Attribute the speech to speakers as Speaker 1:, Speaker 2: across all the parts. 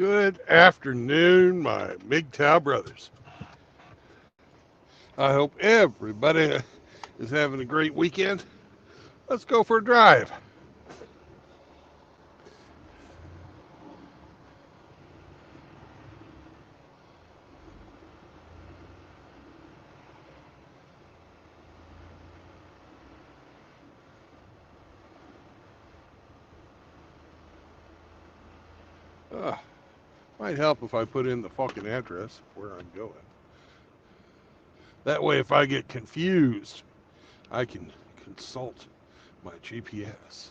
Speaker 1: Good afternoon, my MGTOW brothers. I hope everybody is having a great weekend. Let's go for a drive. Uh, might help if I put in the fucking address of where I'm going. That way, if I get confused, I can consult my GPS.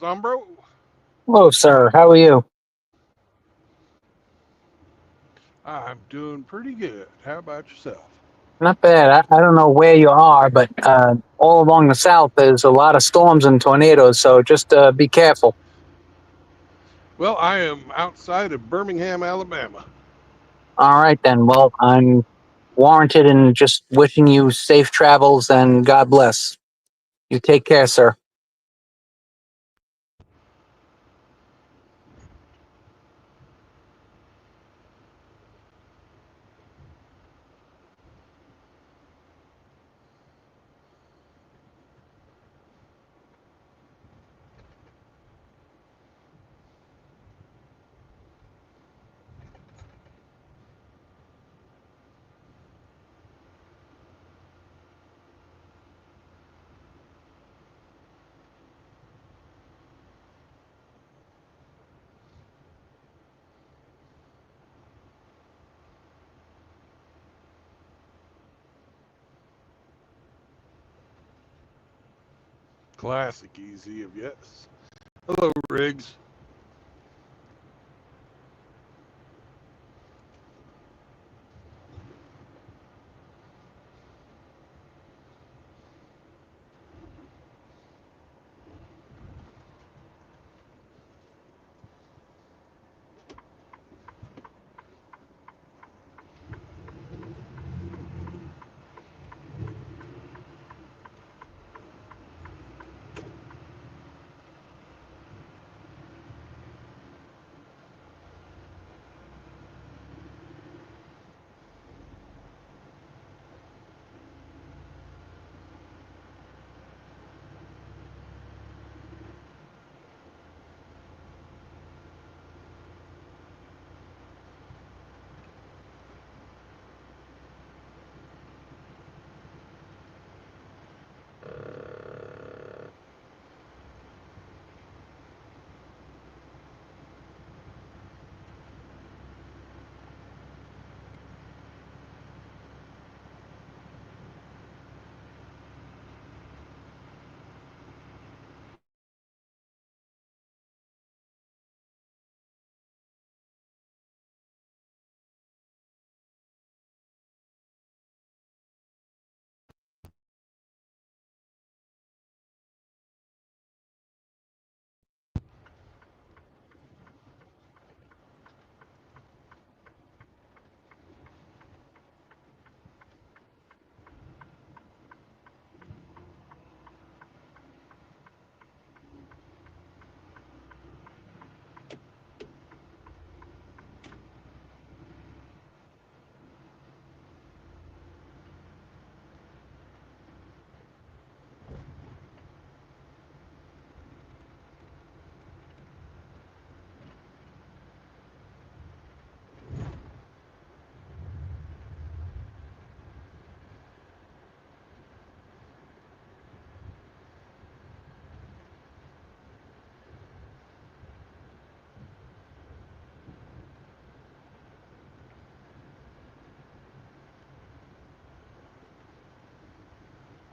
Speaker 1: Zombro,
Speaker 2: Hello, sir. How are you?
Speaker 1: I'm doing pretty good. How about yourself?
Speaker 2: Not bad. I don't know where you are, but all along the south, there's a lot of storms and tornadoes, so just be careful.
Speaker 1: Well, I am outside of Birmingham, Alabama.
Speaker 2: All right, then. Well, I'm warranted in just wishing you safe travels and God bless. You take care, sir.
Speaker 1: Classic easy of yes. Hello, Riggs.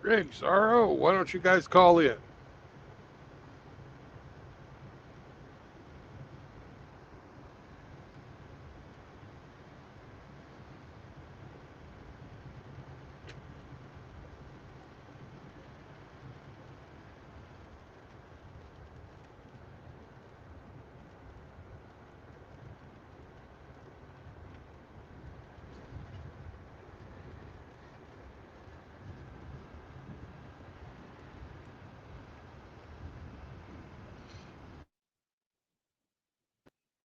Speaker 1: Greg, Sorrow, why don't you guys call in?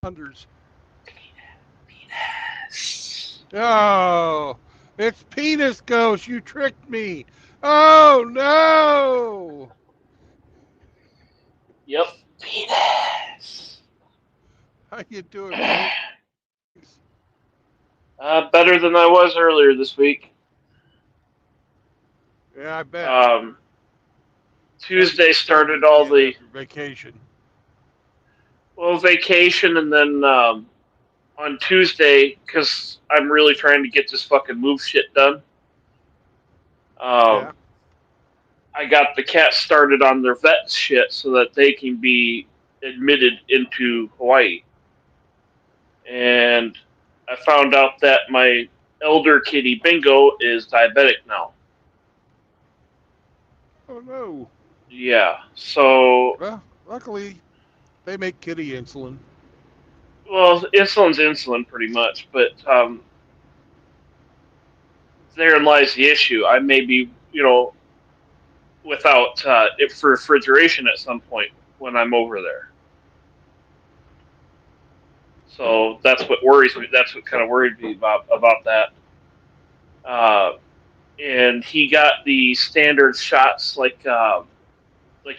Speaker 1: Hundreds. Oh, it's Penis Ghost. You tricked me. Oh, no.
Speaker 3: Yep. Penis.
Speaker 1: How you doing, Penis?
Speaker 3: Better than I was earlier this week.
Speaker 1: Yeah, I bet.
Speaker 3: Tuesday started all the
Speaker 1: vacation.
Speaker 3: vacation, and then on Tuesday, because I'm really trying to get this fucking move shit done.
Speaker 1: Yeah.
Speaker 3: I got the cats started on their vet shit so that they can be admitted into Hawaii. And I found out that my elder kitty Bingo is diabetic now.
Speaker 1: Oh, no.
Speaker 3: Yeah, so...
Speaker 1: Well, luckily, they make kitty insulin.
Speaker 3: Well, insulin's insulin, pretty much, but therein lies the issue. I may be, without it for refrigeration at some point when I'm over there. So that's what worries me. That's what kind of worried me about that. And he got the standard shots like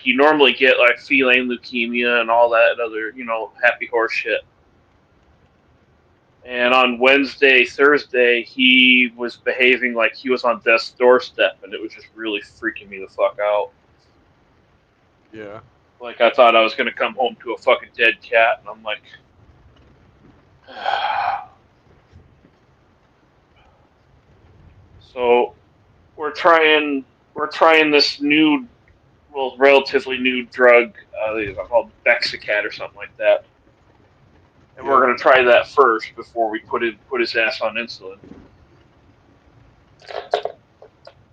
Speaker 3: you normally get, like feline leukemia and all that other, happy horse shit. And on Wednesday, Thursday, he was behaving like he was on death's doorstep, and it was just really freaking me the fuck out.
Speaker 1: Yeah.
Speaker 3: Like, I thought I was going to come home to a fucking dead cat, and I'm like... So, we're trying this new, well, relatively new drug, called Bexacat or something like that. And we're going to try that first before we put his ass on insulin.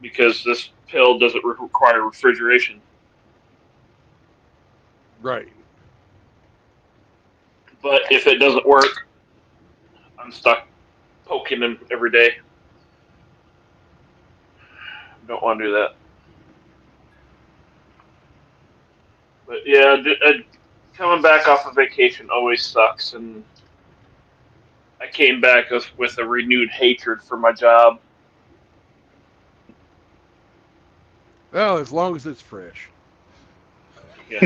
Speaker 3: Because this pill doesn't require refrigeration.
Speaker 1: Right.
Speaker 3: But if it doesn't work, I'm stuck poking him every day. Don't want to do that. But yeah, coming back off of vacation always sucks, and I came back with a renewed hatred for my job.
Speaker 1: Well, as long as it's fresh.
Speaker 3: Yeah.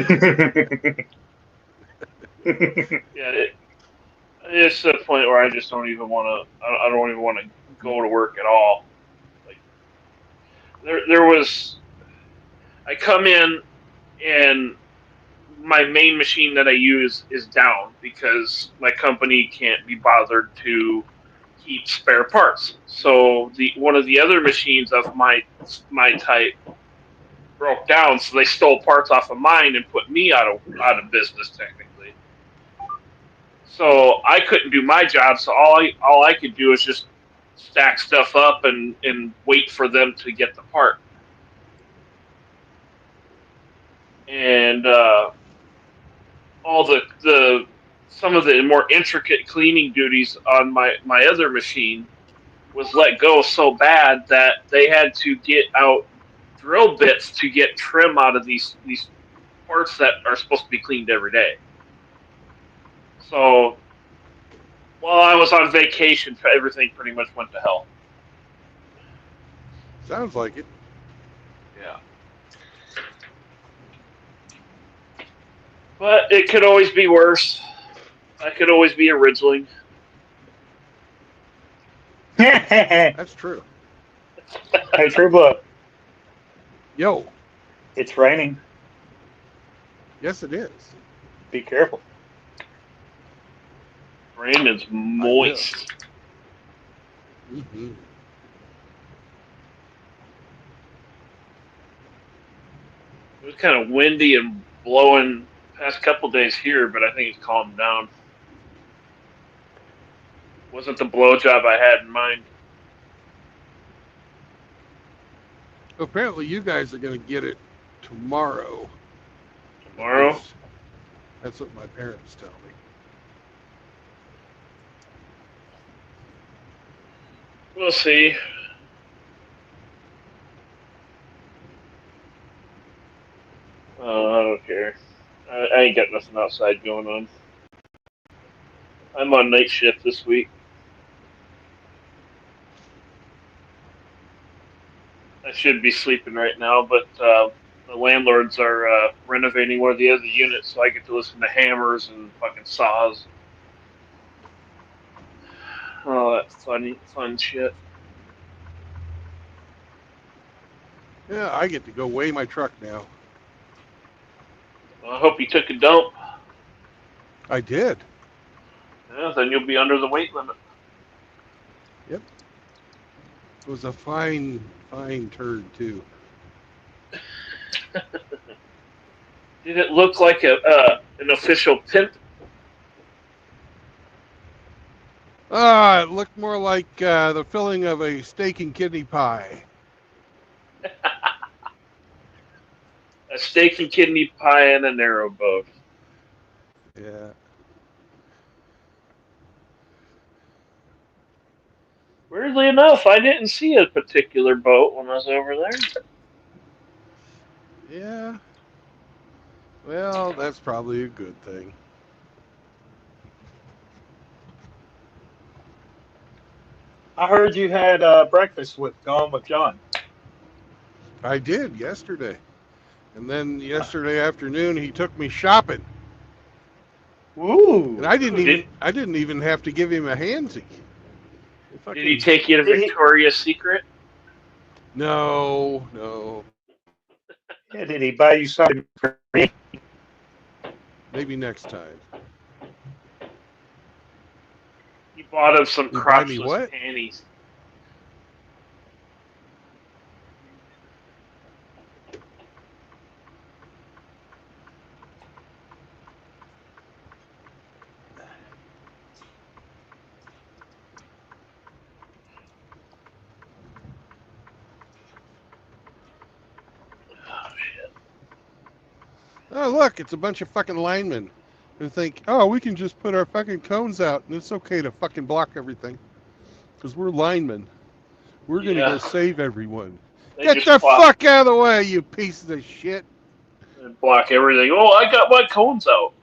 Speaker 3: Yeah. It's to the point where I just don't even want to. I don't even want to go to work at all. Like there was. I come in and my main machine that I use is down because my company can't be bothered to keep spare parts. So one of the other machines of my type broke down, so they stole parts off of mine and put me out of business technically. So I couldn't do my job. So all I could do is just stack stuff up and wait for them to get the part. And all the some of the more intricate cleaning duties on my other machine was let go so bad that they had to get out drill bits to get trim out of these parts that are supposed to be cleaned every day. So while I was on vacation, everything pretty much went to hell.
Speaker 1: Sounds like it.
Speaker 3: Yeah. But it could always be worse. I could always be a Ridgeling.
Speaker 1: That's true.
Speaker 4: Hey, True Blood.
Speaker 1: Yo.
Speaker 4: It's raining.
Speaker 1: Yes, it is.
Speaker 4: Be careful.
Speaker 3: Rain is moist.
Speaker 1: Mm-hmm.
Speaker 3: It was kind of windy and blowing past couple days here, but I think it's calmed down. Wasn't the blowjob I had in mind.
Speaker 1: Apparently, you guys are going to get it tomorrow.
Speaker 3: Tomorrow?
Speaker 1: At least that's what my parents tell me.
Speaker 3: We'll see. I don't care. I ain't got nothing outside going on. I'm on night shift this week. I should be sleeping right now, but the landlords are renovating one of the other units, so I get to listen to hammers and fucking saws. Oh, that fun shit.
Speaker 1: Yeah, I get to go weigh my truck now.
Speaker 3: Well, I hope you took a dump.
Speaker 1: I did.
Speaker 3: Yeah, then you'll be under the weight limit.
Speaker 1: Yep. It was a fine turd, too.
Speaker 3: Did it look like an official pimp?
Speaker 1: It looked more like the filling of a steak and kidney pie.
Speaker 3: A steak and kidney pie and a narrow boat.
Speaker 1: Yeah.
Speaker 3: Weirdly enough, I didn't see a particular boat when I was over there.
Speaker 1: Yeah. Well, that's probably a good thing.
Speaker 4: I heard you had breakfast with Gone with John.
Speaker 1: I did yesterday. And then yesterday afternoon he took me shopping.
Speaker 4: Ooh.
Speaker 1: And I didn't
Speaker 3: Did
Speaker 1: even have to give him a handsy.
Speaker 3: Did he take you to
Speaker 4: Did he-
Speaker 3: Victoria's Secret?
Speaker 1: No.
Speaker 4: Yeah, did he buy you something for me?
Speaker 1: Maybe next time.
Speaker 3: You bought him some
Speaker 1: You buy me
Speaker 3: crotchless
Speaker 1: what?
Speaker 3: panties.
Speaker 1: Oh, look, it's a bunch of fucking linemen who think, oh, we can just put our fucking cones out and it's okay to fucking block everything. Because we're linemen. We're going to go
Speaker 3: Yeah.
Speaker 1: save everyone.
Speaker 3: They
Speaker 1: Get
Speaker 3: just
Speaker 1: the
Speaker 3: block,
Speaker 1: fuck out of the way, you pieces of shit.
Speaker 3: block everything. Oh, I got my cones out.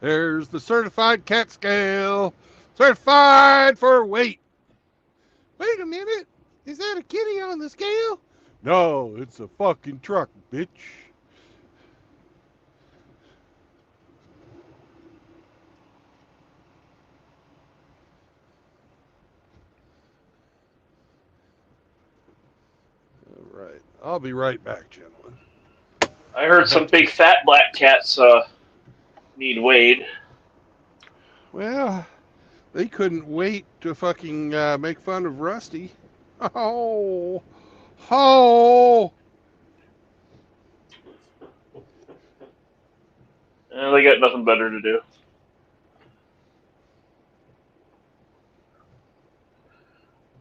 Speaker 1: There's the certified cat scale. Certified for weight. Wait a minute. Is that a kitty on the scale? No, it's a fucking truck, bitch. All right. I'll be right back, gentlemen.
Speaker 3: I heard some big fat black cats need weighed.
Speaker 1: Well, they couldn't wait to fucking make fun of Rusty. Oh.
Speaker 3: They got nothing better to do.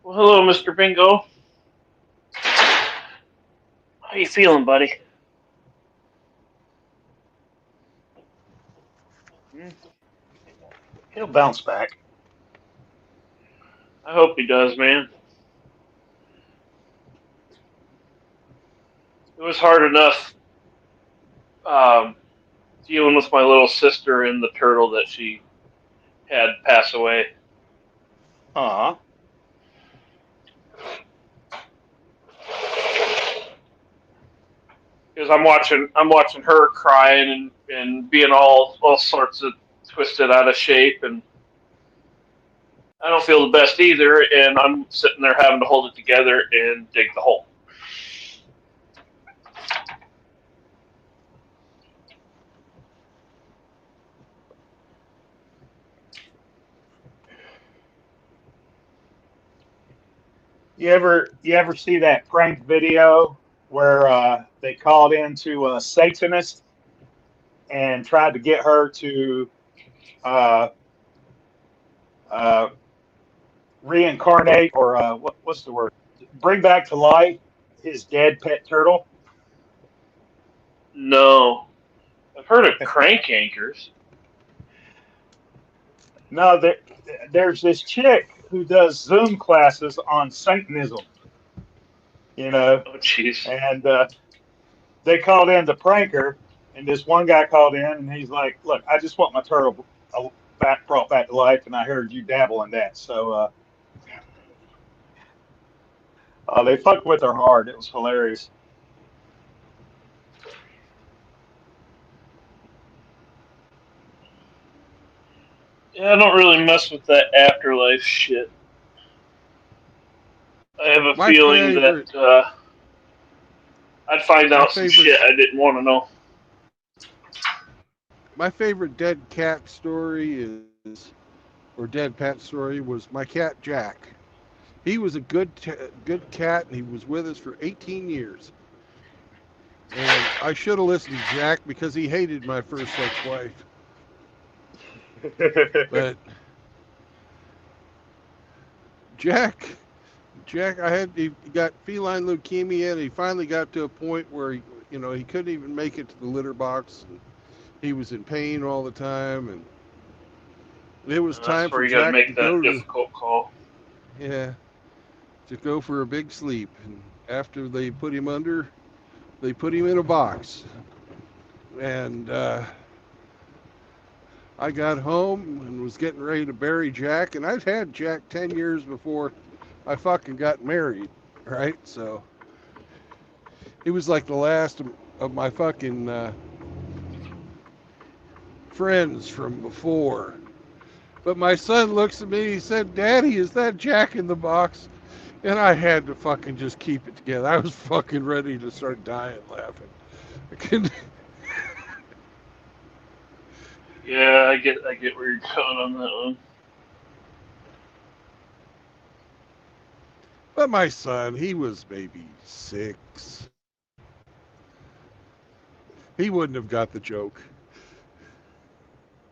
Speaker 3: Well, hello, Mr. Bingo. How you feeling, buddy?
Speaker 4: He'll bounce back.
Speaker 3: I hope he does, man. It was hard enough dealing with my little sister and the turtle that she had pass away.
Speaker 4: Aw.
Speaker 3: Because I'm watching her crying and being all sorts of twisted out of shape, and I don't feel the best either, and I'm sitting there having to hold it together and dig the hole.
Speaker 4: You ever see that prank video where they called into a Satanist and tried to get her to uh, uh, reincarnate or what's the word? Bring back to life his dead pet turtle.
Speaker 3: No, I've heard of crank anchors.
Speaker 4: No, there's this chick who does Zoom classes on Satanism, you know,
Speaker 3: Oh, jeez.
Speaker 4: and they called in to prank her, and this one guy called in, and he's like, "Look, I just want my turtle brought back to life, and I heard you dabble in that." So they fucked with her hard. It was hilarious.
Speaker 3: Yeah, I don't really mess with that afterlife shit. I have a
Speaker 1: My
Speaker 3: feeling
Speaker 1: favorite,
Speaker 3: that I'd find
Speaker 1: my
Speaker 3: out some
Speaker 1: favorite,
Speaker 3: shit I didn't want to know.
Speaker 1: my favorite dead cat story or dead pet story was my cat Jack. He was a good cat, and he was with us for 18 years. And I should have listened to Jack because he hated my first ex-wife. But Jack, he got feline leukemia, and he finally got to a point where he couldn't even make it to the litter box. And he was in pain all the time, and it was
Speaker 3: And that's
Speaker 1: time
Speaker 3: where
Speaker 1: for
Speaker 3: you got to
Speaker 1: Jack to
Speaker 3: make that
Speaker 1: go to
Speaker 3: difficult call.
Speaker 1: yeah to go for a big sleep. And after they put him under, they put him in a box, and I got home and was getting ready to bury Jack, and I'd had Jack 10 years before I fucking got married, right? So it was like the last of my fucking friends from before. But my son looks at me, he said, "Daddy, is that Jack in the box?" And I had to fucking just keep it together. I was fucking ready to start dying laughing.
Speaker 3: Yeah, I get where you're going on that one.
Speaker 1: But my son, he was maybe 6. He wouldn't have got the joke.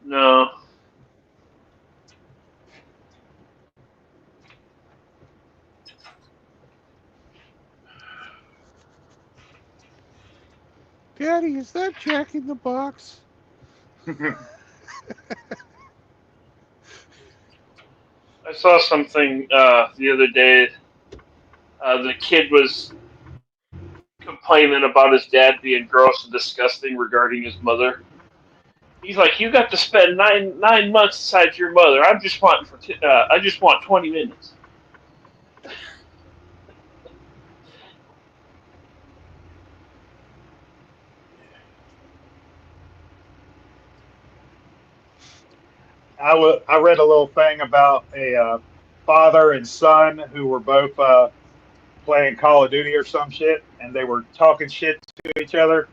Speaker 3: No.
Speaker 1: "Daddy, is that Jack in the box?"
Speaker 3: I saw something the other day. The kid was complaining about his dad being gross and disgusting regarding his mother. He's like, "You got to spend nine months beside your mother. I just want 20 minutes."
Speaker 4: I read a little thing about a father and son who were both playing Call of Duty or some shit, and they were talking shit to each other.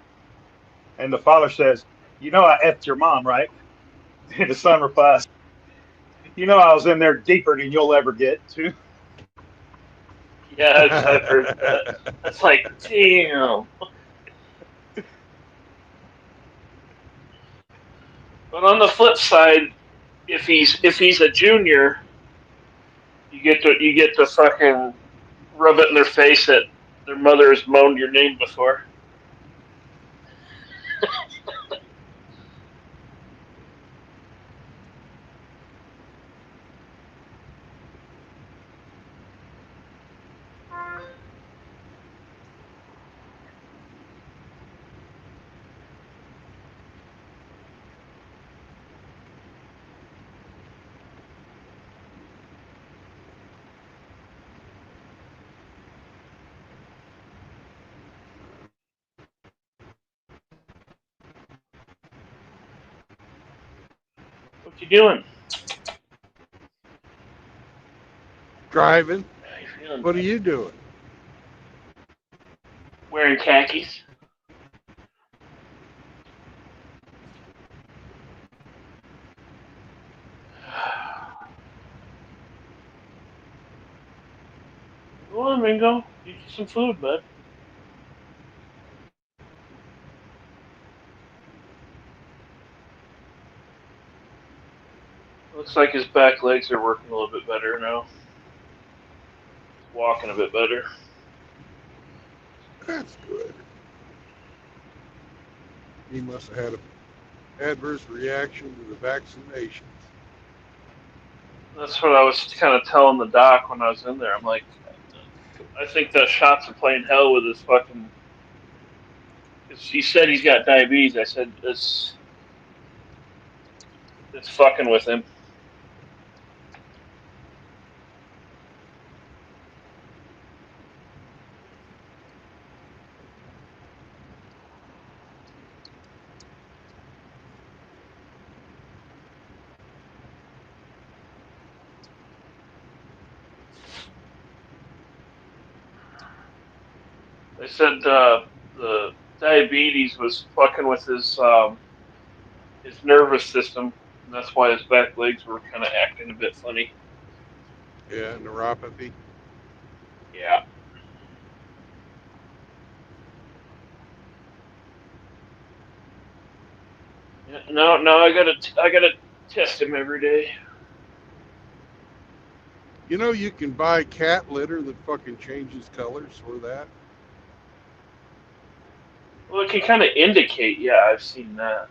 Speaker 4: And the father says, "You know, I effed your mom, right?" And the son replies, "You know, I was in there deeper than you'll ever get to."
Speaker 3: Yeah, I've heard that. That's like, damn. But on the flip side, if he's a junior, you get to fucking rub it in their face that their mother has moaned your name before. What you doing?
Speaker 1: Driving.
Speaker 3: How you feeling,
Speaker 1: What are
Speaker 3: buddy?
Speaker 1: you doing?
Speaker 3: Wearing khakis. Go on, Mingo. Eat some food, bud. Looks like his back legs are working a little bit better now. He's walking a bit better.
Speaker 1: That's good. He must have had an adverse reaction to the vaccination.
Speaker 3: That's what I was kind of telling the doc when I was in there. I'm like, I think the shots are playing hell with his fucking. He said he's got diabetes. I said it's fucking with him. They said the diabetes was fucking with his nervous system, and that's why his back legs were kind of acting a bit funny.
Speaker 1: Yeah, neuropathy.
Speaker 3: Yeah. No, I gotta test him every day.
Speaker 1: You know, you can buy cat litter that fucking changes colors for that.
Speaker 3: Well, it can kind of indicate. Yeah, I've seen that.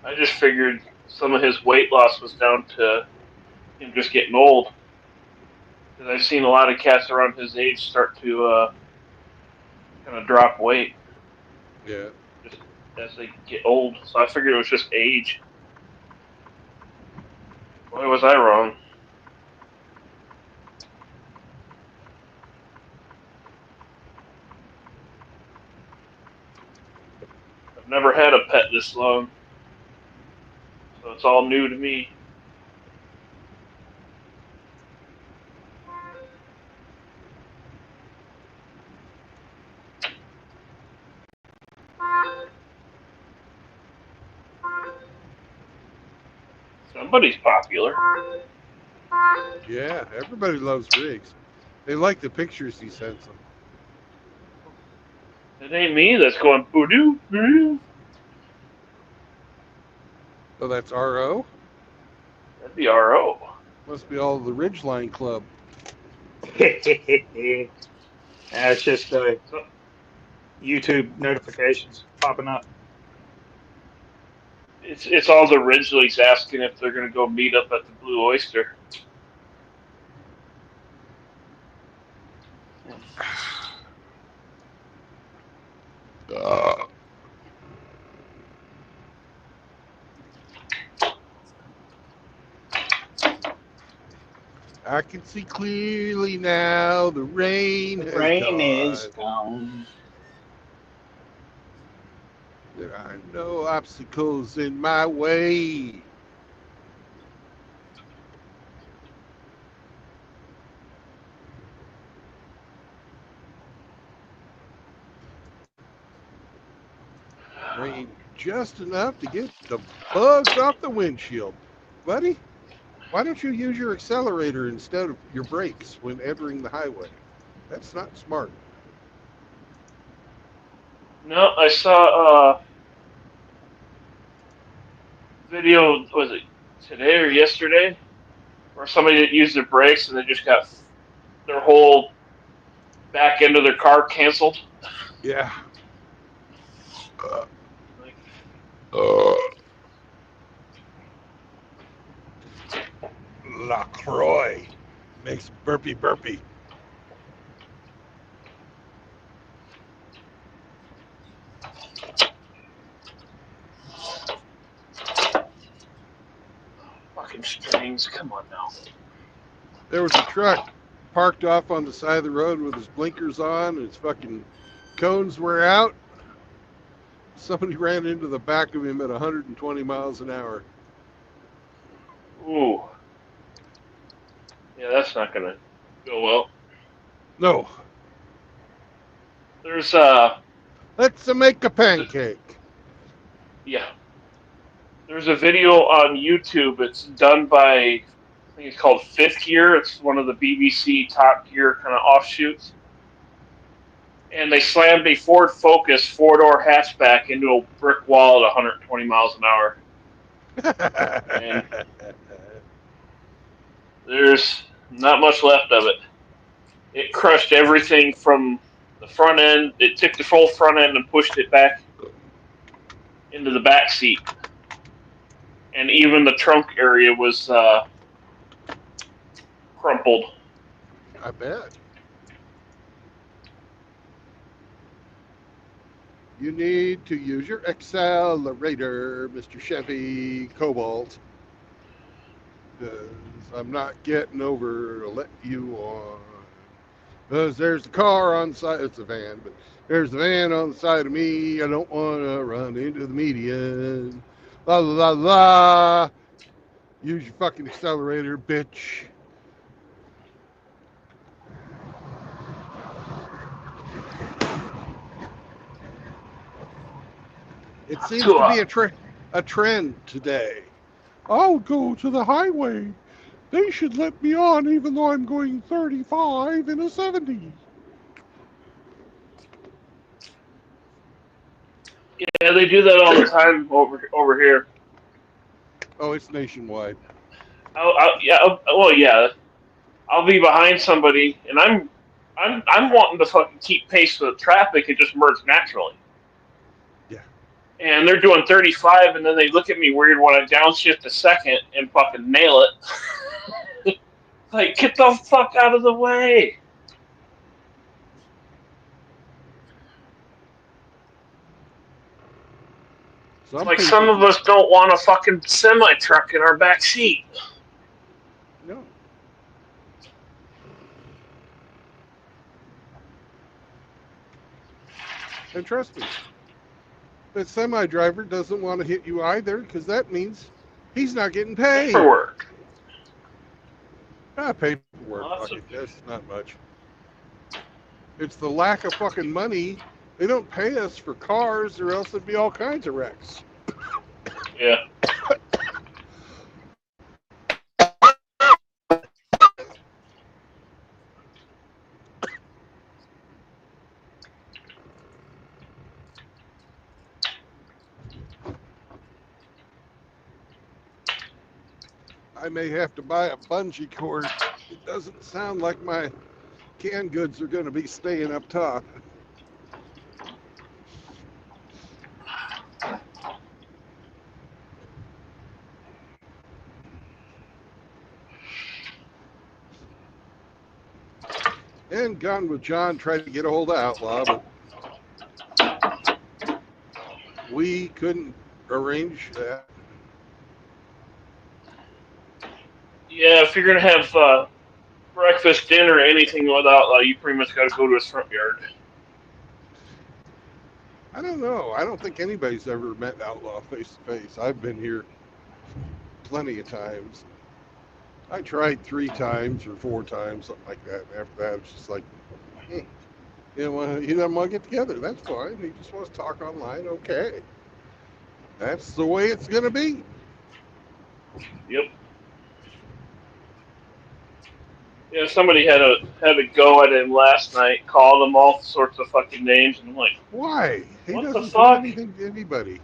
Speaker 3: I just figured some of his weight loss was down to him just getting old. Because I've seen a lot of cats around his age start to kind of drop weight.
Speaker 1: Yeah.
Speaker 3: Just as they get old. So I figured it was just age. Boy, was I wrong. I've never had a pet this long. So it's all new to me. Somebody's popular.
Speaker 1: Yeah, everybody loves Riggs. They like the pictures he sends them.
Speaker 3: It ain't me that's going boo-doo, boo-doo.
Speaker 1: Oh, that's RO?
Speaker 3: That'd be RO.
Speaker 1: Must be all the Ridgeline Club.
Speaker 4: That's just
Speaker 3: So,
Speaker 4: YouTube notifications popping up.
Speaker 3: it's all the Ridgeleys asking if they're going to go meet up at the Blue Oyster.
Speaker 1: I can see clearly now the rain has
Speaker 4: Rain
Speaker 1: gone.
Speaker 4: is gone.
Speaker 1: There are no obstacles in my way. Rain just enough to get the bugs off the windshield. Buddy, why don't you use your accelerator instead of your brakes when entering the highway? That's not smart.
Speaker 3: No, I saw a video, was it today or yesterday, where somebody that used their brakes and they just got their whole back end of their car canceled.
Speaker 1: Yeah.
Speaker 3: Like,
Speaker 1: LaCroix makes burpee.
Speaker 3: fucking strings, come on now.
Speaker 1: There was a truck parked off on the side of the road with his blinkers on and his fucking cones were out. Somebody ran into the back of him at 120 miles an hour.
Speaker 3: Ooh. Yeah, that's not going to go well.
Speaker 1: No.
Speaker 3: There's
Speaker 1: Let's make a pancake.
Speaker 3: yeah. There's a video on YouTube. It's done by, I think it's called Fifth Gear. It's one of the BBC Top Gear kind of offshoots. And they slammed a Ford Focus four-door hatchback into a brick wall at 120 miles an hour. And there's not much left of it. It crushed everything from the front end. It took the full front end and pushed it back into the back seat. And even the trunk area was crumpled.
Speaker 1: I bet. You need to use your accelerator, Mr. Chevy Cobalt. Because I'm not getting over to let you on. Because there's the car on the side. It's a van, but there's the van on the side of me. I don't want to run into the median. La la la la. Use your fucking accelerator, bitch. It seems to be a trend today. I'll go to the highway. They should let me on even though I'm going 35 in a 70.
Speaker 3: Yeah, they do that all the time over here.
Speaker 1: Oh, it's nationwide.
Speaker 3: Yeah. I'll be behind somebody, and I'm wanting to fucking keep pace with traffic and just merge naturally.
Speaker 1: Yeah.
Speaker 3: And they're doing 35, and then they look at me weird when I downshift a second and fucking nail it. Like, get the fuck out of the way. Some of us don't want a fucking semi-truck in our back seat.
Speaker 1: No. And trust me, the semi-driver doesn't want to hit you either, because that means he's not getting paid.
Speaker 3: Paperwork.
Speaker 1: Paperwork. That's not much. It's the lack of fucking money. They don't pay us for cars, or else there'd be all kinds of wrecks.
Speaker 3: Yeah.
Speaker 1: I may have to buy a bungee cord. It doesn't sound like my canned goods are going to be staying up top. And Gone with John tried to get a hold of Outlaw, but we couldn't arrange that.
Speaker 3: Yeah, if you're gonna have breakfast, dinner, anything with Outlaw, you pretty much got to go to his front yard.
Speaker 1: I don't know. I don't think anybody's ever met Outlaw face to face. I've been here plenty of times. I tried 3 times or 4 times, something like that. And after that, it's just like, he doesn't want to get together. That's fine. He just wants to talk online. Okay. That's the way it's going to be.
Speaker 3: Yep. Yeah, somebody had a go at him last night, called him all sorts of fucking names, and I'm like,
Speaker 1: why? He
Speaker 3: what
Speaker 1: doesn't
Speaker 3: the fuck?
Speaker 1: do anything to anybody.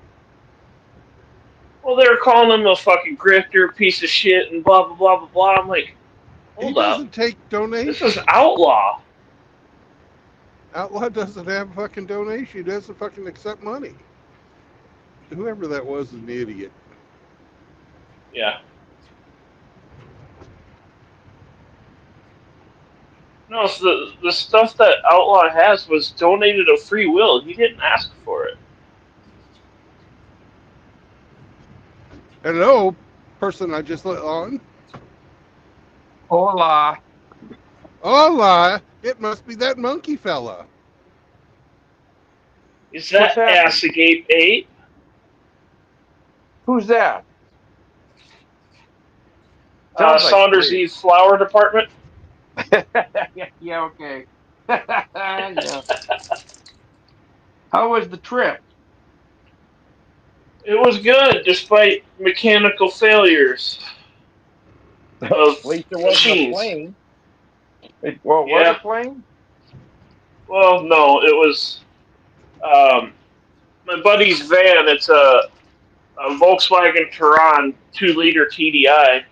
Speaker 3: Well, they were calling him a fucking grifter, piece of shit, and blah blah blah blah blah. I'm like, hold up,
Speaker 1: He doesn't take donations.
Speaker 3: This is Outlaw.
Speaker 1: Outlaw doesn't have a fucking donation. He doesn't fucking accept money. Whoever that was is an idiot.
Speaker 3: Yeah. No, so the stuff that Outlaw has was donated of free will. He didn't ask for it.
Speaker 1: Hello, person I just let on.
Speaker 5: Hola.
Speaker 1: Hola, it must be that monkey fella.
Speaker 3: Is that Assegate 8?
Speaker 5: Who's that?
Speaker 3: Saunders Eve Flower Department?
Speaker 5: Yeah, okay. Yeah. How was the trip?
Speaker 3: It was good, despite mechanical failures of
Speaker 5: At least it wasn't a
Speaker 3: machines.
Speaker 5: plane. Well, was
Speaker 3: Yeah.
Speaker 5: a plane?
Speaker 3: Well, no, it was my buddy's van. It's a Volkswagen Touran 2-liter TDI,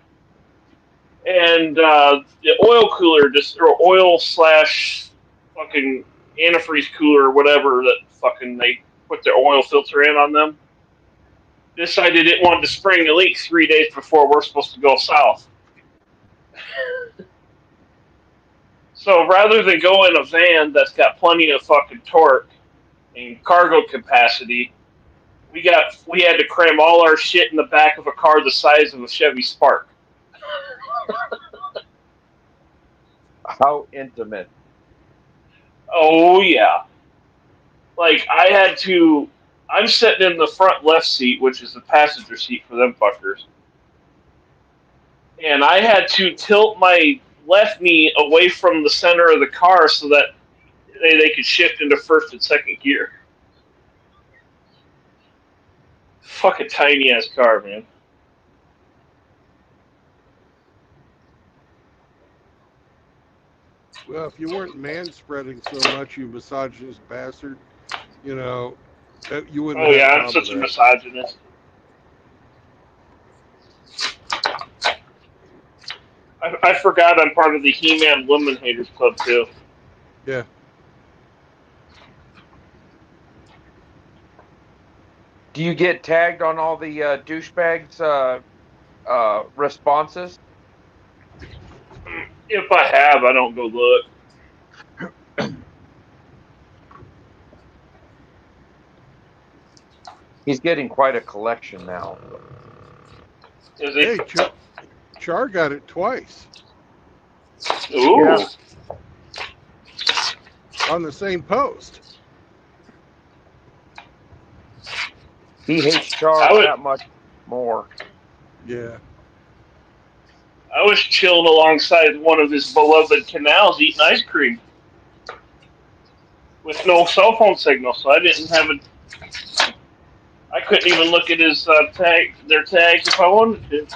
Speaker 3: and the oil cooler just or oil slash fucking antifreeze cooler or whatever that fucking they put their oil filter in on them. Decided it wanted to spring a leak 3 days before we're supposed to go south. So rather than go in a van that's got plenty of fucking torque and cargo capacity, we had to cram all our shit in the back of a car the size of a Chevy Spark.
Speaker 5: How intimate.
Speaker 3: Oh yeah. Like I'm sitting in the front left seat, which is the passenger seat for them fuckers. And I had to tilt my left knee away from the center of the car so that they could shift into first and second gear. Fucking tiny ass car, man.
Speaker 1: Well, if you weren't man spreading so much, you misogynist bastard, you know, you wouldn't
Speaker 3: Oh
Speaker 1: have
Speaker 3: yeah,
Speaker 1: a
Speaker 3: I'm
Speaker 1: problem
Speaker 3: such a
Speaker 1: with that.
Speaker 3: misogynist. I forgot I'm part of the He-Man Woman Haters Club too.
Speaker 1: Yeah.
Speaker 5: Do you get tagged on all the douchebags responses?
Speaker 3: If I have, I don't go look.
Speaker 5: He's getting quite a collection now.
Speaker 3: Is
Speaker 1: Hey,
Speaker 3: it?
Speaker 1: Char got it twice
Speaker 3: Ooh.
Speaker 5: Yeah.
Speaker 1: on the same post.
Speaker 5: He hates Char
Speaker 3: I would-
Speaker 5: that much more.
Speaker 1: Yeah.
Speaker 3: I was chilling alongside one of his beloved canals eating ice cream with no cell phone signal, so I didn't have a. I couldn't even look at his their tags if I wanted to.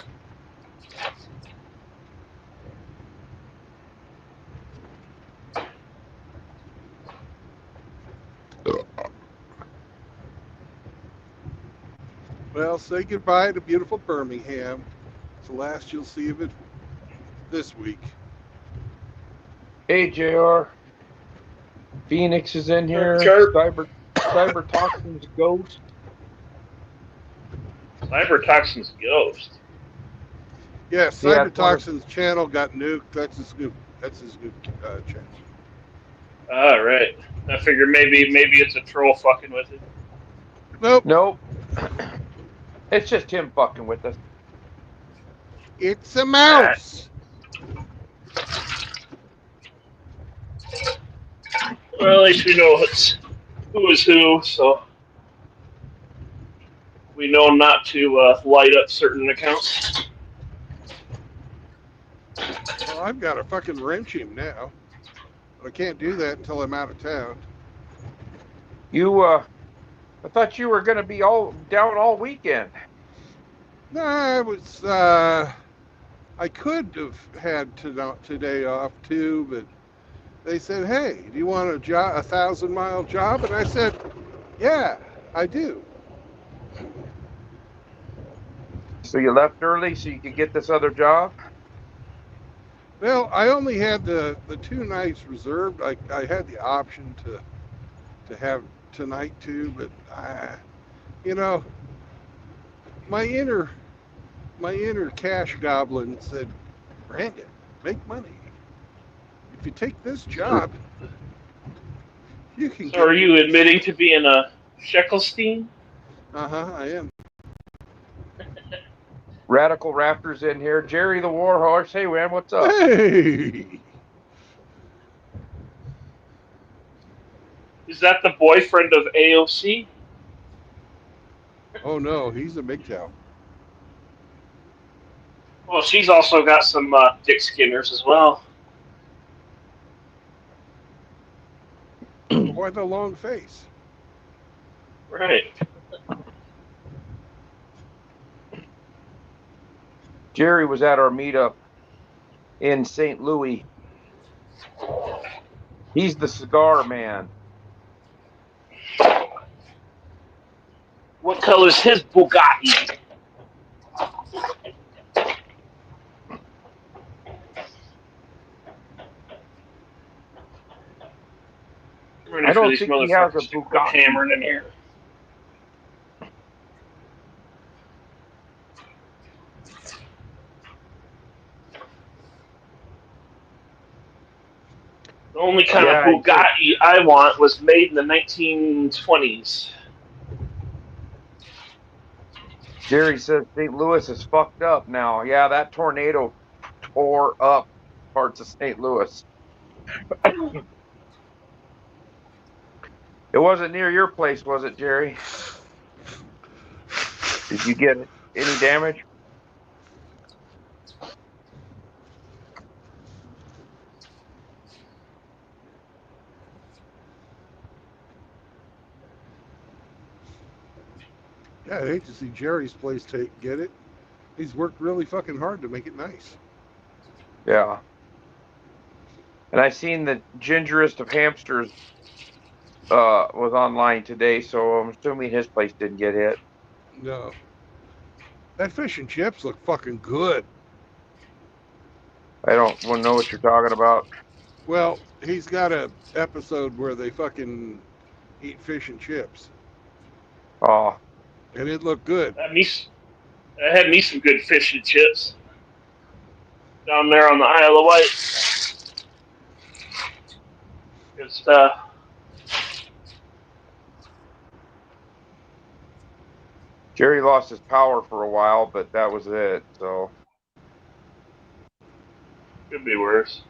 Speaker 1: Well, say goodbye to beautiful Birmingham. It's the last you'll see of it this week.
Speaker 5: Hey, JR. Phoenix is in here.
Speaker 3: Chirp.
Speaker 5: Cyber Toxin's Ghost.
Speaker 3: Cybertoxin's ghost.
Speaker 1: Yeah,
Speaker 5: Yeah,
Speaker 1: Cybertoxin's channel got nuked. That's his new channel.
Speaker 3: All right. I figured maybe it's a troll fucking with it.
Speaker 1: Nope,
Speaker 5: Nope. It's just him fucking with us.
Speaker 1: it's a mouse.
Speaker 3: Well, at least we know who is who, so we know not to light up certain accounts.
Speaker 1: Well, I've got to fucking wrench him now. But I can't do that until I'm out of town.
Speaker 5: I thought you were going to be all down all weekend.
Speaker 1: No, I was. I could have had today off too, but they said, "Hey, do you want a 1,000-mile job?" And I said, "Yeah, I do."
Speaker 5: So you left early so you could get this other job?
Speaker 1: Well, I only had the 2 nights reserved. I had the option to have tonight too, but you know, my inner cash goblin said, "Brandon, make money. If you take this job, you can."
Speaker 3: So are you admitting to being a Sheckelstein?
Speaker 1: I am.
Speaker 5: Radical Raptors in here. Jerry the Warhorse. Hey, man, what's up?
Speaker 1: Hey.
Speaker 3: Is that the boyfriend of AOC?
Speaker 1: Oh no, he's a MGTOW.
Speaker 3: Well, she's also got some dick skinners as well.
Speaker 1: Why the long face?
Speaker 3: Right.
Speaker 5: Jerry was at our meetup in St. Louis. He's the cigar man.
Speaker 3: What color's his Bugatti? I'm ready
Speaker 5: I
Speaker 3: for
Speaker 5: don't
Speaker 3: these
Speaker 5: think he has a
Speaker 3: motherfuckers to quit
Speaker 5: Bugatti.
Speaker 3: hammering in here. The only kind of Bugatti I want was made in the 1920s.
Speaker 5: Jerry says St. Louis is fucked up now. Yeah, that tornado tore up parts of St. Louis. It wasn't near your place, was it, Jerry? Did you get any damage?
Speaker 1: Yeah, I hate to see Jerry's place get it. He's worked really fucking hard to make it nice.
Speaker 5: Yeah. And I seen the gingerest of hamsters was online today, so I'm assuming his place didn't get hit.
Speaker 1: No. That fish and chips look fucking good.
Speaker 5: I don't want to know what you're talking about.
Speaker 1: Well, he's got a episode where they fucking eat fish and chips,
Speaker 5: Oh,
Speaker 1: and it looked good.
Speaker 3: I had me some good fish and chips down there on the Isle of Wight. Good stuff.
Speaker 5: Jerry lost his power for a while, but that was it. So
Speaker 3: Could be worse.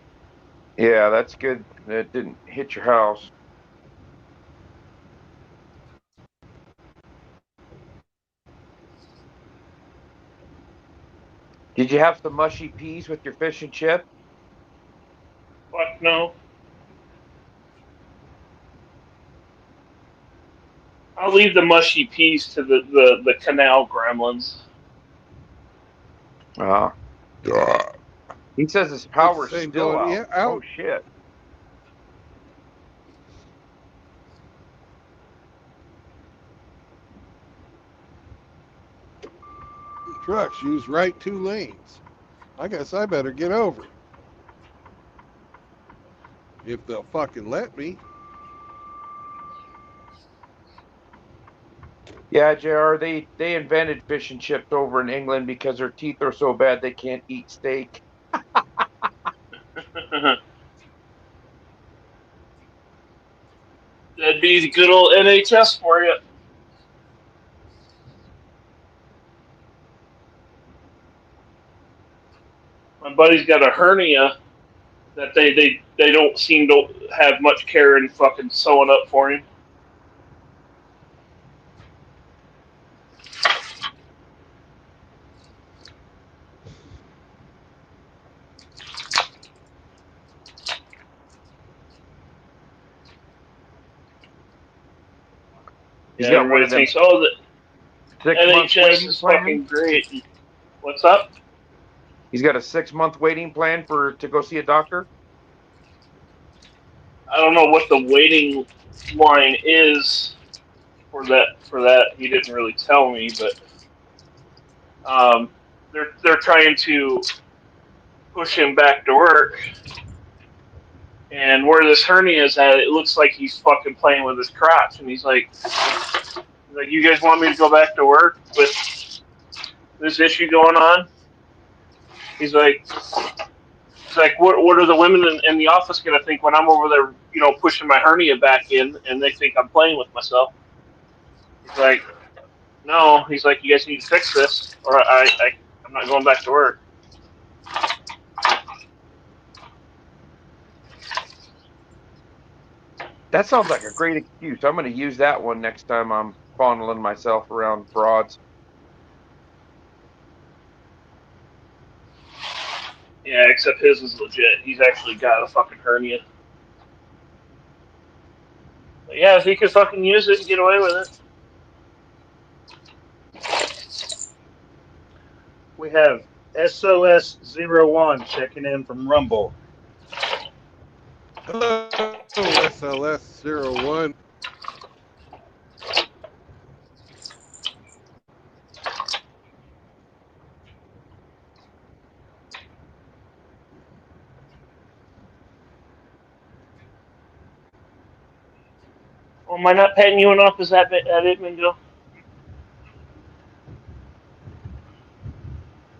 Speaker 5: yeah, that's good. It didn't hit your house. Did you have some mushy peas with your fish and chip?
Speaker 3: Fuck no. I'll leave the mushy peas to the canal gremlins.
Speaker 5: He says his power's
Speaker 1: Same
Speaker 5: still
Speaker 1: going,
Speaker 5: out.
Speaker 1: yeah, out.
Speaker 5: Oh shit.
Speaker 1: Trucks use right 2 lanes. I guess I better get over. If they'll fucking let me.
Speaker 5: Yeah, JR, they invented fish and chips over in England because their teeth are so bad they can't eat steak.
Speaker 3: That'd be the good old NHS for you. My buddy's got a hernia that they don't seem to have much care in fucking sewing up for him.
Speaker 5: He's
Speaker 3: Yeah,
Speaker 5: got one
Speaker 3: everybody
Speaker 5: of them
Speaker 3: thinks, oh, the
Speaker 5: 6-month
Speaker 3: NHS
Speaker 5: waiting
Speaker 3: is
Speaker 5: plan.
Speaker 3: fucking great. What's up?
Speaker 5: He's got a 6-month waiting plan to go see a doctor.
Speaker 3: I don't know what the waiting line is for that. He didn't really tell me, but they're trying to push him back to work. And where this hernia is at, it looks like he's fucking playing with his crotch. And he's like, you guys want me to go back to work with this issue going on? He's like, what are the women in the office going to think when I'm over there, pushing my hernia back in and they think I'm playing with myself? He's like, no. He's like, you guys need to fix this or I'm not going back to work.
Speaker 5: That sounds like a great excuse. I'm going to use that one next time I'm fondling myself around broads.
Speaker 3: Yeah, except his is legit. He's actually got a fucking hernia. Yeah, if he could fucking use it and get away with it.
Speaker 4: We have SOS01 checking in from Rumble.
Speaker 1: Hello, SLS01.
Speaker 3: Well, am I not patting you enough? Is that it, Mingo?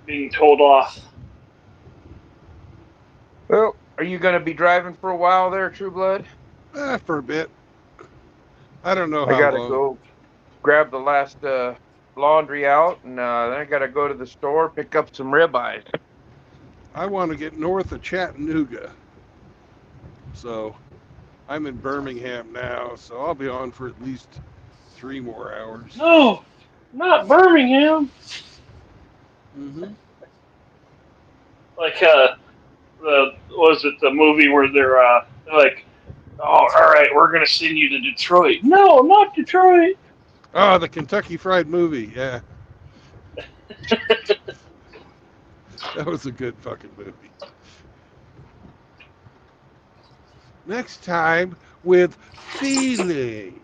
Speaker 3: Being told off.
Speaker 5: Well, are you going to be driving for a while there, True Blood?
Speaker 1: For a bit. I don't know
Speaker 5: I
Speaker 1: how
Speaker 5: got to
Speaker 1: long.
Speaker 5: go grab the last laundry out, and then I got to go to the store, pick up some ribeyes.
Speaker 1: I want to get north of Chattanooga. So I'm in Birmingham now, so I'll be on for at least 3 more hours.
Speaker 3: No, not Birmingham.
Speaker 1: Mm-hmm.
Speaker 3: Like was it the movie where they're like, oh, all right, we're gonna send you to Detroit. No, not Detroit.
Speaker 1: Oh, the Kentucky Fried Movie. Yeah. That was a good fucking movie. Next time with feeling.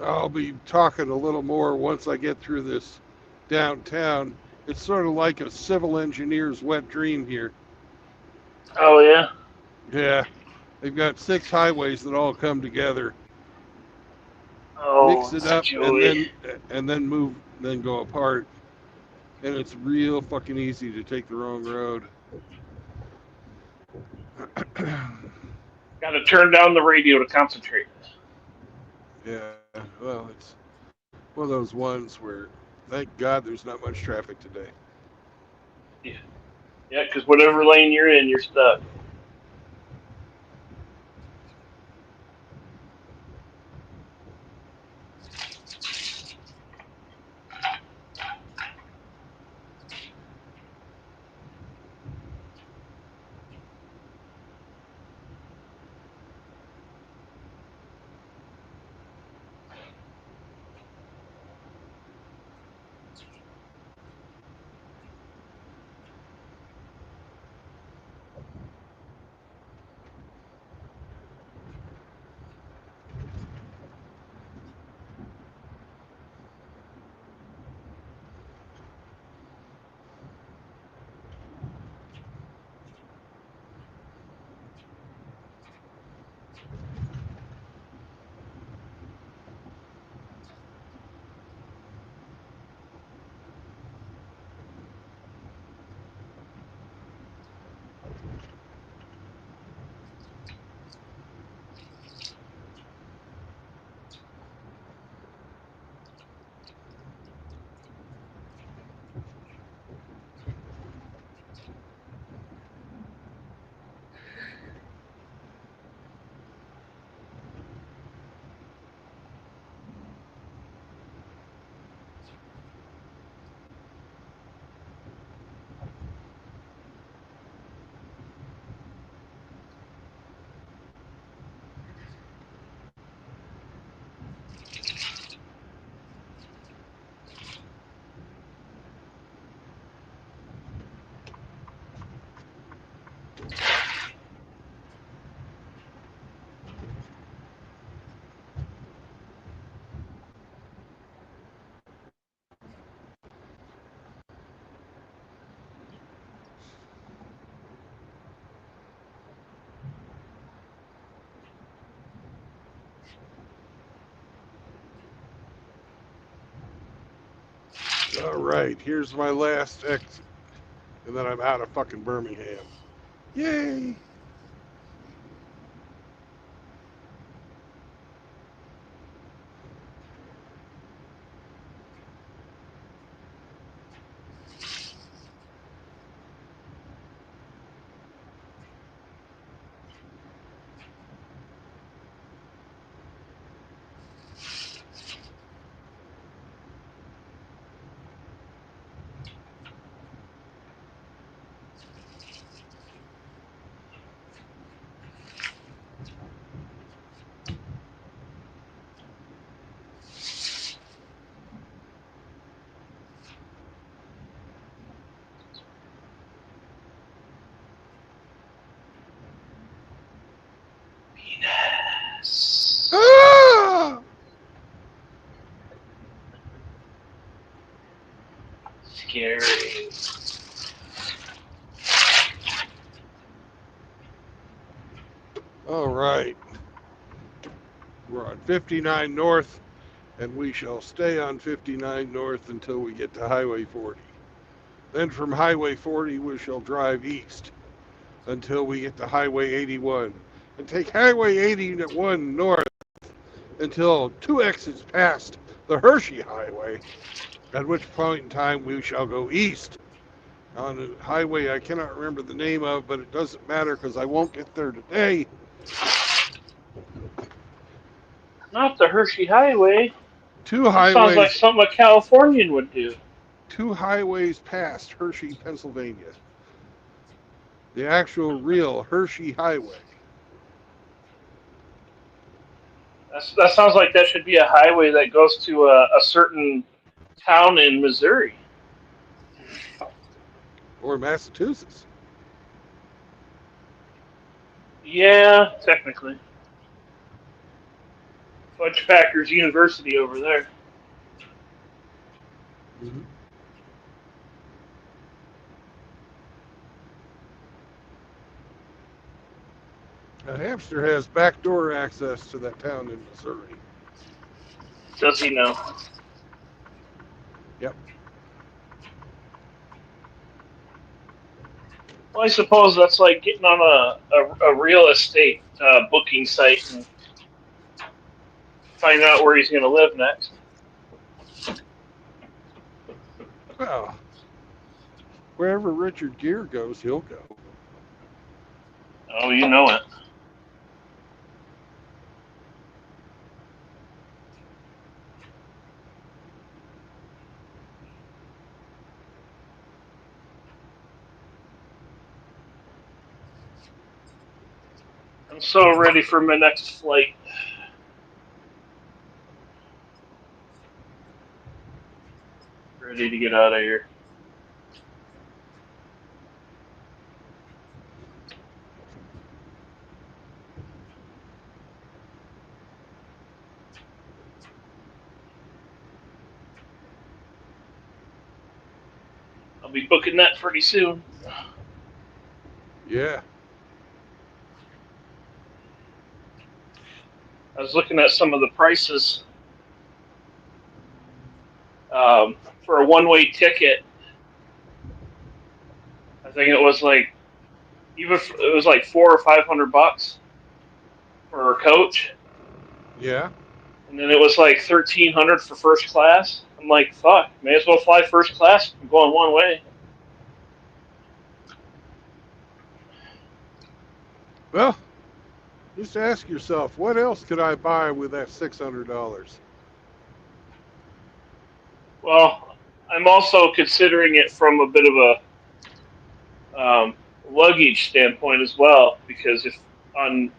Speaker 1: I'll be talking a little more once I get through this downtown. It's sort of like a civil engineer's wet dream here.
Speaker 3: Oh yeah.
Speaker 1: Yeah. They've got 6 highways that all come together.
Speaker 3: Oh,
Speaker 1: Mix it up
Speaker 3: Joey.
Speaker 1: and then go apart. And it's real fucking easy to take the wrong road.
Speaker 3: Got to turn down the radio to concentrate.
Speaker 1: Yeah, well, it's one of those ones where, thank God, there's not much traffic today.
Speaker 3: Yeah, because whatever lane you're in, you're stuck.
Speaker 1: All right, here's my last exit, and then I'm out of fucking Birmingham. Yay! Ah!
Speaker 3: Scary.
Speaker 1: All right. We're on 59 North, and we shall stay on 59 North until we get to Highway 40. Then from Highway 40, we shall drive east until we get to Highway 81, and take Highway 81 north until 2 exits past the Hershey Highway, at which point in time we shall go east on a highway I cannot remember the name of, but it doesn't matter because I won't get there today.
Speaker 3: Not the Hershey Highway.
Speaker 1: Two
Speaker 3: That sounds like
Speaker 1: highways,
Speaker 3: something a Californian would do.
Speaker 1: 2 highways past Hershey, Pennsylvania. The actual real Hershey Highway.
Speaker 3: That sounds like that should be a highway that goes to a certain town in Missouri.
Speaker 1: Or Massachusetts.
Speaker 3: Yeah, technically. Fudgepackers University over there.
Speaker 1: Mm-hmm. Now, Hamster has backdoor access to that town in Missouri.
Speaker 3: Does he know?
Speaker 1: Yep.
Speaker 3: Well, I suppose that's like getting on a real estate booking site and finding out where he's going to live next.
Speaker 1: Well, wherever Richard Gere goes, he'll go.
Speaker 3: Oh, you know it. I'm so ready for my next flight. Ready to get out of here. I'll be booking that pretty soon.
Speaker 1: Yeah.
Speaker 3: I was looking at some of the prices for a one-way ticket. I think it was like it was like $400 or $500 for a coach,
Speaker 1: Yeah.
Speaker 3: and then it was like $1,300 for first class. I'm like, fuck, may as well fly first class. I'm going one way.
Speaker 1: Well, just ask yourself, what else could I buy with that $600?
Speaker 3: Well, I'm also considering it from a bit of a luggage standpoint as well, because if on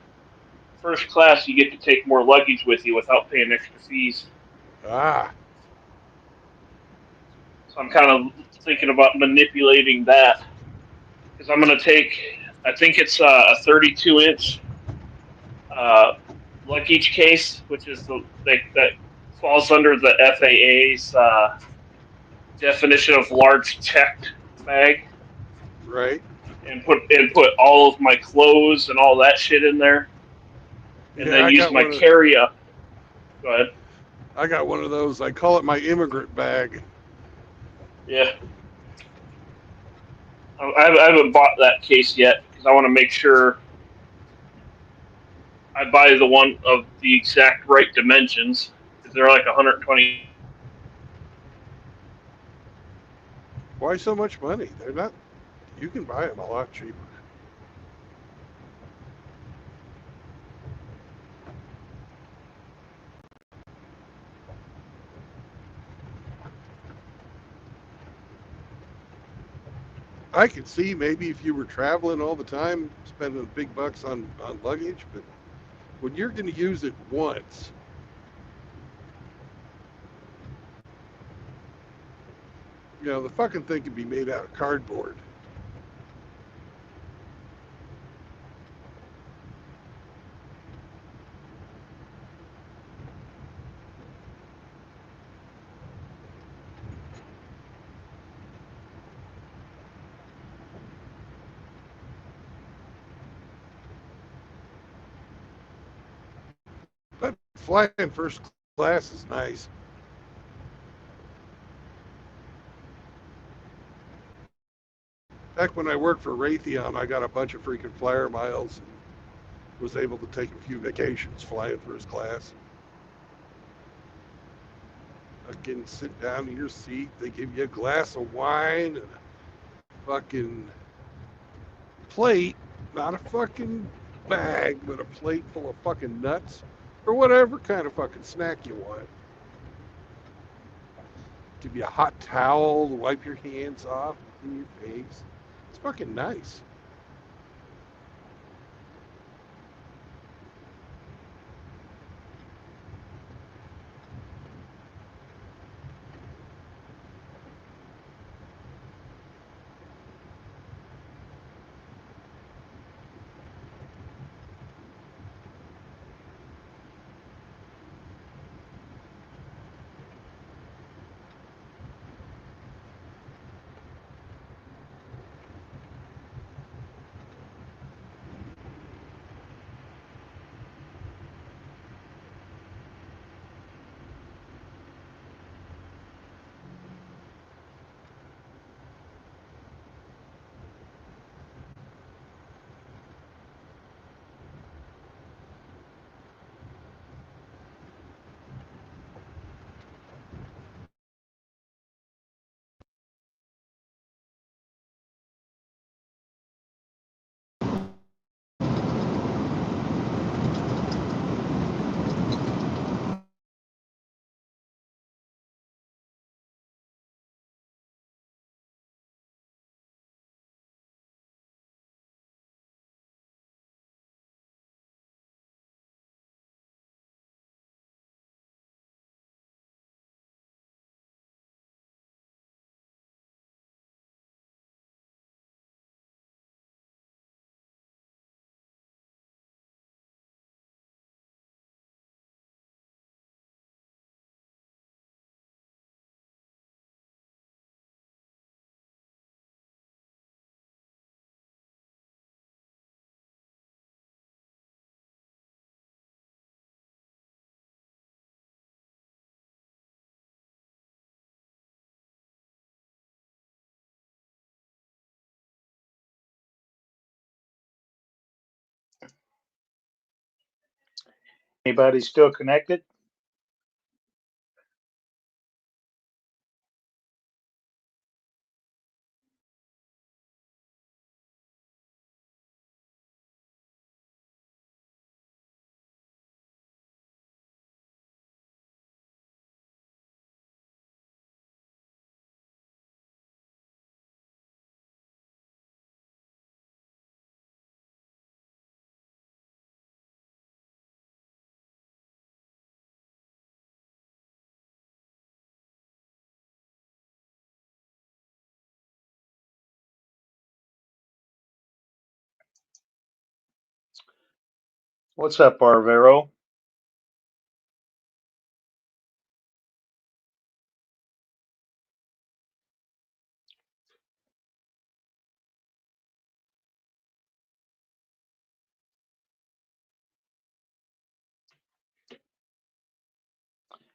Speaker 3: first class you get to take more luggage with you without paying extra fees.
Speaker 1: Ah.
Speaker 3: So I'm kind of thinking about manipulating that, because I'm going to take, I think it's a 32-inch luggage case, which is that falls under the FAA's definition of large checked bag,
Speaker 1: Right.
Speaker 3: and put all of my clothes and all that shit in there, and
Speaker 1: Yeah,
Speaker 3: then
Speaker 1: I
Speaker 3: use
Speaker 1: got
Speaker 3: my
Speaker 1: one of-
Speaker 3: carry-up. Go ahead.
Speaker 1: I got one of those. I call it my immigrant bag.
Speaker 3: Yeah, I haven't bought that case yet because I want to make sure I buy the one of the exact right dimensions because they're like 120.
Speaker 1: Why so much money? They're not. You can buy them a lot cheaper. I could see maybe if you were traveling all the time, spending big bucks on luggage, but when you're going to use it once, the fucking thing can be made out of cardboard. But flying first class is nice. Back when I worked for Raytheon, I got a bunch of freaking flyer miles and was able to take a few vacations flying first class. Fucking sit down in your seat. They give you a glass of wine and a fucking plate, not a fucking bag, but a plate full of fucking nuts or whatever kind of fucking snack you want. Give you a hot towel to wipe your hands off in your face. It's fucking nice.
Speaker 4: Anybody still connected? What's up, Arvero?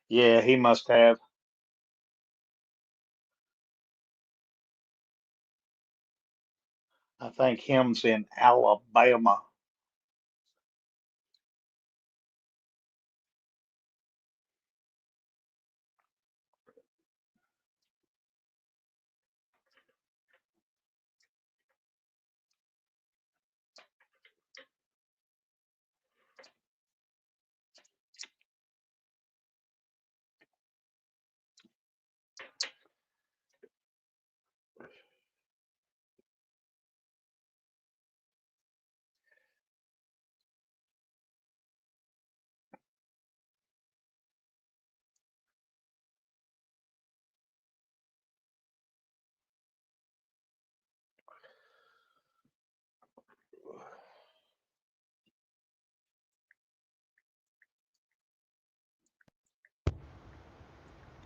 Speaker 4: Yeah, he must have. I think him's in Alabama.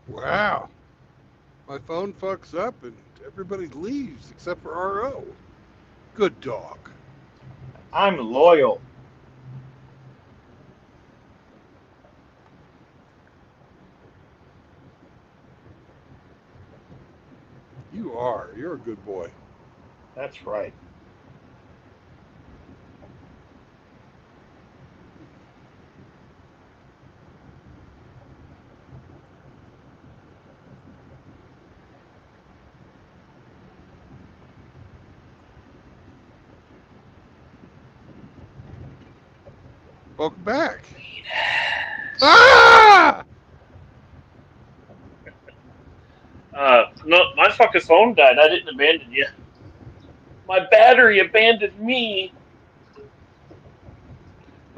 Speaker 1: Wow. My phone fucks up and everybody leaves except for RO. Good dog.
Speaker 4: I'm loyal.
Speaker 1: You are. You're a good boy.
Speaker 4: That's right.
Speaker 1: Welcome back. Ah!
Speaker 3: No, my fucking phone died. I didn't abandon you. My battery abandoned me.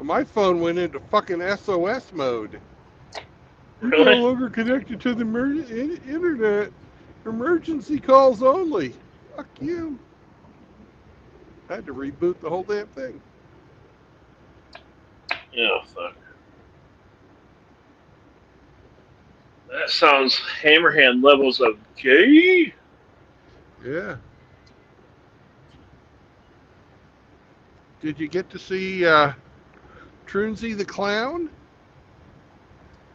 Speaker 1: My phone went into fucking SOS mode. You're no
Speaker 3: Really?
Speaker 1: longer connected to the internet. Emergency calls only. Fuck you. I had to reboot the whole damn thing.
Speaker 3: Yeah, fuck. That sounds Hammerhand levels of gay.
Speaker 1: Yeah. Did you get to see Trunsy the Clown?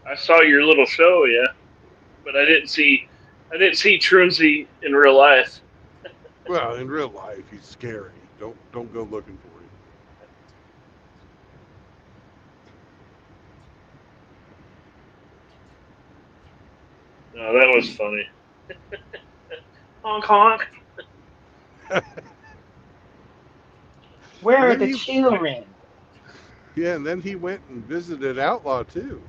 Speaker 3: I saw your little show, yeah, but I didn't see Trunsy in real life.
Speaker 1: Well, in real life, he's scary. Don't go looking for him.
Speaker 3: No, that was funny. Honk honk.
Speaker 4: Where are
Speaker 1: And then
Speaker 4: the
Speaker 1: he,
Speaker 4: children?
Speaker 1: yeah, and then he went and visited Outlaw too.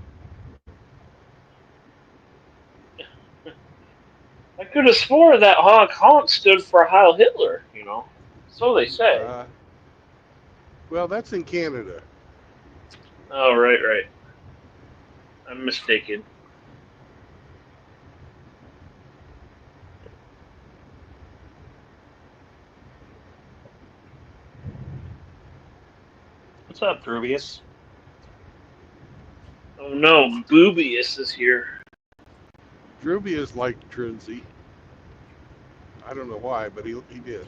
Speaker 3: I could have swore that honk honk stood for Heil Hitler. You know, so they say.
Speaker 1: Uh, well, that's in Canada.
Speaker 3: Oh, right. I'm mistaken.
Speaker 4: What's up, Drubius?
Speaker 3: Oh no, Boobius is here.
Speaker 1: Druby is like Trunsy. I don't know why, but he did.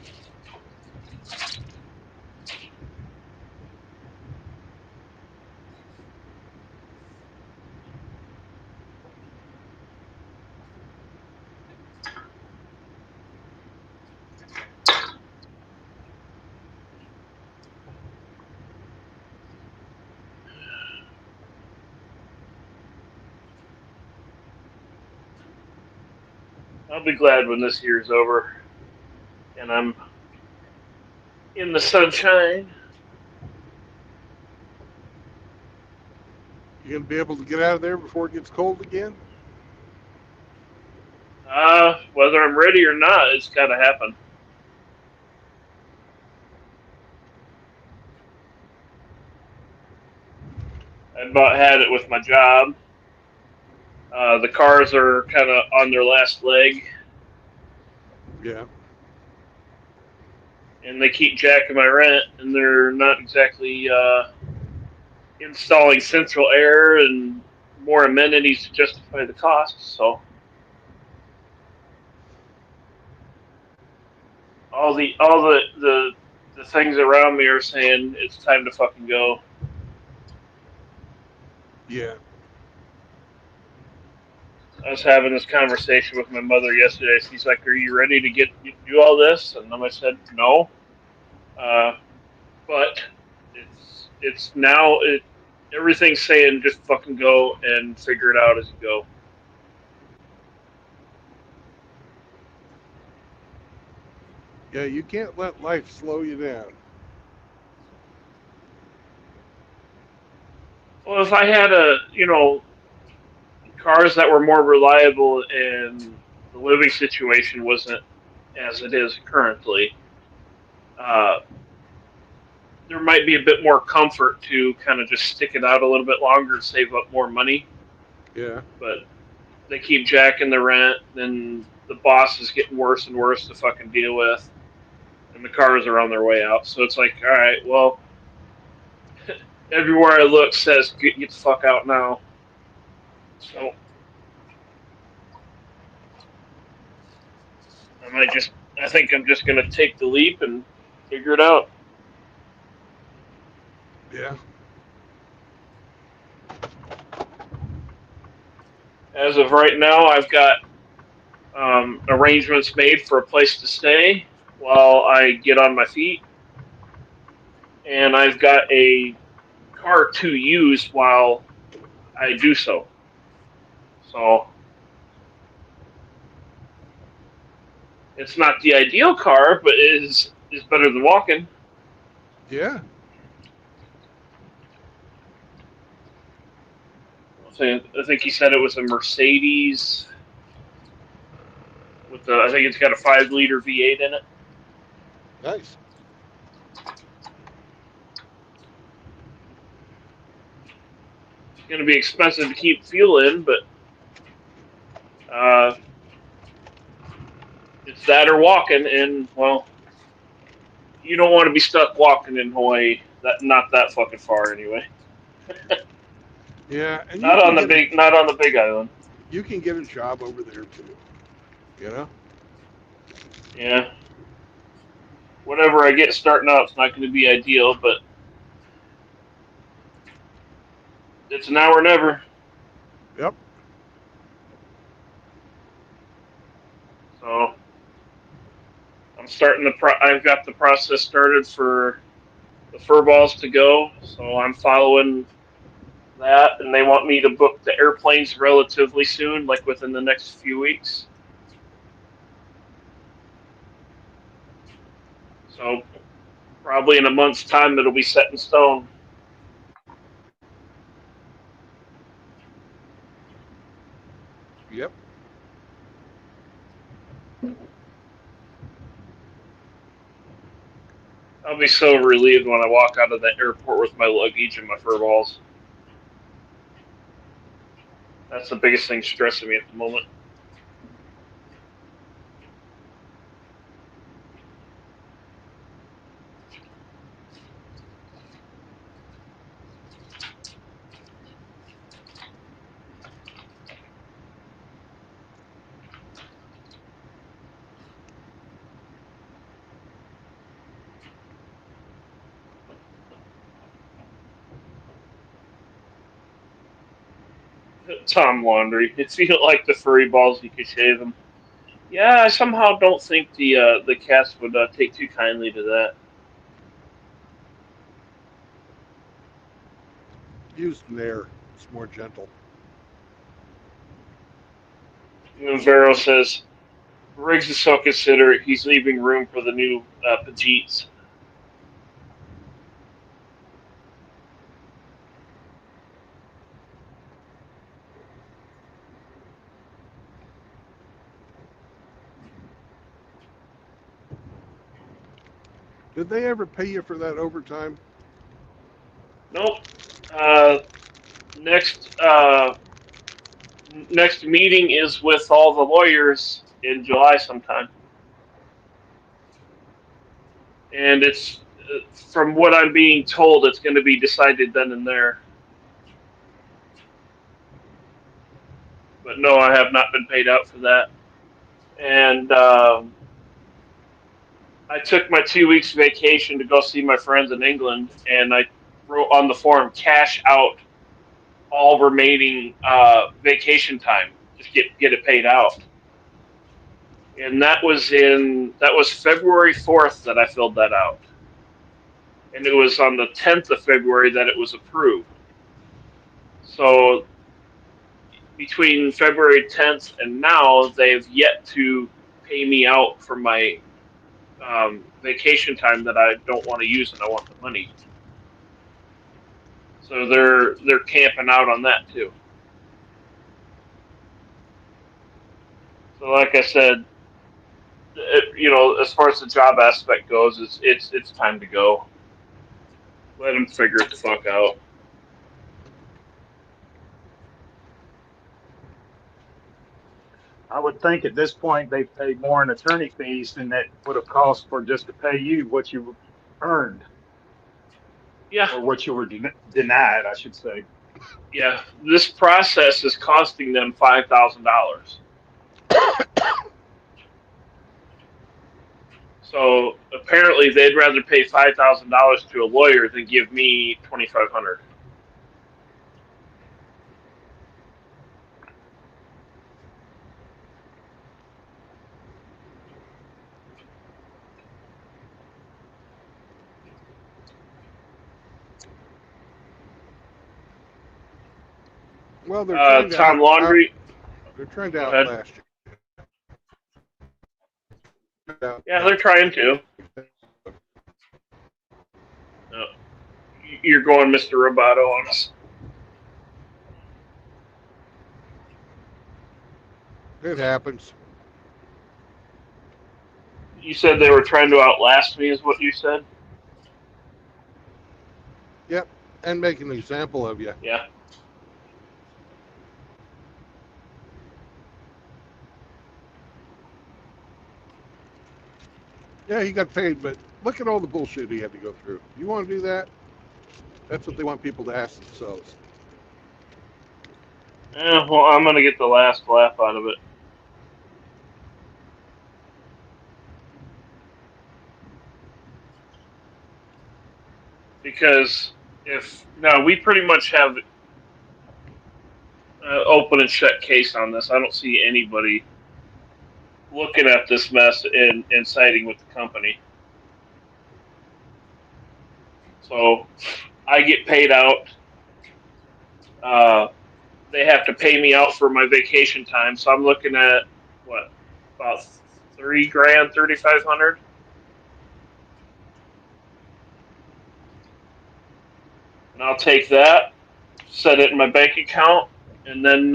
Speaker 3: I'll be glad when this year's over and I'm in the sunshine.
Speaker 1: You gonna be able to get out of there before it gets cold again?
Speaker 3: Whether I'm ready or not, it's got to happen. I about had it with my job. The cars are kind of on their last leg,
Speaker 1: Yeah.
Speaker 3: and they keep jacking my rent, and they're not exactly installing central air and more amenities to justify the cost. So all the things around me are saying it's time to fucking go.
Speaker 1: Yeah.
Speaker 3: I was having this conversation with my mother yesterday. She's like, "Are you ready to do all this?" And then I said, "No." But it's now everything's saying just fucking go and figure it out as you go.
Speaker 1: Yeah, you can't let life slow you down.
Speaker 3: Well, if I had cars that were more reliable and the living situation wasn't as it is currently, uh, there might be a bit more comfort to kind of just stick it out a little bit longer and save up more money.
Speaker 1: Yeah.
Speaker 3: But they keep jacking the rent, then the boss is getting worse and worse to fucking deal with, and the cars are on their way out. So it's like, all right, well, everywhere I look says get the fuck out now. So I think I'm just gonna take the leap and figure it out.
Speaker 1: Yeah.
Speaker 3: As of right now, I've got arrangements made for a place to stay while I get on my feet, and I've got a car to use while I do so. So it's not the ideal car, but it is better than walking.
Speaker 1: Yeah.
Speaker 3: I think he said it was a Mercedes with I think it's got a 5-liter V8 in it.
Speaker 1: Nice.
Speaker 3: It's going to be expensive to keep fuel in, but it's that or walking, and well, you don't want to be stuck walking in Hawaii. Not that fucking far anyway.
Speaker 1: Yeah, and
Speaker 3: Not on the Big Island.
Speaker 1: You can get a job over there too. You know.
Speaker 3: Yeah. Whatever I get starting out, it's not going to be ideal, but it's now or never.
Speaker 1: Yep.
Speaker 3: So I'm starting I've got the process started for the fur balls to go. So I'm following that, and they want me to book the airplanes relatively soon, like within the next few weeks. So probably in a month's time, it'll be set in stone.
Speaker 1: Yep.
Speaker 3: I'll be so relieved when I walk out of that airport with my luggage and my fur balls. That's the biggest thing stressing me at the moment. Tom Laundry. If you don't like the furry balls, you could shave them. Yeah, I somehow don't think the cats would take too kindly to that.
Speaker 1: Use Nair. It's more gentle.
Speaker 3: And Vero says Riggs is so considerate. He's leaving room for the new Pajeets.
Speaker 1: Did they ever pay you for that overtime?
Speaker 3: Nope. Next next meeting is with all the lawyers in July sometime, and it's from what I'm being told, it's going to be decided then and there. But no, I have not been paid out for that, and I took my 2 weeks vacation to go see my friends in England, and I wrote on the form cash out all remaining vacation time. Just get it paid out. And that was February 4th that I filled that out. and it was on the 10th of February that it was approved. So between February 10th and now, they've yet to pay me out for my vacation time that I don't want to use and I want the money. So they're camping out on that too. So like I said, as far as the job aspect goes, it's time to go. Let them figure it the fuck out.
Speaker 4: I would think at this point they pay more in attorney fees than that would have cost for just to pay you what you earned
Speaker 3: Yeah,
Speaker 4: or what you were denied, I should say.
Speaker 3: yeah. This process is costing them $5,000. So apparently they'd rather pay $5,000 to a lawyer than give me $2,500.
Speaker 1: Well, they're trying to
Speaker 3: Tom Laundry.
Speaker 1: they're trying to
Speaker 3: Go ahead.
Speaker 1: outlast you.
Speaker 3: Yeah, they're trying to. You're going Mr. Roboto on us.
Speaker 1: It happens.
Speaker 3: You said they were trying to outlast me, is what you said?
Speaker 1: Yep, and make an example of you.
Speaker 3: Yeah.
Speaker 1: Yeah, he got paid, but look at all the bullshit he had to go through. You want to do that? That's what they want people to ask themselves.
Speaker 3: Well, I'm going to get the last laugh out of it. Because we pretty much have open and shut case on this. I don't see anybody looking at this mess and siding with the company. So I get paid out. They have to pay me out for my vacation time. So I'm looking at about $3,000, $3,500. And I'll take that, set it in my bank account, and then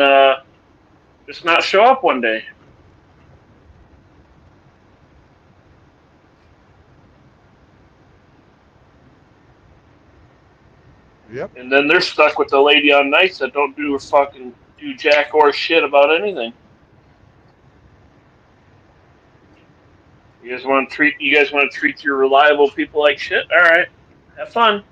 Speaker 3: just not show up one day.
Speaker 1: Yep.
Speaker 3: And then they're stuck with the lady on nights that don't do jack or shit about anything. You guys want to treat your reliable people like shit? All right, have fun.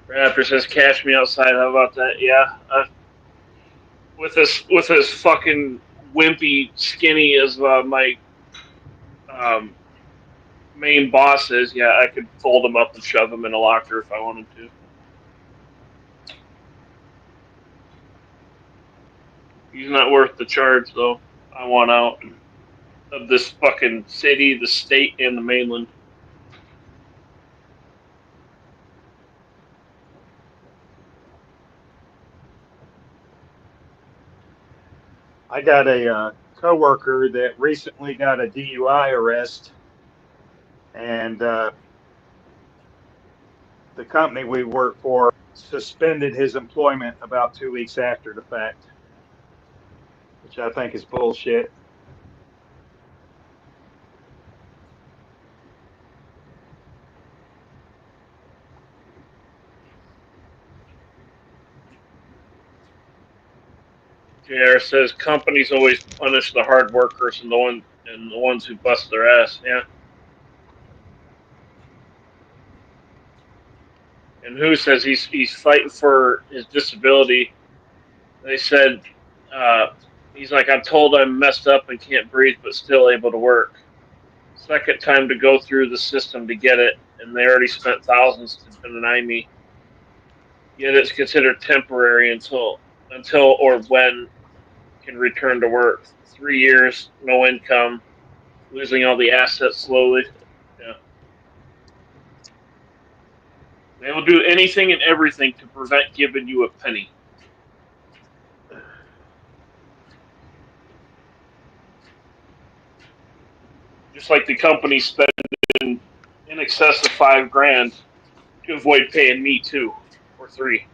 Speaker 3: Raptor says, "Cash me outside." How about that? Yeah, with this fucking wimpy skinny as my main boss is. Yeah, I could fold him up and shove him in a locker if I wanted to. He's not worth the charge, though. I want out of this fucking city, the state, and the mainland.
Speaker 4: I got a coworker that recently got a DUI arrest, and the company we work for suspended his employment about 2 weeks after the fact, which I think is bullshit.
Speaker 3: JR says companies always punish the hard workers and the ones who bust their ass. Yeah. And who says he's fighting for his disability? They said he's like, I'm told I'm messed up and can't breathe, but still able to work. Second time to go through the system to get it, and they already spent thousands to deny me. Yet it's considered temporary until or when can return to work. 3 years, no income, losing all the assets slowly. Yeah. They will do anything and everything to prevent giving you a penny. Just like the company spending in excess of $5,000 to avoid paying me 2 or 3.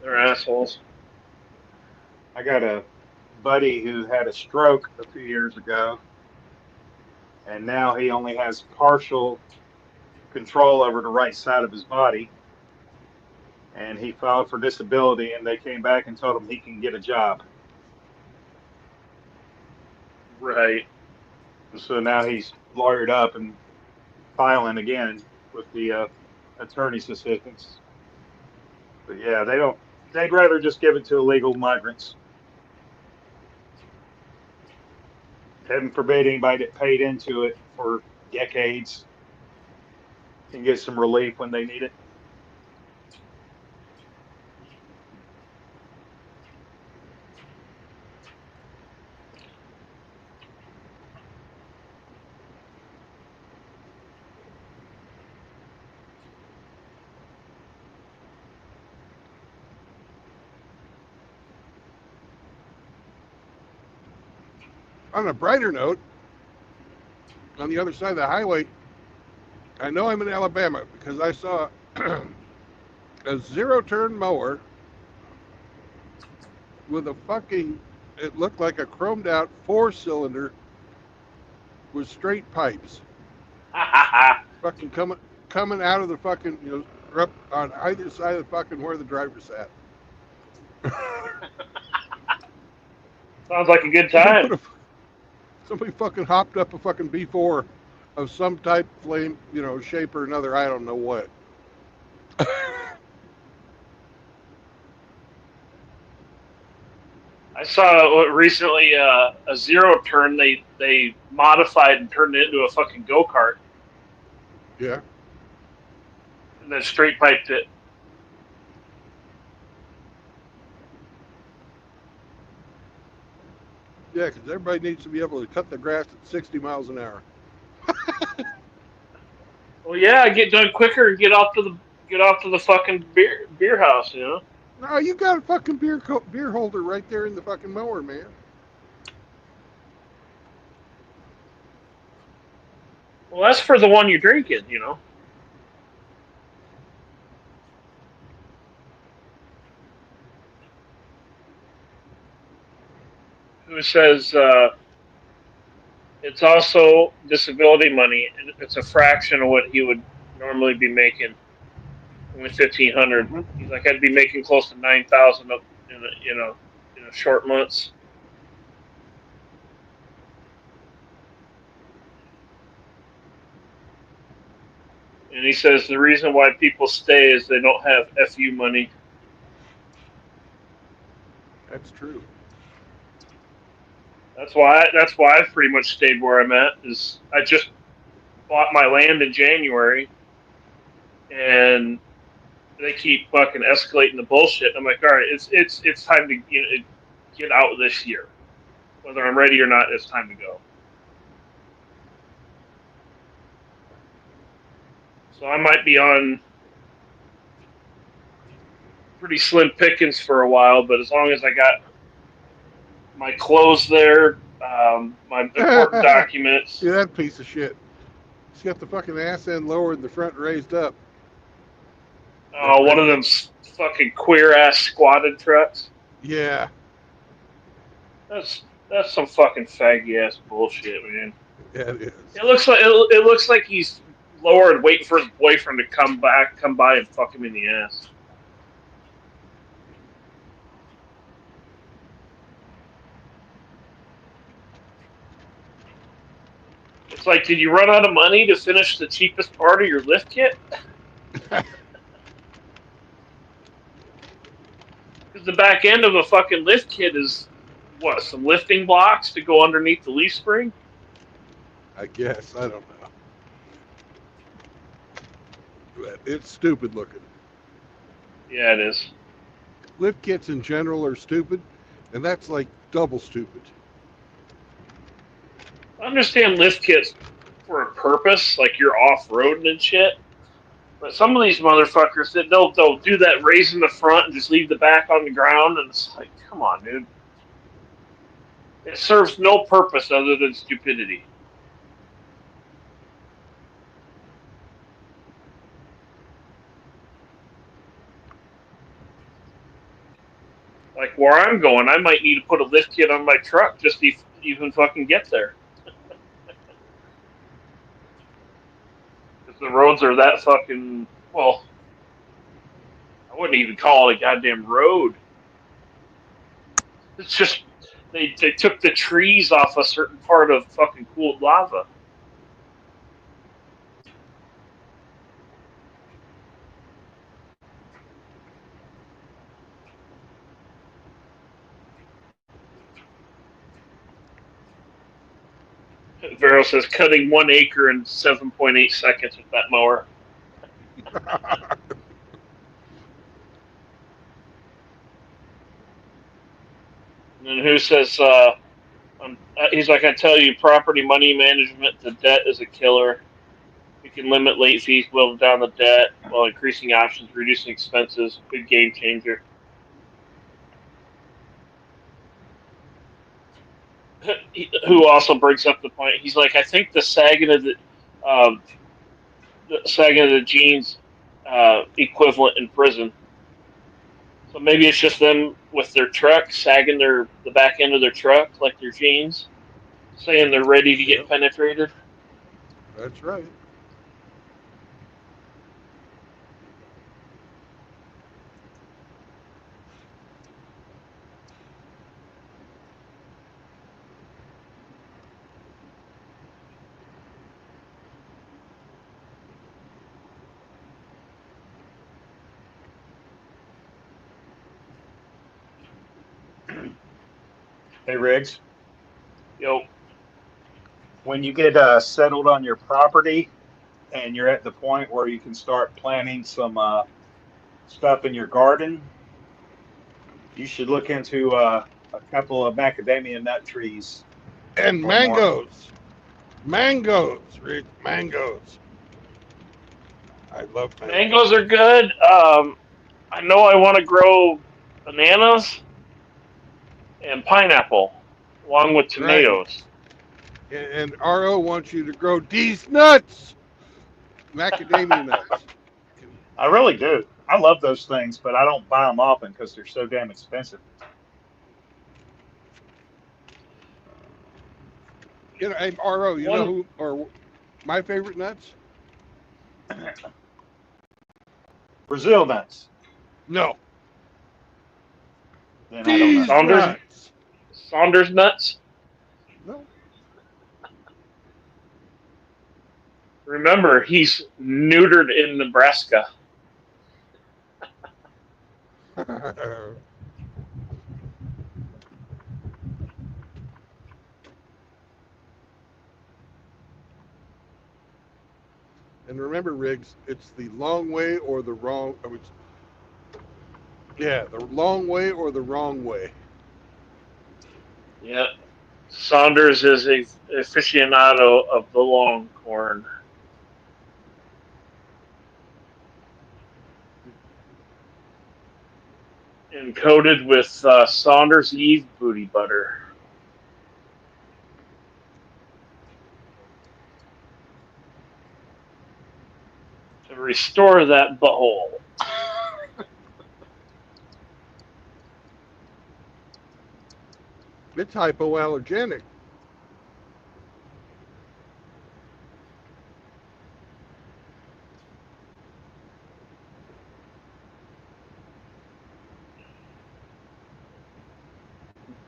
Speaker 3: They're assholes.
Speaker 4: I got a buddy who had a stroke a few years ago, and now he only has partial control over the right side of his body. And he filed for disability, and they came back and told him he can get a job.
Speaker 3: Right.
Speaker 4: So now he's lawyered up and filing again with the attorney's assistance. But yeah, they'd rather just give it to illegal migrants. Heaven forbid anybody that paid into it for decades can get some relief when they need it.
Speaker 1: On a brighter note, on the other side of the highway, I know I'm in Alabama because I saw a zero-turn mower with a fucking, it looked like a chromed out 4-cylinder with straight pipes. Fucking coming out of the fucking, up on either side of the fucking where the driver sat.
Speaker 3: Sounds like a good time.
Speaker 1: Somebody fucking hopped up a fucking B4 of some type, flame, shape or another. I don't know what.
Speaker 3: I saw recently a zero turn they modified and turned it into a fucking go-kart
Speaker 1: Yeah.
Speaker 3: and then straight piped it.
Speaker 1: Yeah, because everybody needs to be able to cut the grass at 60 miles an hour.
Speaker 3: Well, yeah, get done quicker and get off to the fucking beer house,
Speaker 1: No, you got a fucking beer holder right there in the fucking mower, man.
Speaker 3: Well, that's for the one you're drinking, Who says it's also disability money, and it's a fraction of what he would normally be making. Only 1,500. He's like, I'd be making close to 9,000 in a short months. And he says the reason why people stay is they don't have FU money.
Speaker 1: That's true.
Speaker 3: That's why I've pretty much stayed where I'm at. Is I just bought my land in January, and they keep fucking escalating the bullshit. I'm like, all right, it's time to get out this year. Whether I'm ready or not, it's time to go. So I might be on pretty slim pickings for a while, but as long as I got my clothes there, my important documents.
Speaker 1: Yeah, that piece of shit. He's got the fucking ass end lowered and the front raised up.
Speaker 3: Oh, one of them fucking queer ass squatted trucks.
Speaker 1: Yeah.
Speaker 3: That's some fucking faggy ass bullshit, man.
Speaker 1: Yeah, it is.
Speaker 3: It looks like he's lowered, waiting for his boyfriend to come by and fuck him in the ass. It's like, did you run out of money to finish the cheapest part of your lift kit? Because the back end of a fucking lift kit is what? Some lifting blocks to go underneath the leaf spring.
Speaker 1: I guess. I don't know. But it's stupid looking.
Speaker 3: Yeah, it is.
Speaker 1: Lift kits in general are stupid, and that's like double stupid.
Speaker 3: I understand lift kits for a purpose, like you're off-roading and shit. But some of these motherfuckers, they'll do that raise in the front and just leave the back on the ground, and it's like, come on, dude. It serves no purpose other than stupidity. Like where I'm going, I might need to put a lift kit on my truck just to even fucking get there. Because the roads are that fucking, well, I wouldn't even call it a goddamn road. It's just, they took the trees off a certain part of fucking cooled lava. Vero says cutting 1 acre in 7.8 seconds with that mower. And then who says, he's like, I tell you, property money management, the debt is a killer. You can limit late fees, whittle down the debt while increasing options, reducing expenses. Big game changer. Who also brings up the point? He's like, I think the sagging of the jeans equivalent in prison. So maybe it's just them with their truck sagging the back end of their truck like their jeans, saying they're ready to get penetrated.
Speaker 1: That's right.
Speaker 4: Hey, Riggs.
Speaker 3: Yo.
Speaker 4: When you get settled on your property and you're at the point where you can start planting some stuff in your garden, you should look into a couple of macadamia nut trees.
Speaker 1: And mangoes. Mangoes, Rick. Mangoes. I love mangoes.
Speaker 3: Mangoes are good. I know I want to grow bananas and pineapple along with tomatoes.
Speaker 1: Right. And RO wants you to grow these nuts. Macadamia nuts.
Speaker 4: I really do. I love those things, but I don't buy them often because they're so damn expensive.
Speaker 1: You know, hey, RO, you know who are my favorite nuts?
Speaker 4: Brazil nuts.
Speaker 1: No.
Speaker 4: Then I don't know.
Speaker 3: Saunders nuts?
Speaker 1: No.
Speaker 3: Remember, he's neutered in Nebraska.
Speaker 1: And remember, Riggs, it's the long way or the wrong. The long way or the wrong way.
Speaker 3: Yeah. Saunders is a aficionado of the long corn. And coated with Saunders Eve booty butter. To restore that butthole.
Speaker 1: It's hypoallergenic.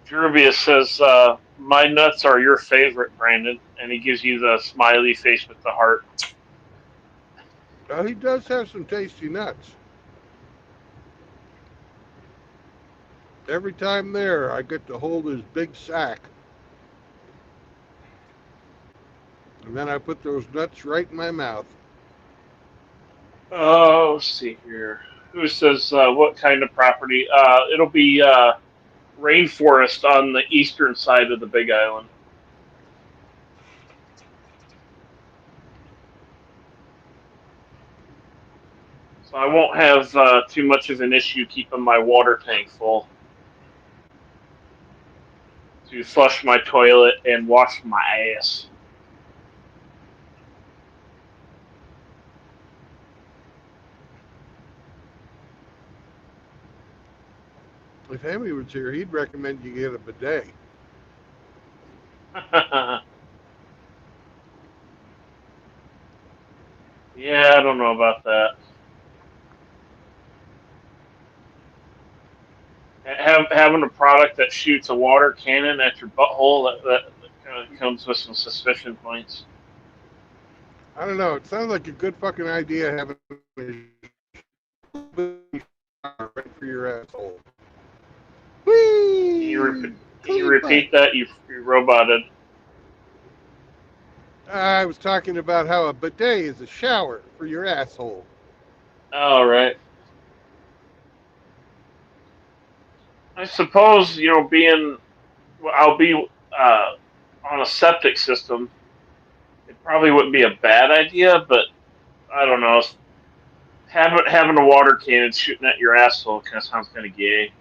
Speaker 3: Jervius says, my nuts are your favorite, Brandon. And he gives you the smiley face with the heart.
Speaker 1: He does have some tasty nuts. Every time there, I get to hold his big sack. And then I put those nuts right in my mouth.
Speaker 3: Oh, let's see here. Who says what kind of property? It'll be rainforest on the eastern side of the Big Island. So I won't have too much of an issue keeping my water tank full to flush my toilet and wash my ass.
Speaker 1: If Hammy was here, he'd recommend you get a bidet.
Speaker 3: Yeah, I don't know about that. Having a product that shoots a water cannon at your butthole, that kind of comes with some suspicion points.
Speaker 1: I don't know. It sounds like a good fucking idea having a right for your asshole. Whee!
Speaker 3: Can you repeat that? You roboted.
Speaker 1: I was talking about how a bidet is a shower for your asshole.
Speaker 3: All right. I suppose, I'll be on a septic system. It probably wouldn't be a bad idea, but I don't know. Having a water cannon shooting at your asshole kind of sounds kind of gay.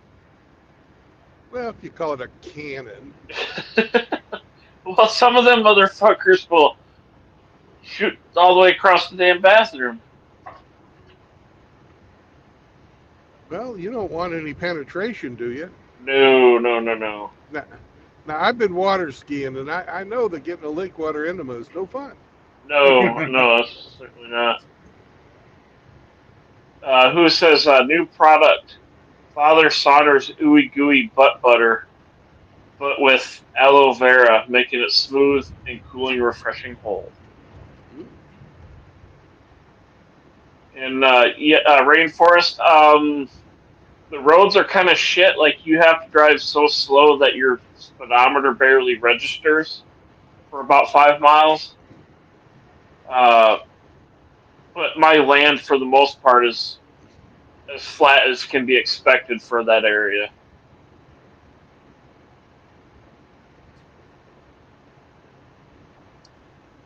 Speaker 1: Well, if you call it a cannon.
Speaker 3: Well, some of them motherfuckers will shoot all the way across the damn bathroom.
Speaker 1: Well, you don't want any penetration, do you?
Speaker 3: No.
Speaker 1: Now I've been water skiing, and I know that getting a lake water enema is no fun.
Speaker 3: No, that's certainly not. Who says new product? Father Saunders Ooey Gooey Butt Butter, but with aloe vera, making it smooth and cooling, refreshing hold. And rainforest. The roads are kind of shit. Like, you have to drive so slow that your speedometer barely registers for about 5 miles. But my land, for the most part, is as flat as can be expected for that area.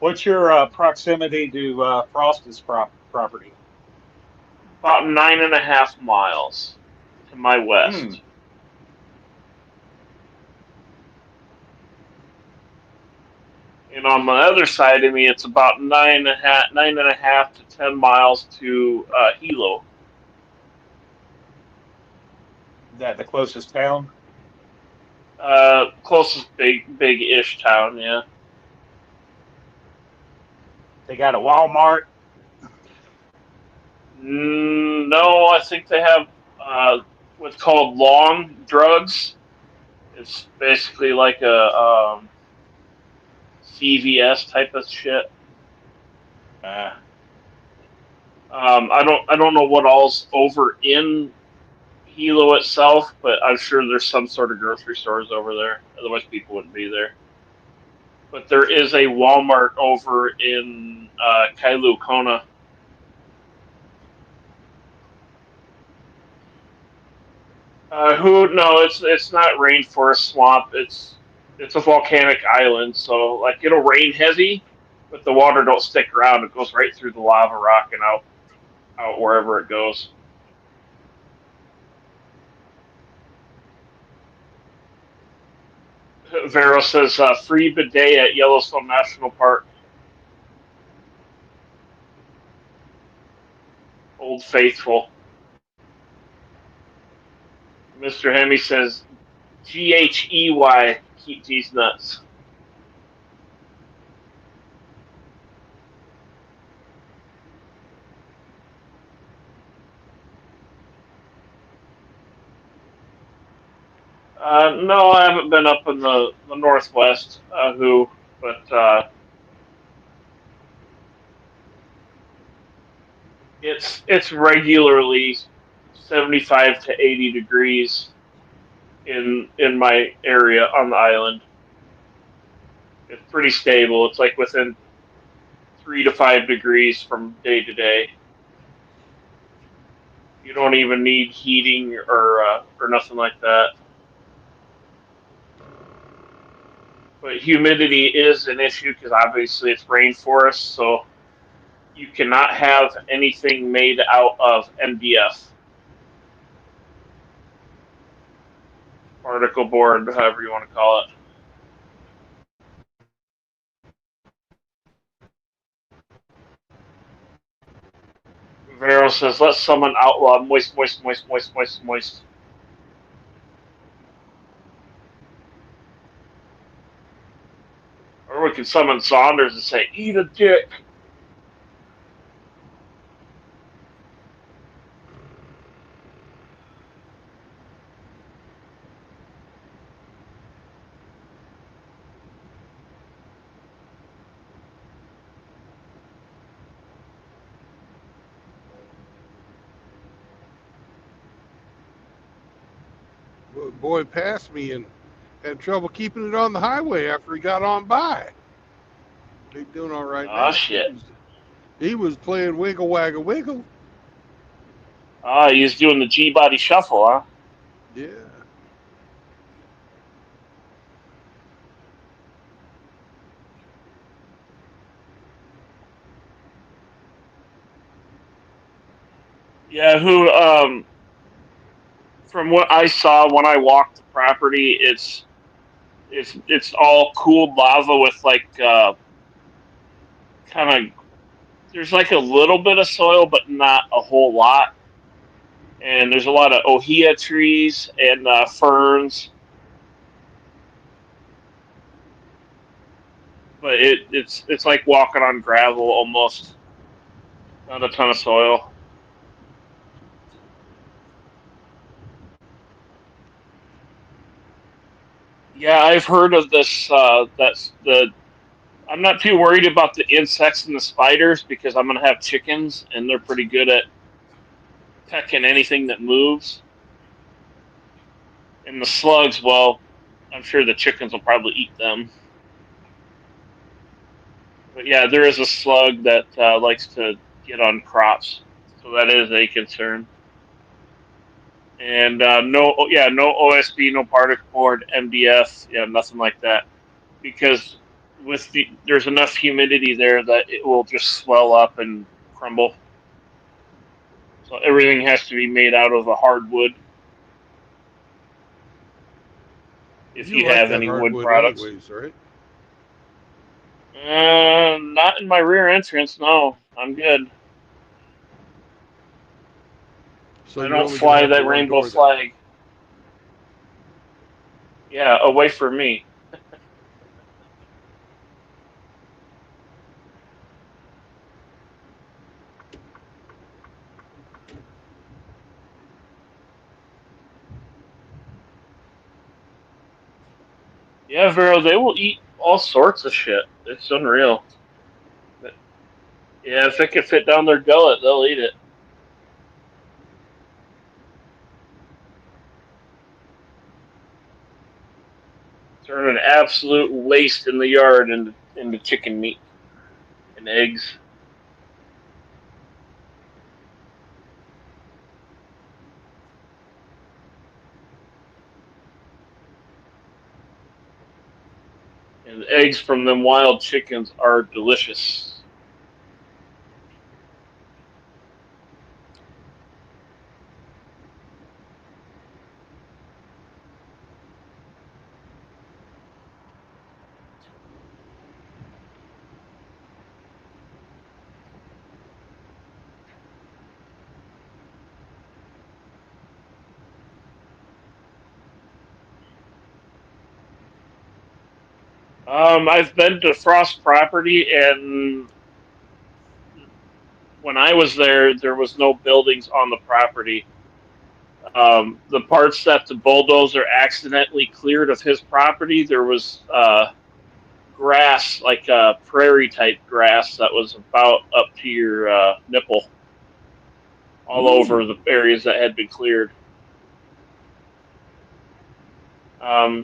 Speaker 4: What's your proximity to Frost's property?
Speaker 3: About 9.5 miles to my west. And on the other side of me, it's about 9.5 to 10 miles to Hilo.
Speaker 4: Is that the closest town?
Speaker 3: Closest big-ish town, yeah.
Speaker 4: They got a Walmart.
Speaker 3: No, I think they have what's called long drugs. It's basically like a CVS type of shit. I don't know what all's over in Hilo itself, but I'm sure there's some sort of grocery stores over there. Otherwise, people wouldn't be there. But there is a Walmart over in Kailua Kona. No, it's not rainforest swamp. It's a volcanic island, so like it'll rain heavy, but the water don't stick around. It goes right through the lava rock and out wherever it goes. Vero says free bidet at Yellowstone National Park. Old Faithful. Mr. Hemi says GHEY, keep these nuts. No, I haven't been up in the Northwest, but it's regularly 75 to 80 degrees in my area on the island. It's pretty stable. It's like within 3 to 5 degrees from day to day. You don't even need heating or nothing like that. But humidity is an issue because obviously it's rainforest, so you cannot have anything made out of MDF, particle board, however you want to call it. Vero says, let someone outlaw moist, moist, moist, moist, moist, moist. Or we can summon Saunders and say, eat a dick.
Speaker 1: Boy passed me and had trouble keeping it on the highway after he got on by. He's doing all right now.
Speaker 3: Oh, shit.
Speaker 1: He was playing Wiggle Waggle Wiggle.
Speaker 3: Ah, he's doing the G-body shuffle, huh?
Speaker 1: Yeah.
Speaker 3: Yeah, from what I saw when I walked the property, it's all cooled lava with like kind of, there's like a little bit of soil, but not a whole lot. And there's a lot of ohia trees and ferns, but it's like walking on gravel almost. Not a ton of soil. Yeah, I've heard of this. That's the. I'm not too worried about the insects and the spiders because I'm gonna have chickens and they're pretty good at pecking anything that moves. And the slugs, well, I'm sure the chickens will probably eat them. But yeah, there is a slug that likes to get on crops, so that is a concern. And no OSB, no particle board, MDF, yeah, nothing like that, because there's enough humidity there that it will just swell up and crumble. So everything has to be made out of a hardwood. If you
Speaker 1: like
Speaker 3: have
Speaker 1: that
Speaker 3: any wood
Speaker 1: hardwood
Speaker 3: products,
Speaker 1: anyways, right?
Speaker 3: not in my rear entrance. No, I'm good.
Speaker 1: So
Speaker 3: I
Speaker 1: you're
Speaker 3: don't
Speaker 1: only gonna
Speaker 3: fly
Speaker 1: have the
Speaker 3: that
Speaker 1: one
Speaker 3: rainbow
Speaker 1: door then.
Speaker 3: flag. Yeah, away from me. Yeah, Vero, they will eat all sorts of shit. It's unreal. But, yeah, if it can fit down their gullet, they'll eat it. Turn an absolute waste in the yard into chicken meat and eggs. And eggs from them wild chickens are delicious. I've been to Frost property, and when I was there, there was no buildings on the property. The parts that the bulldozer accidentally cleared of his property, there was grass, like prairie type grass, that was about up to your nipple, all over
Speaker 1: Ooh.
Speaker 3: the areas that had been cleared.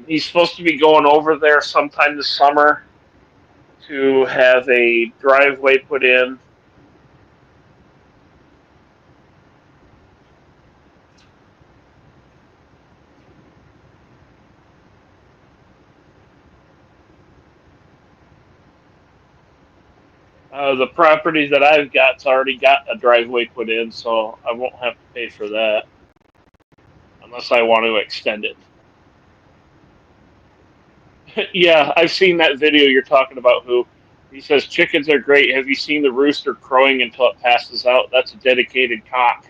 Speaker 3: He's supposed to be going over there sometime this summer to have a driveway put in. The property that I've got's already got a driveway put in, so I won't have to pay for that unless I want to extend it. Yeah, I've seen that video you're talking about. Who he says chickens are great. Have you seen the rooster crowing until it passes out? That's a dedicated cock.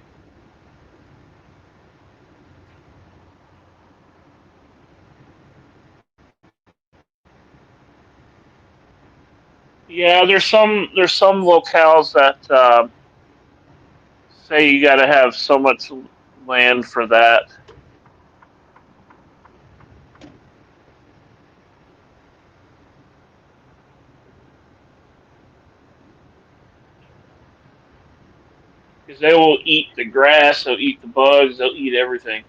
Speaker 3: Yeah, there's some locales that say you got to have so much land for that. Because they will eat the grass, they'll eat the bugs, they'll eat everything.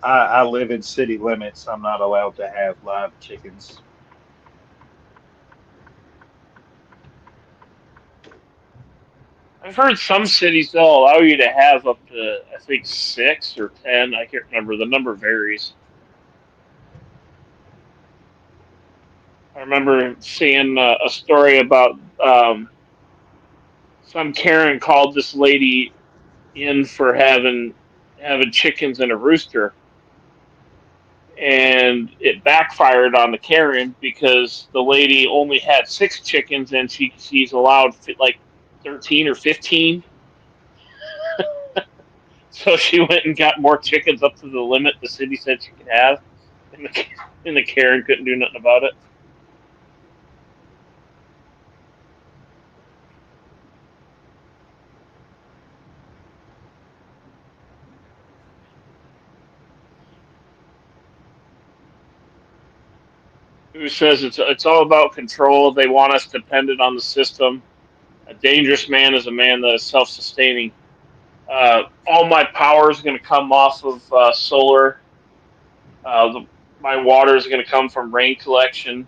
Speaker 4: I live in city limits. I'm not allowed to have live chickens.
Speaker 3: I've heard some cities they'll allow you to have up to, I think, 6 or 10. I can't remember. The number varies. I remember seeing a story about some Karen called this lady in for having chickens and a rooster, and it backfired on the Karen because the lady only had 6 chickens and she's allowed like 13 or 15. So she went and got more chickens up to the limit the city said she could have, and the Karen couldn't do nothing about it. Who says it's all about control? They want us dependent on the system. A dangerous man is a man that is self-sustaining. All my power is going to come off of solar. My water is going to come from rain collection,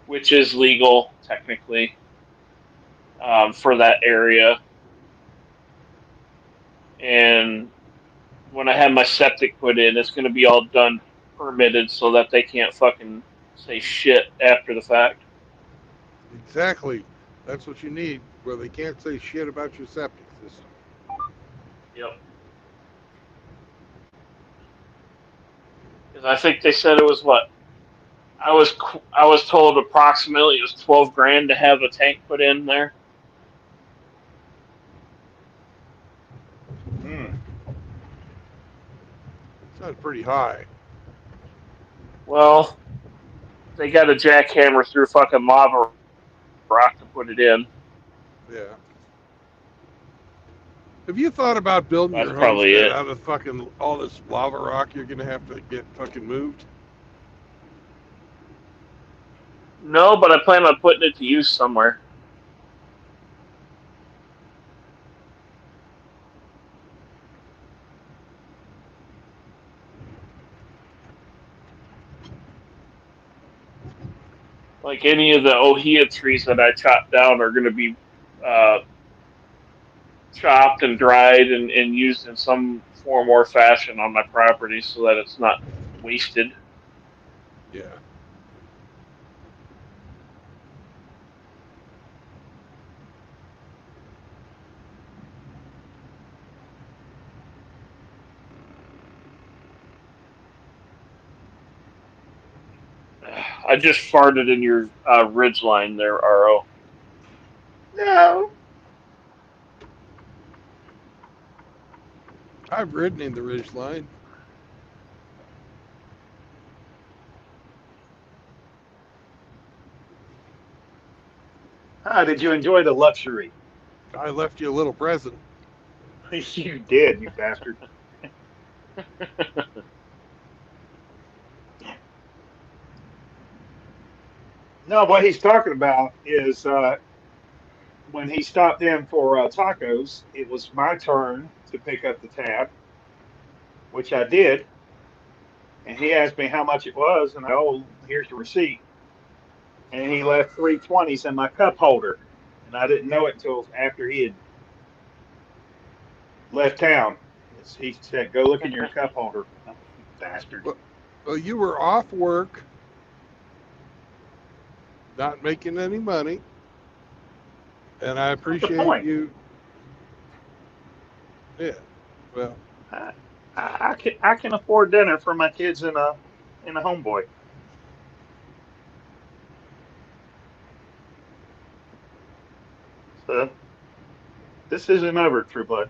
Speaker 3: which is legal technically for that area. And when I have my septic put in, it's going to be all done permitted so that they can't fucking say shit after the fact.
Speaker 1: Exactly. That's what you need, where they can't say shit about your septic system.
Speaker 3: Yep. Because I think they said it was what? I was told approximately it was 12 grand to have a tank put in there.
Speaker 1: Sounds pretty high.
Speaker 3: Well, they got a jackhammer through fucking lava rock to put it in.
Speaker 1: Yeah. Have you thought about building
Speaker 3: That's
Speaker 1: your
Speaker 3: probably
Speaker 1: homestead
Speaker 3: it.
Speaker 1: out of fucking all this lava rock you're gonna have to get fucking moved?
Speaker 3: No, but I plan on putting it to use somewhere. Like any of the ohia trees that I chopped down are going to be chopped and dried and used in some form or fashion on my property so that it's not wasted.
Speaker 1: Yeah.
Speaker 3: I just farted in your ridge line there, RO.
Speaker 4: No.
Speaker 1: I've ridden in the ridge line.
Speaker 4: Did you enjoy the luxury?
Speaker 1: I left you a little present.
Speaker 4: You did, you bastard. No, what he's talking about is when he stopped in for tacos, it was my turn to pick up the tab, which I did. And he asked me how much it was, and oh, here's the receipt. And he left 320s in my cup holder, and I didn't know it until after he had left town. He said, "Go look in your cup holder, oh, you bastard."
Speaker 1: Well, you were off work, not making any money, and I
Speaker 4: That's not the
Speaker 1: appreciate
Speaker 4: point.
Speaker 1: you. Yeah. Well,
Speaker 4: I can afford dinner for my kids in a homeboy. So this isn't over, True Blood.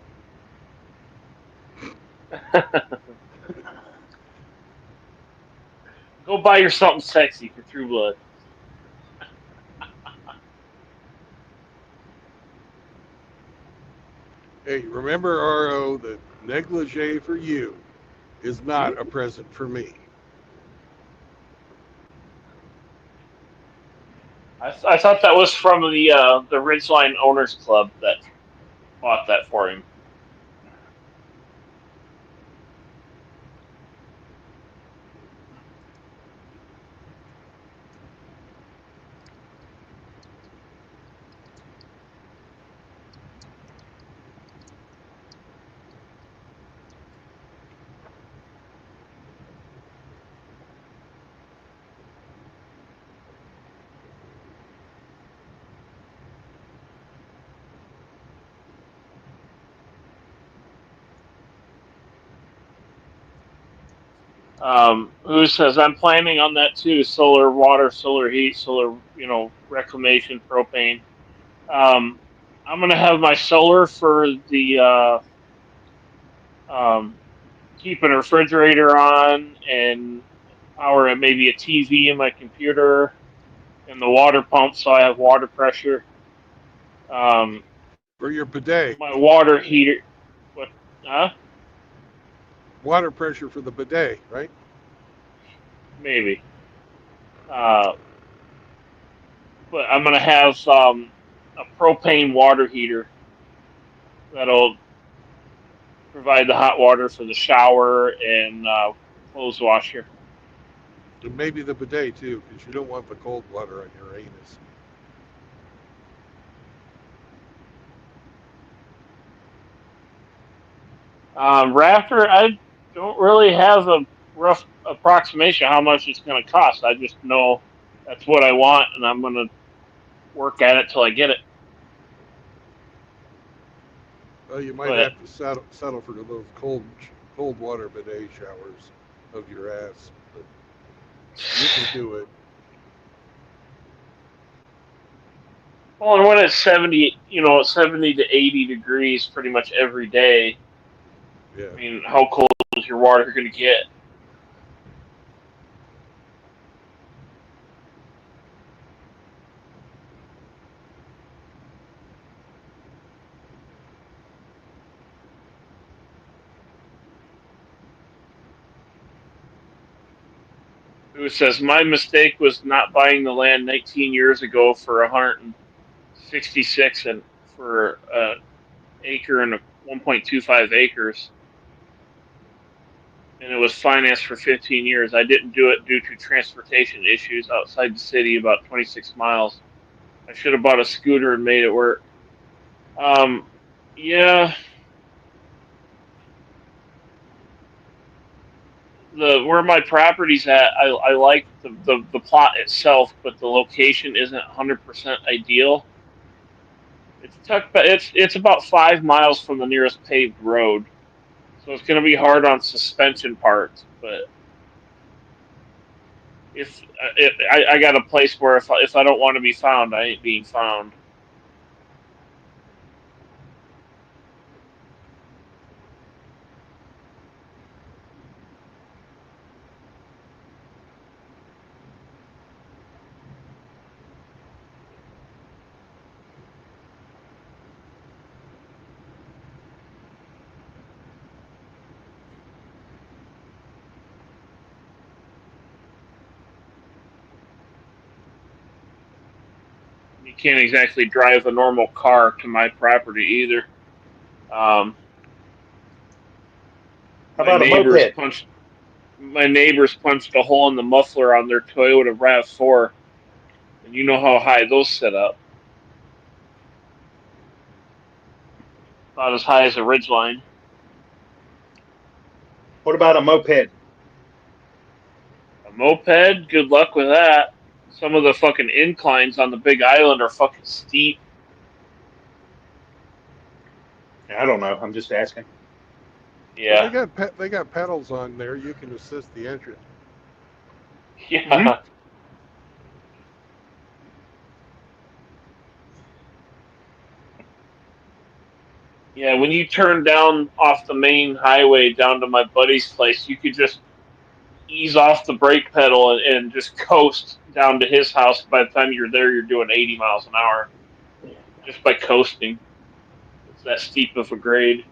Speaker 3: Go buy your something sexy for True Blood.
Speaker 1: hey, remember, RO, that negligee for you is not a present for me.
Speaker 3: I thought that was from the Ridgeline Owners Club that bought that for him. Who says I'm planning on that too? Solar water, solar heat, solar reclamation, propane. Um, I'm gonna have my solar for the keeping a refrigerator on and power maybe a TV in my computer and the water pump so I have water pressure. Um,
Speaker 1: For your bidet,
Speaker 3: my water heater. What? Huh?
Speaker 1: water pressure for the bidet, right?
Speaker 3: Maybe. Uh, but I'm gonna have a propane water heater that'll provide the hot water for the shower and clothes washer.
Speaker 1: And maybe the bidet too, because you don't want the cold water on your anus.
Speaker 3: Raptor, I don't really have a rough approximation how much it's going to cost. I just know that's what I want, and I'm going to work at it till I get it.
Speaker 1: Well, you might
Speaker 3: But
Speaker 1: have to settle for those cold water bidet showers of your ass, but you can do it.
Speaker 3: well, and when it's 70 to 80 degrees pretty much every day,
Speaker 1: Yeah.
Speaker 3: I mean, how cold is your water going to get? Who says my mistake was not buying the land 19 years ago for 166 and for an acre and 1.25 acres, and it was financed for 15 years. I didn't do it due to transportation issues outside the city, about 26 miles. I should have bought a scooter and made it work. Yeah, the where my property's at, I like the plot itself, but the location isn't 100% ideal. It's about 5 miles from the nearest paved road, so it's going to be hard on suspension parts. But I got a place where if I don't want to be found, I ain't being found. You can't exactly drive a normal car to my property either.
Speaker 4: How
Speaker 3: My
Speaker 4: about a
Speaker 3: neighbors
Speaker 4: moped?
Speaker 3: punched. My neighbors punched a hole in the muffler on their Toyota RAV4, and you know how high those sit up. About as high as a ridgeline.
Speaker 4: What about a moped?
Speaker 3: A moped, good luck with that. Some of the fucking inclines on the Big Island are fucking steep.
Speaker 4: I don't know. I'm just asking.
Speaker 3: Yeah,
Speaker 1: They got pedals on there. You can assist the engine.
Speaker 3: yeah.
Speaker 4: Mhm.
Speaker 3: Yeah, when you turn down off the main highway down to my buddy's place, you could just ease off the brake pedal and just coast down to his house. By the time you're there, you're doing 80 miles an hour just by coasting. It's that steep of a grade.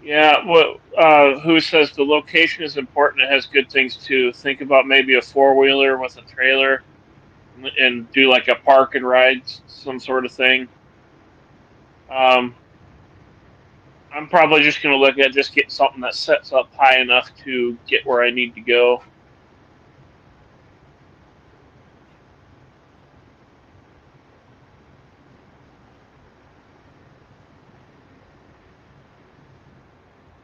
Speaker 3: Yeah, who says the location is important? It has good things too. Think about maybe a four-wheeler with a trailer and do like a park and ride, some sort of thing. Um, I'm probably just going to look at just getting something that sets up high enough to get where I need to go.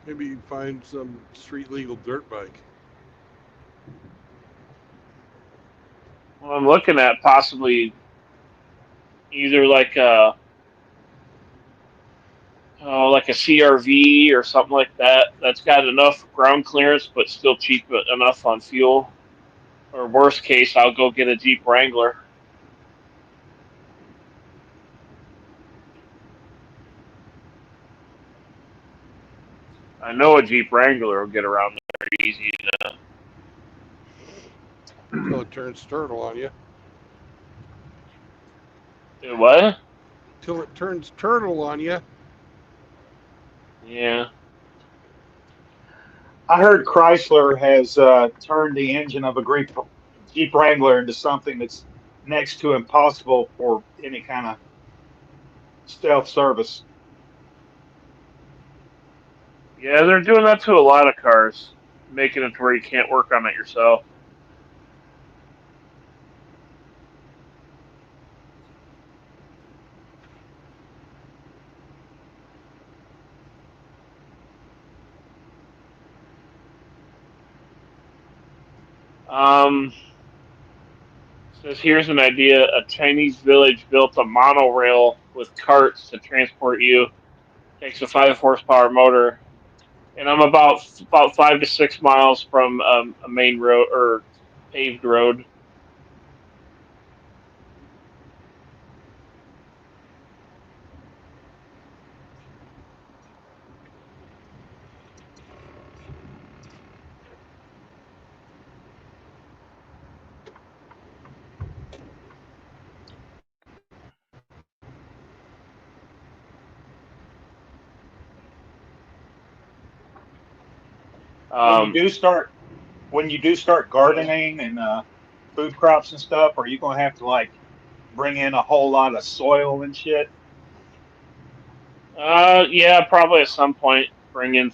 Speaker 1: Maybe you find some street legal dirt bike.
Speaker 3: Well, I'm looking at possibly either like a CRV or something like that. That's got enough ground clearance, but still cheap enough on fuel. Or worst case, I'll go get a Jeep Wrangler. I know a Jeep Wrangler will get around there easy.
Speaker 1: Till it turns turtle on you.
Speaker 3: What?
Speaker 1: Till it turns turtle on you.
Speaker 3: Yeah.
Speaker 4: I heard Chrysler has turned the engine of a Jeep Wrangler into something that's next to impossible for any kind of stealth service.
Speaker 3: Yeah, they're doing that to a lot of cars, making it to where you can't work on it yourself. Says here's an idea: a Chinese village built a monorail with carts to transport you. Takes a 5 horsepower motor, and I'm about 5 to 6 miles from a main road or paved road.
Speaker 4: When you
Speaker 3: Um,
Speaker 4: do start, when you do start gardening and food crops and stuff, are you going to have to like bring in a whole lot of soil and shit?
Speaker 3: yeah, probably at some point bring in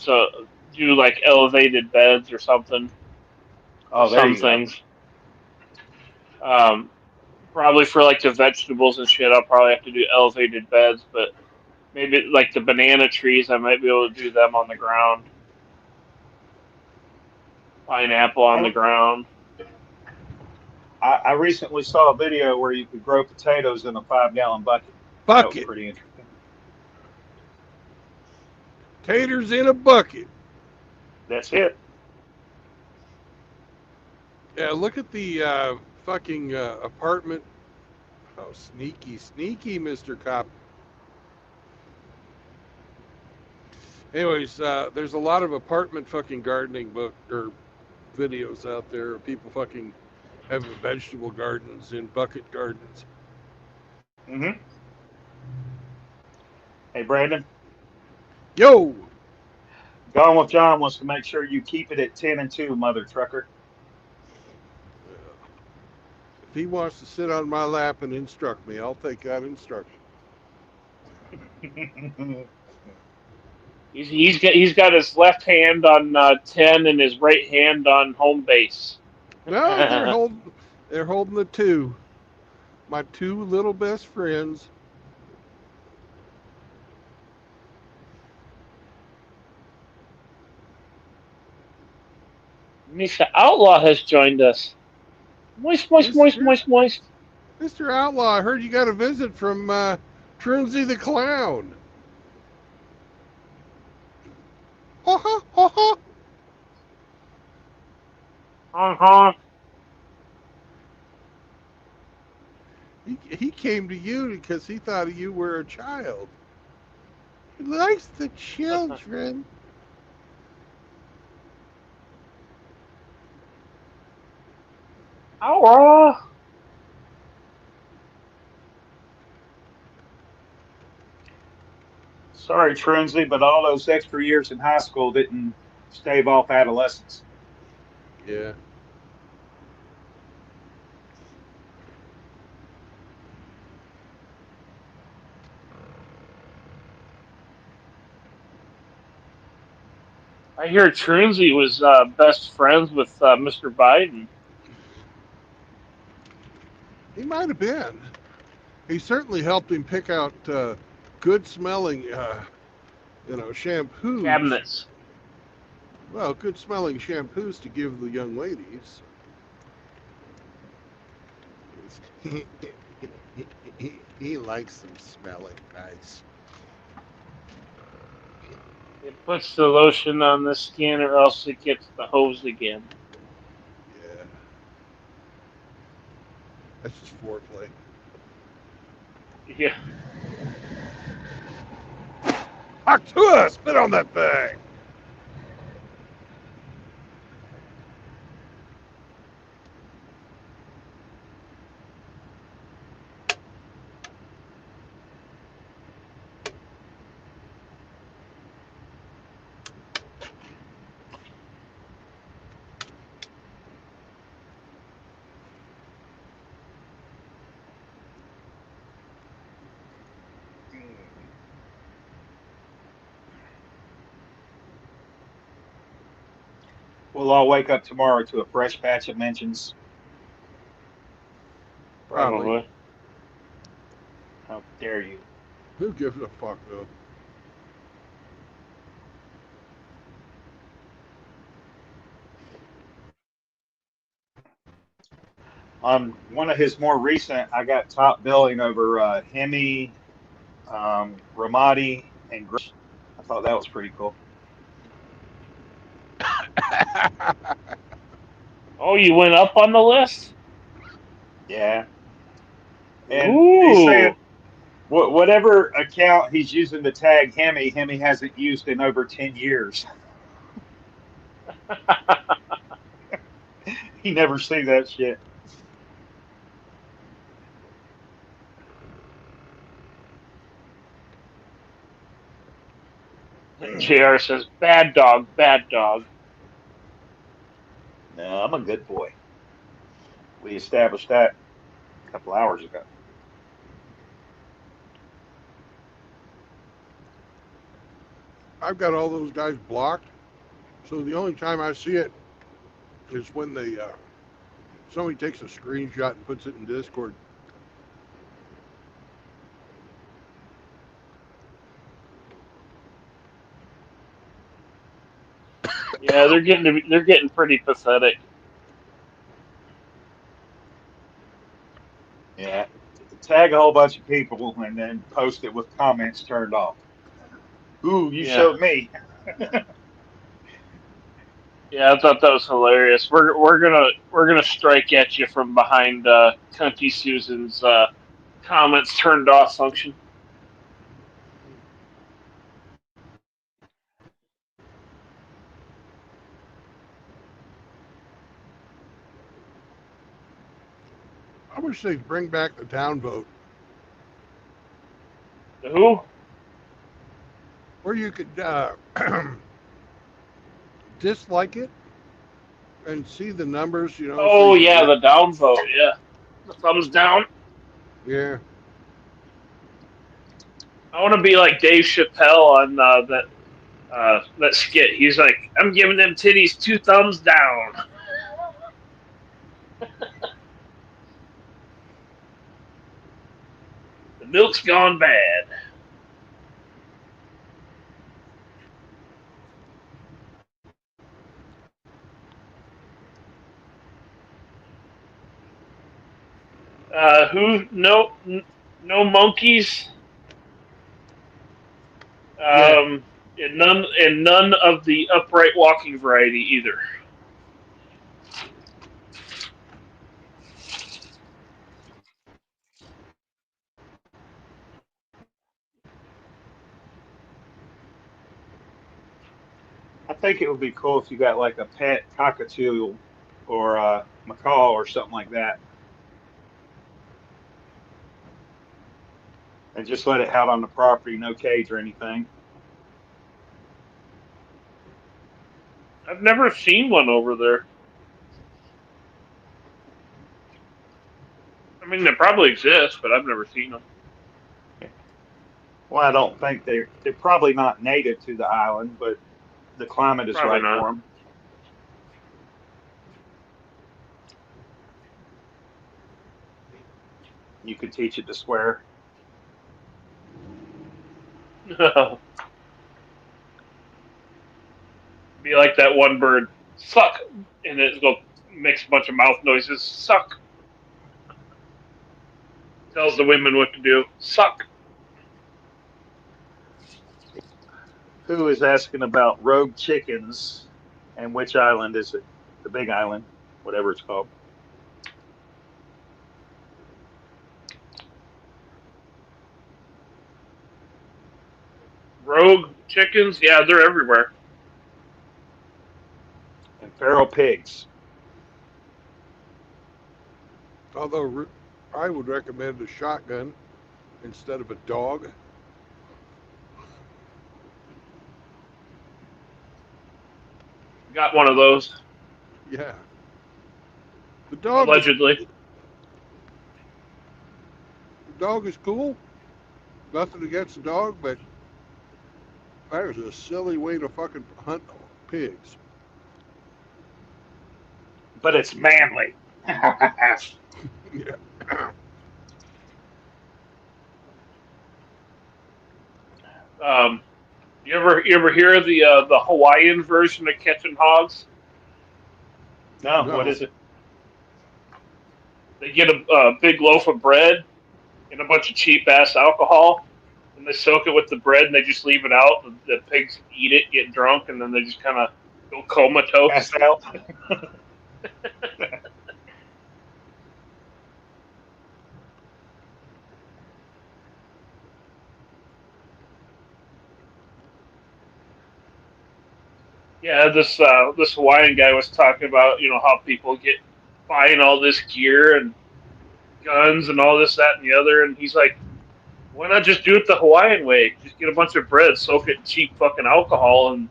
Speaker 3: do like elevated beds or something for
Speaker 4: Oh, there
Speaker 3: some
Speaker 4: you go.
Speaker 3: things. Um, Probably for like the vegetables and shit, I'll probably have to do elevated beds, but maybe like the banana trees, I might be able to do them on the ground. Pineapple on the
Speaker 4: I,
Speaker 3: ground.
Speaker 4: I recently saw a video where you could grow potatoes in a 5 gallon bucket. That was
Speaker 1: Bucket.
Speaker 4: pretty interesting.
Speaker 1: Taters in a bucket.
Speaker 4: That's it.
Speaker 1: Yeah, look at the fucking apartment. Oh, sneaky, Mr. Cop. Anyways, there's a lot of apartment fucking gardening book or videos out there of people fucking having vegetable gardens in bucket gardens.
Speaker 4: Mm-hmm. Hey, Brandon,
Speaker 1: Yo,
Speaker 4: Gone with John wants to make sure you keep it at 10-2, mother trucker.
Speaker 1: if he wants to sit on my lap and instruct me, I'll take that instruction.
Speaker 3: He's got his left hand on 10 and his right hand on home base.
Speaker 1: No, they're holding the two. My two little best friends.
Speaker 3: Mr. Outlaw has joined us. Moist, moist, moist, moist, moist.
Speaker 1: Mr. Outlaw, I heard you got a visit from Trunsy the Clown. Ha ha ha ha.
Speaker 3: Honk, honk.
Speaker 1: He came to you because he thought you were a child. He likes the children.
Speaker 3: Outlaw.
Speaker 4: Sorry, Trinsley, but all those extra years in high school didn't stave off adolescence.
Speaker 1: Yeah.
Speaker 3: I hear Trunsy was best friends with Mr. Biden.
Speaker 1: He might have been. He certainly helped him pick out good smelling, shampoos.
Speaker 3: Cabinets.
Speaker 1: Well, good smelling shampoos to give the young ladies. he likes them smelling nice.
Speaker 3: It puts the lotion on the skin or else it gets the hose again.
Speaker 1: Yeah. That's just foreplay.
Speaker 3: Yeah.
Speaker 1: Talk to us! Spit on that thing!
Speaker 4: We'll all wake up tomorrow to a fresh batch of mentions.
Speaker 1: Probably.
Speaker 3: Probably.
Speaker 4: How dare you?
Speaker 1: Who gives a fuck, though?
Speaker 4: On one of his more recent, I got top billing over Hemi, Ramadi, and Grish. I thought that was pretty cool.
Speaker 3: Oh, you went up on the list?
Speaker 4: Yeah. And he's
Speaker 3: Ooh.
Speaker 4: saying whatever account he's using to tag Hemi, Hemi hasn't used in over 10 years. He never see that shit.
Speaker 3: JR says, bad dog, bad dog.
Speaker 4: No, I'm a good boy. We established that a couple hours ago.
Speaker 1: I've got all those guys blocked, so the only time I see it is when somebody takes a screenshot and puts it in Discord.
Speaker 3: Yeah, they're getting pretty pathetic.
Speaker 4: Yeah. Tag a whole bunch of people and then post it with comments turned off. Ooh, you
Speaker 3: Yeah.
Speaker 4: showed me.
Speaker 3: Yeah, I thought that was hilarious. We're gonna strike at you from behind Cunty Susan's comments turned off function.
Speaker 1: I wish they'd bring back the downvote.
Speaker 3: Who?
Speaker 1: Or you could dislike it and see the numbers, so
Speaker 3: Oh
Speaker 1: you can
Speaker 3: yeah, the downvote. Yeah, the thumbs down.
Speaker 1: yeah.
Speaker 3: I want to be like Dave Chappelle on that skit. He's like, I'm giving them titties 2 thumbs down. The milk's gone bad. Who? No monkeys.
Speaker 1: Yeah.
Speaker 3: And none of the upright walking variety either.
Speaker 4: I think it would be cool if you got like a pet cockatiel or a macaw or something like that, and just let it out on the property, no cage or anything.
Speaker 3: I've never seen one over there. I mean, they probably exist, but I've never seen them.
Speaker 4: Well, I don't think they're probably not native to the island, but the climate is
Speaker 3: Probably
Speaker 4: right
Speaker 3: not.
Speaker 4: for them. You could teach it to swear.
Speaker 3: Be like that one bird, suck, and it'll makes a bunch of mouth noises. Suck. Tells the women what to do. Suck.
Speaker 4: Who is asking about rogue chickens and which island is it? The Big Island, whatever it's called.
Speaker 3: Rogue chickens, yeah, they're everywhere.
Speaker 4: And feral pigs.
Speaker 1: Although I would recommend a shotgun instead of a dog.
Speaker 3: Got one of those,
Speaker 1: Yeah. The dog
Speaker 3: allegedly.
Speaker 1: the dog is cool. Nothing against the dog, but that is a silly way to fucking hunt pigs.
Speaker 4: But it's manly.
Speaker 1: Yeah.
Speaker 3: You ever hear of the Hawaiian version of catching hogs?
Speaker 4: No,
Speaker 1: No.
Speaker 4: what is it?
Speaker 3: They get a big loaf of bread and a bunch of cheap ass alcohol, and they soak it with the bread, and they just leave it out. The pigs eat it, get drunk, and then they just kind of go comatose.
Speaker 4: Pass out.
Speaker 3: Yeah, this Hawaiian guy was talking about how people get buying all this gear and guns and all this, that, and the other, and he's like, why not just do it the Hawaiian way? Just get a bunch of bread, soak it in cheap fucking alcohol, and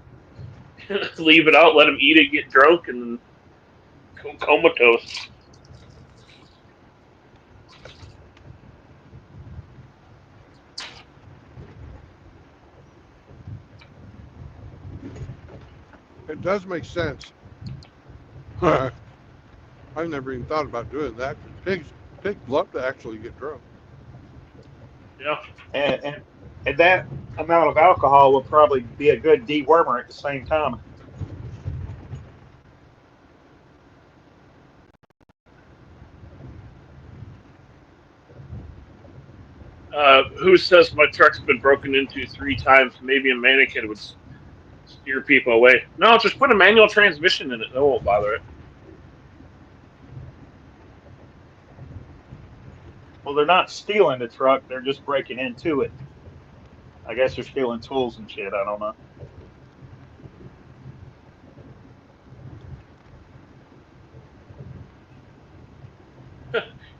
Speaker 3: leave it out, let them eat it, get drunk, and then go comatose.
Speaker 1: It does make sense. I've never even thought about doing that. Pigs love to actually get drunk.
Speaker 3: Yeah.
Speaker 4: And that amount of alcohol will probably be a good dewormer at the same time.
Speaker 3: Who says my truck's been broken into 3 times? Maybe a mannequin would steer people away. No, just put a manual transmission in it. That won't bother it.
Speaker 4: Well, they're not stealing the truck; they're just breaking into it. I guess they're stealing tools and shit. I don't know.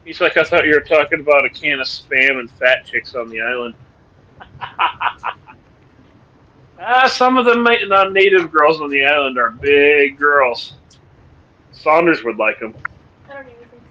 Speaker 3: He's like, I thought you were talking about a can of Spam and fat chicks on the island. Some of the native girls on the island are big girls. Saunders would like them.
Speaker 6: I don't even think.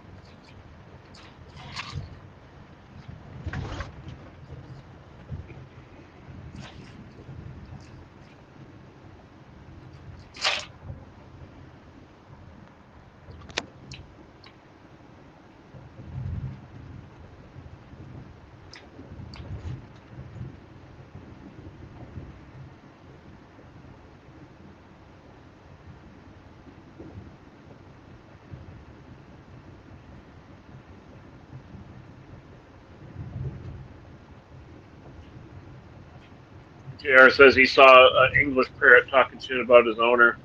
Speaker 3: JR says he saw an English parrot talking shit about his owner.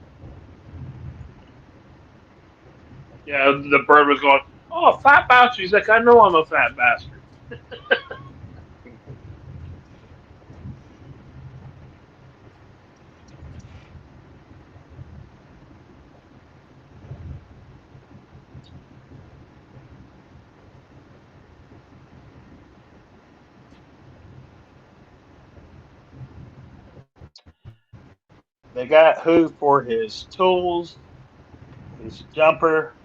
Speaker 3: Yeah, the bird was going, "Oh, fat bastard." He's like, "I know I'm a fat bastard."
Speaker 4: They got who for his tools, his jumper,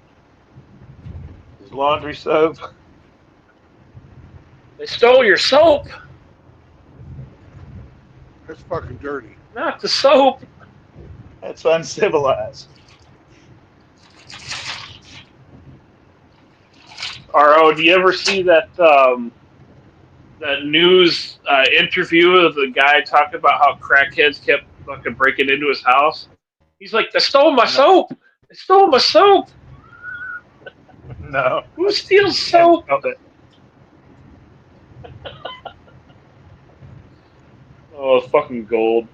Speaker 4: his laundry soap.
Speaker 3: They stole your soap,
Speaker 1: That's fucking dirty.
Speaker 3: not the soap.
Speaker 4: That's uncivilized.
Speaker 3: RO, do you ever see that that news interview of the guy talking about how crackheads kept fucking breaking into his house? He's like, "They stole my soap. They stole my soap.
Speaker 4: No.
Speaker 3: Who steals soap?" Oh, fucking gold.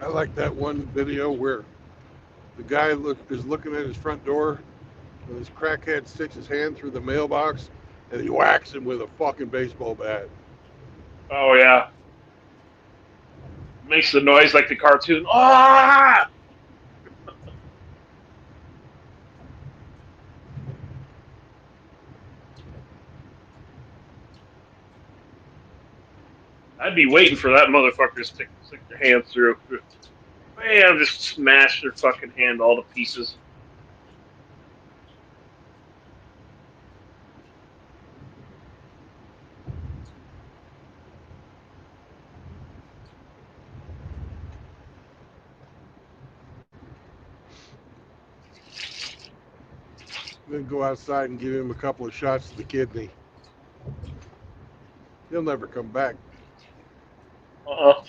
Speaker 1: I like that one video where the guy is looking at his front door, and this crackhead sticks his hand through the mailbox, and he whacks him with a fucking baseball bat.
Speaker 3: Oh yeah. Makes the noise like the cartoon. Ah! I'd be waiting for that motherfucker to stick their hand through. Bam! Just smash their fucking hand all to pieces.
Speaker 1: Then go outside and give him a couple of shots to the kidney. He'll never come back.
Speaker 3: Uh-uh.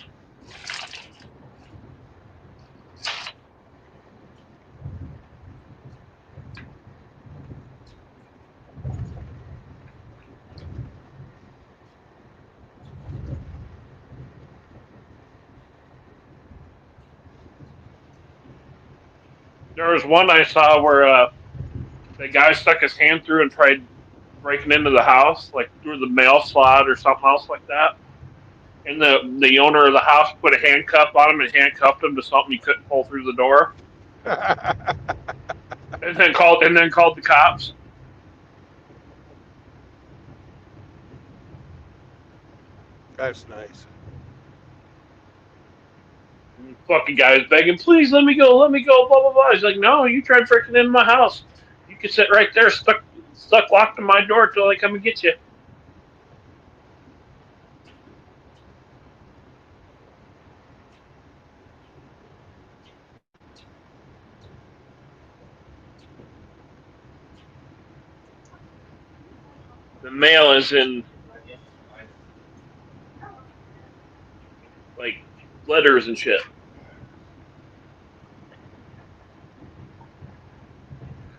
Speaker 3: There was one I saw where the guy stuck his hand through and tried breaking into the house, like through the mail slot or something else like that. And the owner of the house put a handcuff on him and handcuffed him to something he couldn't pull through the door. And then called the cops.
Speaker 1: That's nice.
Speaker 3: And the fucking guy was begging, "Please let me go, blah blah blah." He's like, "No, you tried breaking into my house. You can sit right there, stuck locked in my door till they come and get you." The mail is in like letters and shit.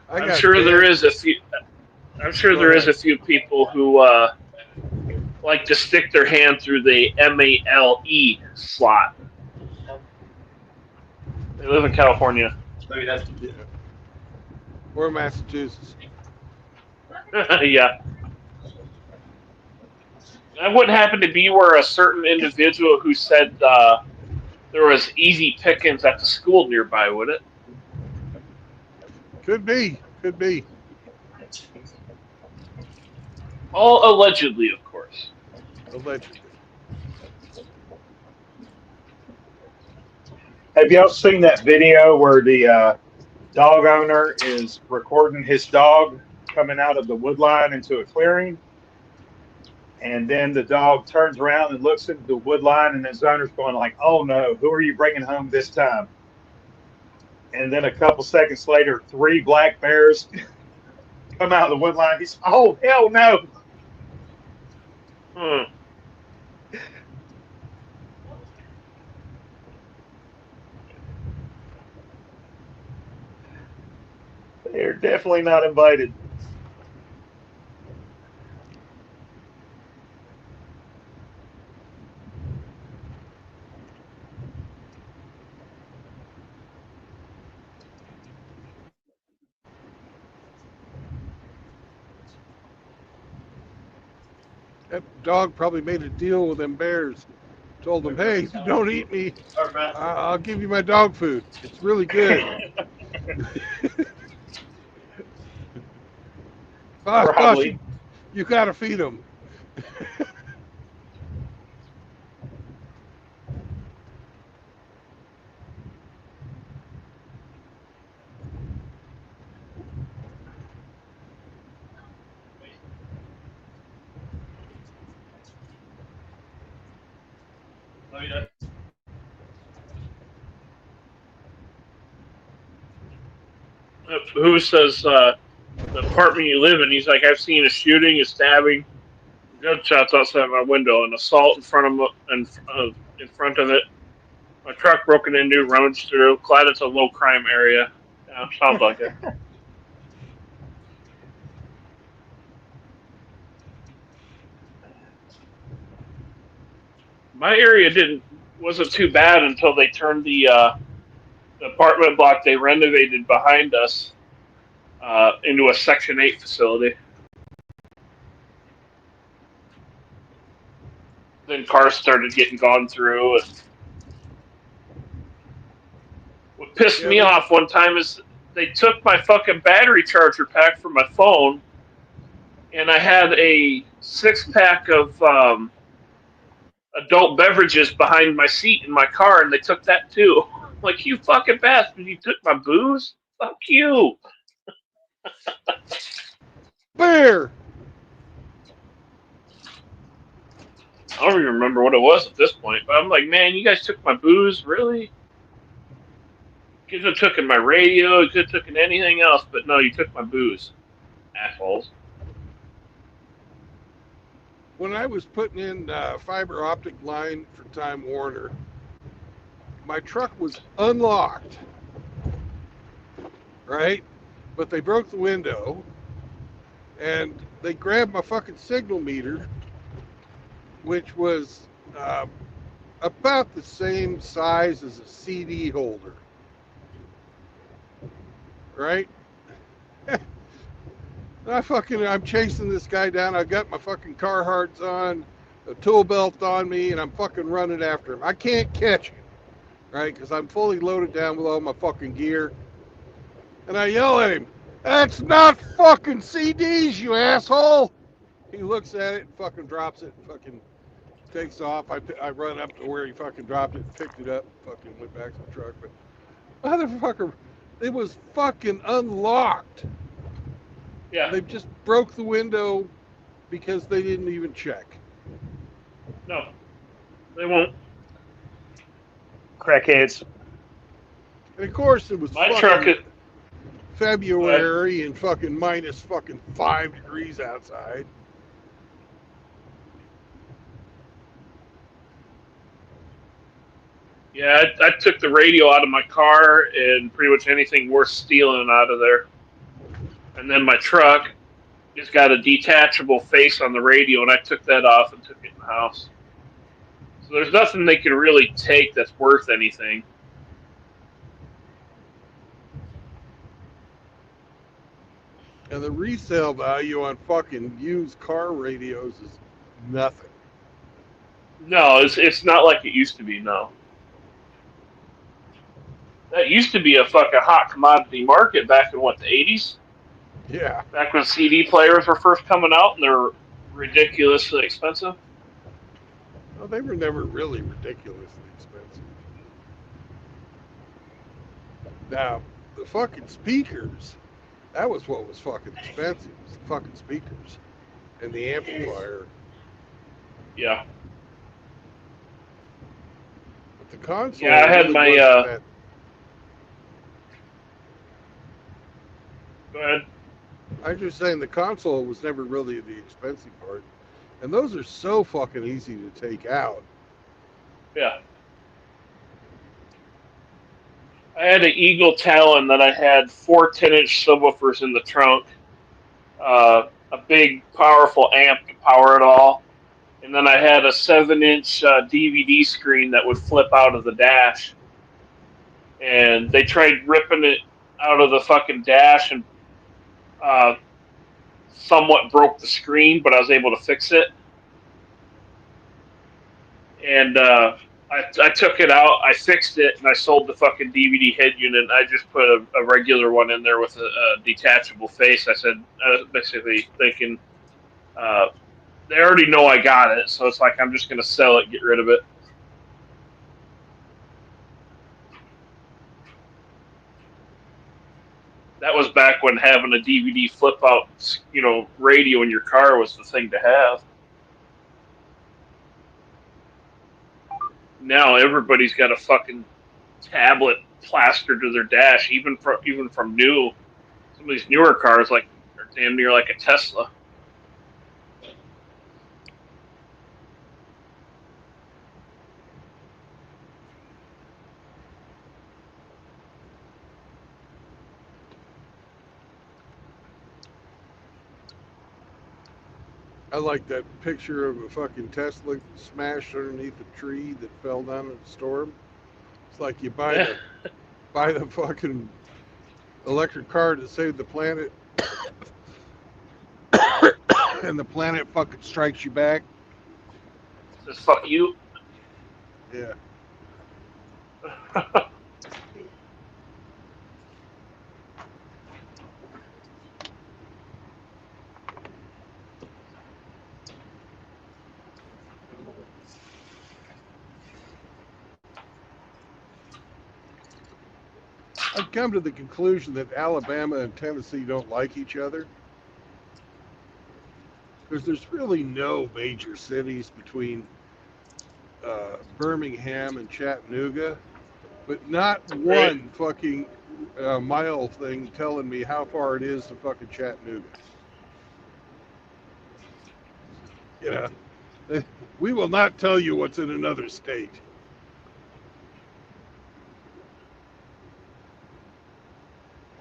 Speaker 3: I'm sure there is a few. I'm sure there is a few people who like to stick their hand through the MALE slot. They live in California.
Speaker 4: Maybe that's
Speaker 1: Or Massachusetts.
Speaker 3: Yeah. That wouldn't happen to be where a certain individual who said that there was easy pickings at the school nearby, would it?
Speaker 1: Could be. Could be.
Speaker 3: All allegedly, of course.
Speaker 1: Allegedly.
Speaker 4: Have y'all seen that video where the dog owner is recording his dog coming out of the wood line into a clearing? And then the dog turns around and looks into the wood line, and his owner's going like, "Oh no, who are you bringing home this time?" And then a couple seconds later, 3 black bears come out of the wood line. He's, "Oh hell no!" They're definitely not invited.
Speaker 1: That dog probably made a deal with them bears. Told them, hey, don't eat me. I'll give you my dog food. It's really good. Boss,
Speaker 4: Probably.
Speaker 1: you gotta feed them.
Speaker 3: Who says the apartment you live in? He's like, I've seen a shooting, a stabbing, gunshots outside my window, an assault in front of it. My truck broken into, rummaged through. Glad it's a low crime area. Yeah, sounds like it. My area wasn't too bad until they turned the apartment block they renovated behind us into a Section 8 facility. Then cars started getting gone through. And what pissed me off one time is they took my fucking battery charger pack from my phone, and I had a 6-pack of adult beverages behind my seat in my car, and they took that too. I'm like, you fucking bastard, you took my booze? Fuck you.
Speaker 1: Bear!
Speaker 3: I don't even remember what it was at this point, but I'm like, man, you guys took my booze? Really? You could have taken my radio, you could have taken anything else, but no, you took my booze. Assholes.
Speaker 1: When I was putting in fiber optic line for Time Warner, my truck was unlocked, right? But they broke the window, and they grabbed my fucking signal meter, which was about the same size as a CD holder, right? I'm chasing this guy down. I got my fucking Carhartts on, a tool belt on me, and I'm fucking running after him. I can't catch him, right? Because I'm fully loaded down with all my fucking gear. And I yell at him, "That's not fucking CDs, you asshole!" He looks at it and fucking drops it and fucking takes off. I run up to where he fucking dropped it, picked it up, fucking went back to the truck. But motherfucker, it was fucking unlocked.
Speaker 3: Yeah.
Speaker 1: They just broke the window because they didn't even check.
Speaker 3: No, they won't.
Speaker 4: Crackheads.
Speaker 1: And of course, it was
Speaker 3: My
Speaker 1: fucking
Speaker 3: truck is
Speaker 1: February and fucking minus fucking 5 degrees outside.
Speaker 3: Yeah, I took the radio out of my car and pretty much anything worth stealing out of there. And then my truck has got a detachable face on the radio, and I took that off and took it in the house. So there's nothing they can really take that's worth anything.
Speaker 1: And the resale value on fucking used car radios is nothing.
Speaker 3: No, it's not like it used to be, no. That used to be a fucking hot commodity market back in what, the 80s?
Speaker 1: Yeah.
Speaker 3: Back when CD players were first coming out and they're ridiculously expensive.
Speaker 1: Well, they were never really ridiculously expensive. Now, the fucking speakers, that was what was fucking expensive. Was the fucking speakers and the amplifier.
Speaker 3: Yeah.
Speaker 1: But the console
Speaker 3: Yeah, I had
Speaker 1: really
Speaker 3: my,
Speaker 1: wasn't that.
Speaker 3: Go ahead.
Speaker 1: I'm just saying the console was never really the expensive part. And those are so fucking easy to take out.
Speaker 3: Yeah. I had an Eagle Talon that I had 4 10-inch subwoofers in the trunk, a big, powerful amp to power it all, and then I had a 7-inch DVD screen that would flip out of the dash. And they tried ripping it out of the fucking dash and somewhat broke the screen, but I was able to fix it. And I took it out, I fixed it, and I sold the fucking DVD head unit. And I just put a regular one in there with a detachable face. I was basically thinking, they already know I got it, so it's like I'm just going to sell it, get rid of it. That was back when having a DVD flip out, radio in your car was the thing to have. Now everybody's got a fucking tablet plastered to their dash, even from new. Some of these newer cars are damn near like a Tesla.
Speaker 1: I like that picture of a fucking Tesla smashed underneath a tree that fell down in a storm. It's like you buy the fucking electric car to save the planet, and the planet fucking strikes you back.
Speaker 3: Says fuck you.
Speaker 1: Yeah. I've come to the conclusion that Alabama and Tennessee don't like each other. Because there's really no major cities between Birmingham and Chattanooga, but not one fucking mile thing telling me how far it is to fucking Chattanooga. You know, we will not tell you what's in another state.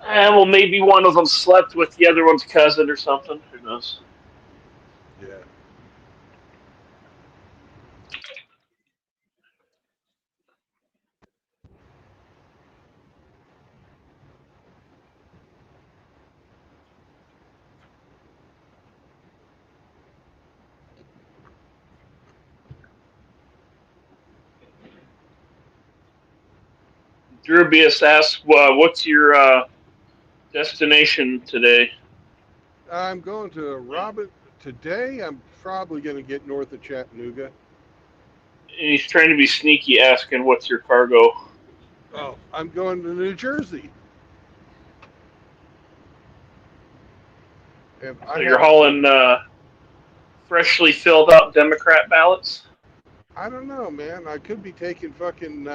Speaker 3: Well, maybe one of them slept with the other one's cousin or something. Who knows?
Speaker 1: Yeah.
Speaker 3: Drubius asks, "What's your destination today?"
Speaker 1: I'm going to Robert today. I'm probably going to get north of Chattanooga.
Speaker 3: And he's trying to be sneaky, asking, "What's your cargo?"
Speaker 1: Oh, I'm going to New Jersey. And
Speaker 3: So you're hauling freshly filled out Democrat ballots?
Speaker 1: I don't know, man. I could be taking fucking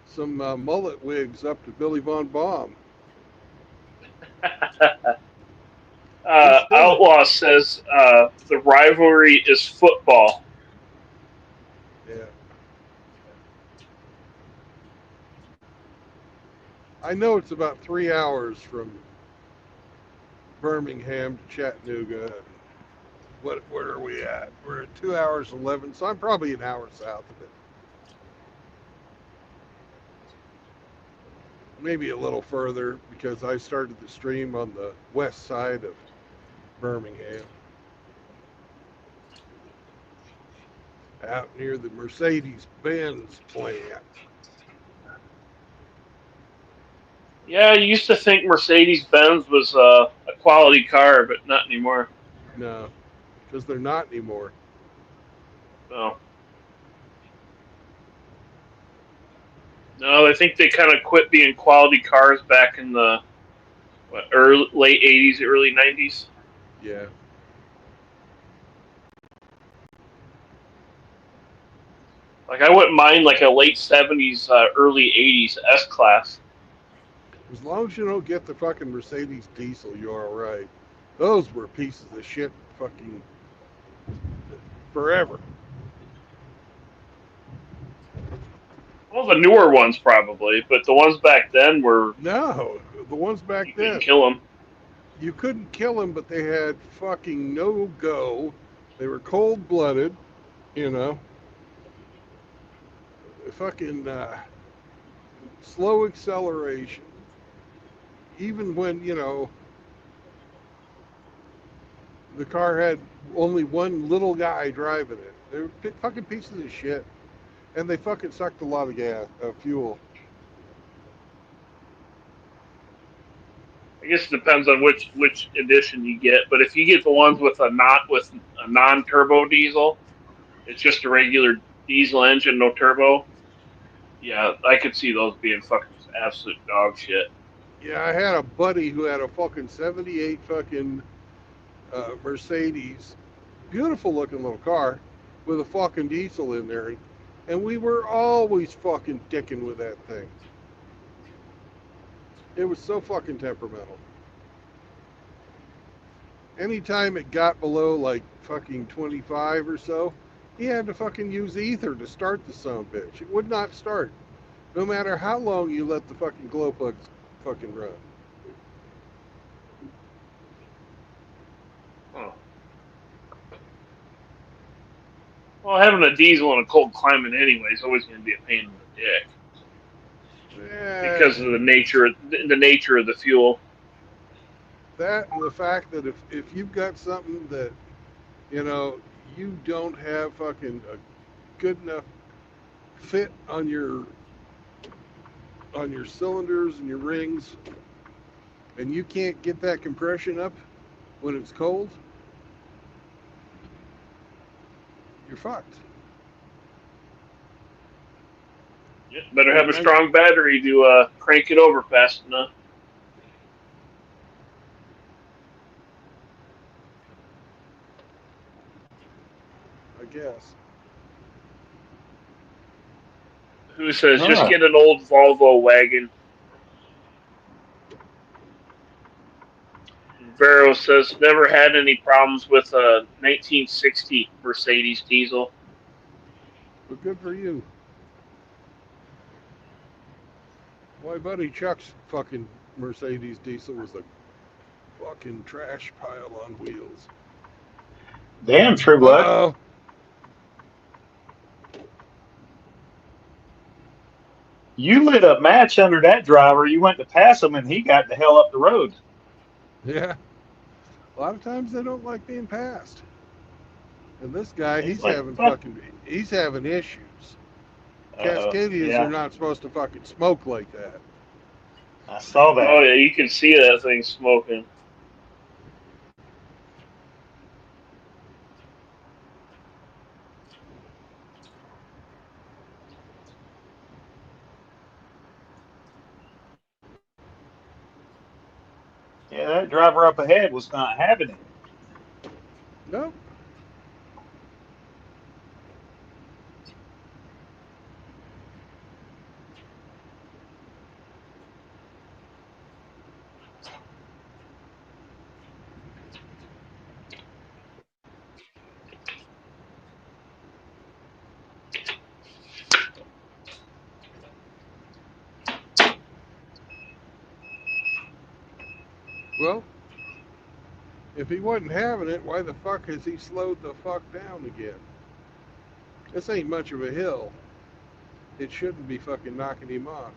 Speaker 1: some mullet wigs up to Billy Von Baum.
Speaker 3: Outlaw says the rivalry is football.
Speaker 1: Yeah. I know it's about 3 hours from Birmingham to Chattanooga. Where are we at? We're at 2 hours 11, so I'm probably an hour south of it. Maybe a little further because I started the stream on the west side of Birmingham, out near the Mercedes-Benz plant.
Speaker 3: Yeah, I used to think Mercedes Benz was a quality car, but not anymore.
Speaker 1: No, because they're not anymore.
Speaker 3: No, no, I think they kind of quit being quality cars back in the late '80s, early '90s.
Speaker 1: Yeah.
Speaker 3: Like I wouldn't mind like a late '70s, early '80s S class.
Speaker 1: As long as you don't get the fucking Mercedes diesel, you're all right. Those were pieces of shit fucking forever.
Speaker 3: Well, the newer ones probably, but the ones back then were
Speaker 1: No, the ones back
Speaker 3: you couldn't
Speaker 1: then,
Speaker 3: kill them.
Speaker 1: you couldn't kill them, but they had fucking no go. They were cold blooded, you know. Fucking slow acceleration. Even when, you know, the car had only one little guy driving it. They were fucking pieces of shit. And they fucking sucked a lot of gas, fuel.
Speaker 3: I guess it depends on which edition you get, but if you get the ones with a non turbo diesel, it's just a regular diesel engine, no turbo. Yeah, I could see those being fucking just absolute dog shit.
Speaker 1: Yeah, I had a buddy who had a fucking 78 fucking Mercedes. Beautiful looking little car with a fucking diesel in there. And we were always fucking dicking with that thing. It was so fucking temperamental. Anytime it got below like fucking 25 or so, he had to fucking use ether to start the son of a bitch. It would not start. No matter how long you let the fucking glow plugs fucking run.
Speaker 3: Huh. Well, having a diesel in a cold climate anyway is always going to be a pain in the dick
Speaker 1: Eh,
Speaker 3: because of the nature of the fuel.
Speaker 1: that and the fact that if you've got something that, you know, you don't have fucking a good enough fit on your cylinders and your rings, and you can't get that compression up when it's cold, you're fucked.
Speaker 3: Yeah, better have a
Speaker 1: And
Speaker 3: strong battery to crank it over fast enough.
Speaker 1: I guess.
Speaker 3: Who says just
Speaker 4: Huh.
Speaker 3: get an old Volvo wagon? Vero says never had any problems with a 1960 Mercedes diesel.
Speaker 1: But good for you. My buddy Chuck's fucking Mercedes diesel was a fucking trash pile on wheels.
Speaker 4: Damn, True Blood.
Speaker 1: Uh-oh.
Speaker 4: You lit a match under that driver. You went to pass him, and he got the hell up the road.
Speaker 1: Yeah. A lot of times they don't like being passed. And this guy,
Speaker 4: He's like, fuck.
Speaker 1: he's having issues.
Speaker 4: Uh-oh.
Speaker 1: Cascadias are
Speaker 4: Yeah,
Speaker 1: not supposed to fucking smoke like that.
Speaker 4: I saw
Speaker 3: Oh
Speaker 4: that.
Speaker 3: yeah, you can see that thing smoking.
Speaker 4: Yeah, that driver up ahead was not having it.
Speaker 1: Nope. Well, if he wasn't having it, why the fuck has he slowed the fuck down again? This ain't much of a hill. It shouldn't be fucking knocking him off.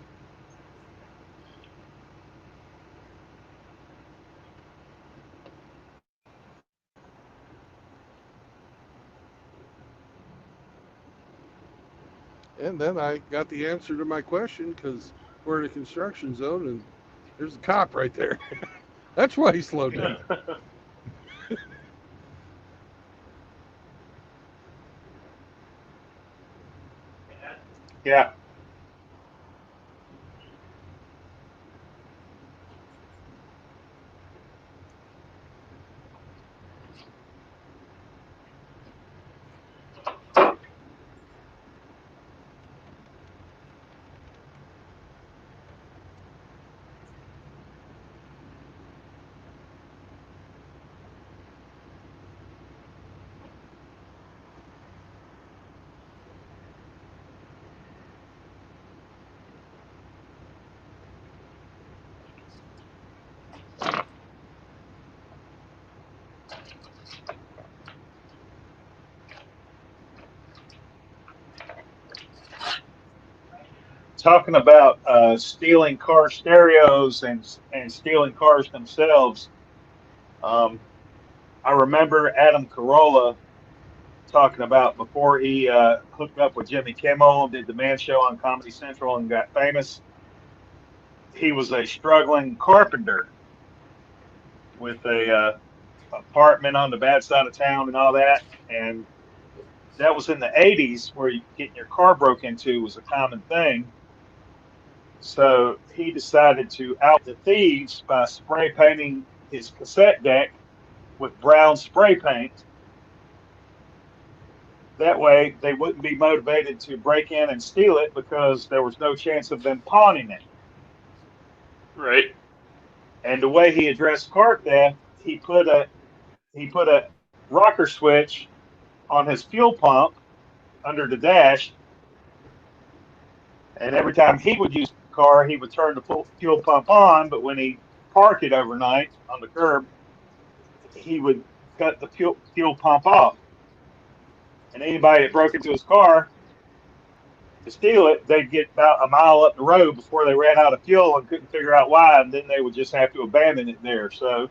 Speaker 1: And then I got the answer to my question because we're in a construction zone and There's a cop right there. That's why he slowed down.
Speaker 4: Yeah. Talking about stealing car stereos and stealing cars themselves. Um, I remember Adam Carolla talking about before he hooked up with Jimmy Kimmel, did the Man Show on Comedy Central, and got famous. He was a struggling carpenter with a apartment on the bad side of town and all that. And that was in the 80s where getting your car broke into was a common thing. So he decided to out the thieves by spray painting his cassette deck with brown spray paint. That way they wouldn't be motivated to break in and steal it because there was no chance of them pawning it.
Speaker 3: Right.
Speaker 4: And the way he addressed car theft, he put a rocker switch on his fuel pump under the dash, and every time he would use the car, he would turn the fuel pump on. But when he parked it overnight on the curb, he would cut the fuel pump off. And anybody that broke into his car to steal it, they'd get about a mile up the road before they ran out of fuel and couldn't figure out why, and then they would just have to abandon it there. So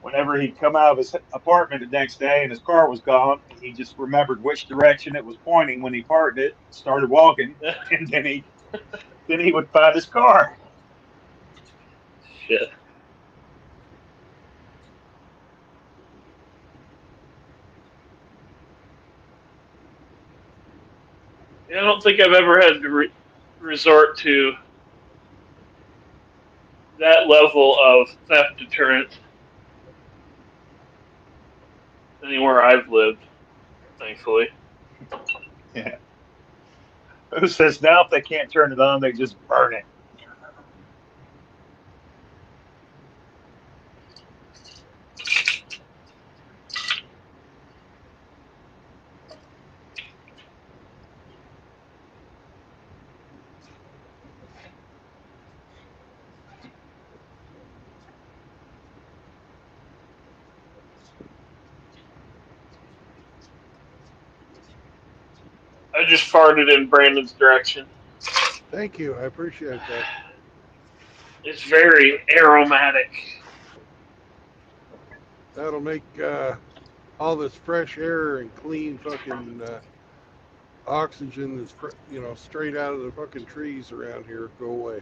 Speaker 4: whenever he'd come out of his apartment the next day and his car was gone, he just remembered which direction it was pointing when he parked it, started walking, and then he would find his car.
Speaker 3: Shit. Yeah, I don't think I've ever had to resort to that level of theft deterrent anywhere I've lived, thankfully.
Speaker 4: Yeah. Who says now if they can't turn it on, they just burn it?
Speaker 3: I just farted in Brandon's direction.
Speaker 1: Thank you. I appreciate that.
Speaker 3: It's very aromatic.
Speaker 1: That'll make all this fresh air and clean fucking oxygen that's straight out of the fucking trees around here go away.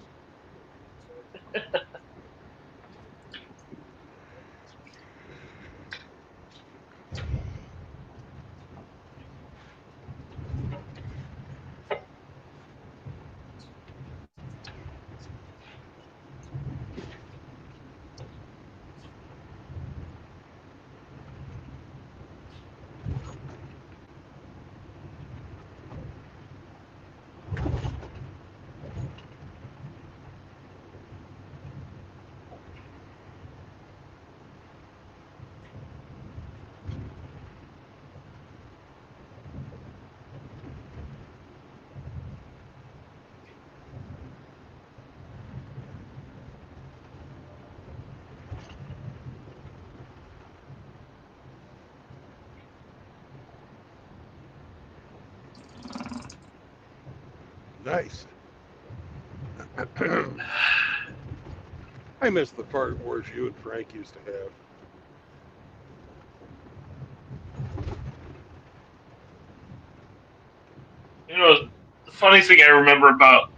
Speaker 1: Nice. I miss the fart wars you and Frank used to have.
Speaker 3: You know, the funny thing I remember about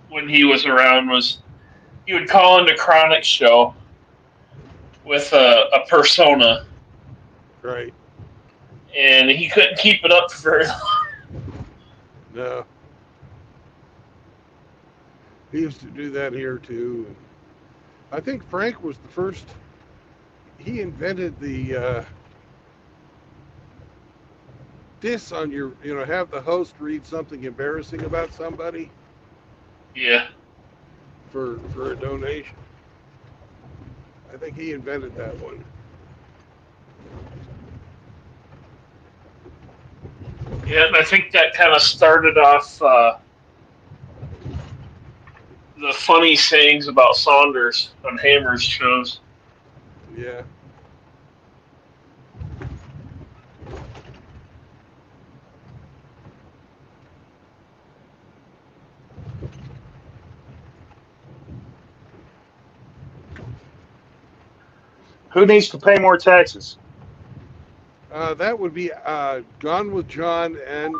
Speaker 3: when he was around was he would call into Chronic's show with a persona,
Speaker 1: Right.
Speaker 3: and he couldn't keep it up for very long.
Speaker 1: No. He used to do that here too. And I think Frank was the first. He invented the diss on your, have the host read something embarrassing about somebody
Speaker 3: Yeah.
Speaker 1: for a donation. I think he invented that one.
Speaker 3: Yeah, and I think that kind of started off the funny sayings about Saunders on Hammer's shows.
Speaker 1: Yeah.
Speaker 4: Who needs to pay more taxes?
Speaker 1: That would be Gone with John and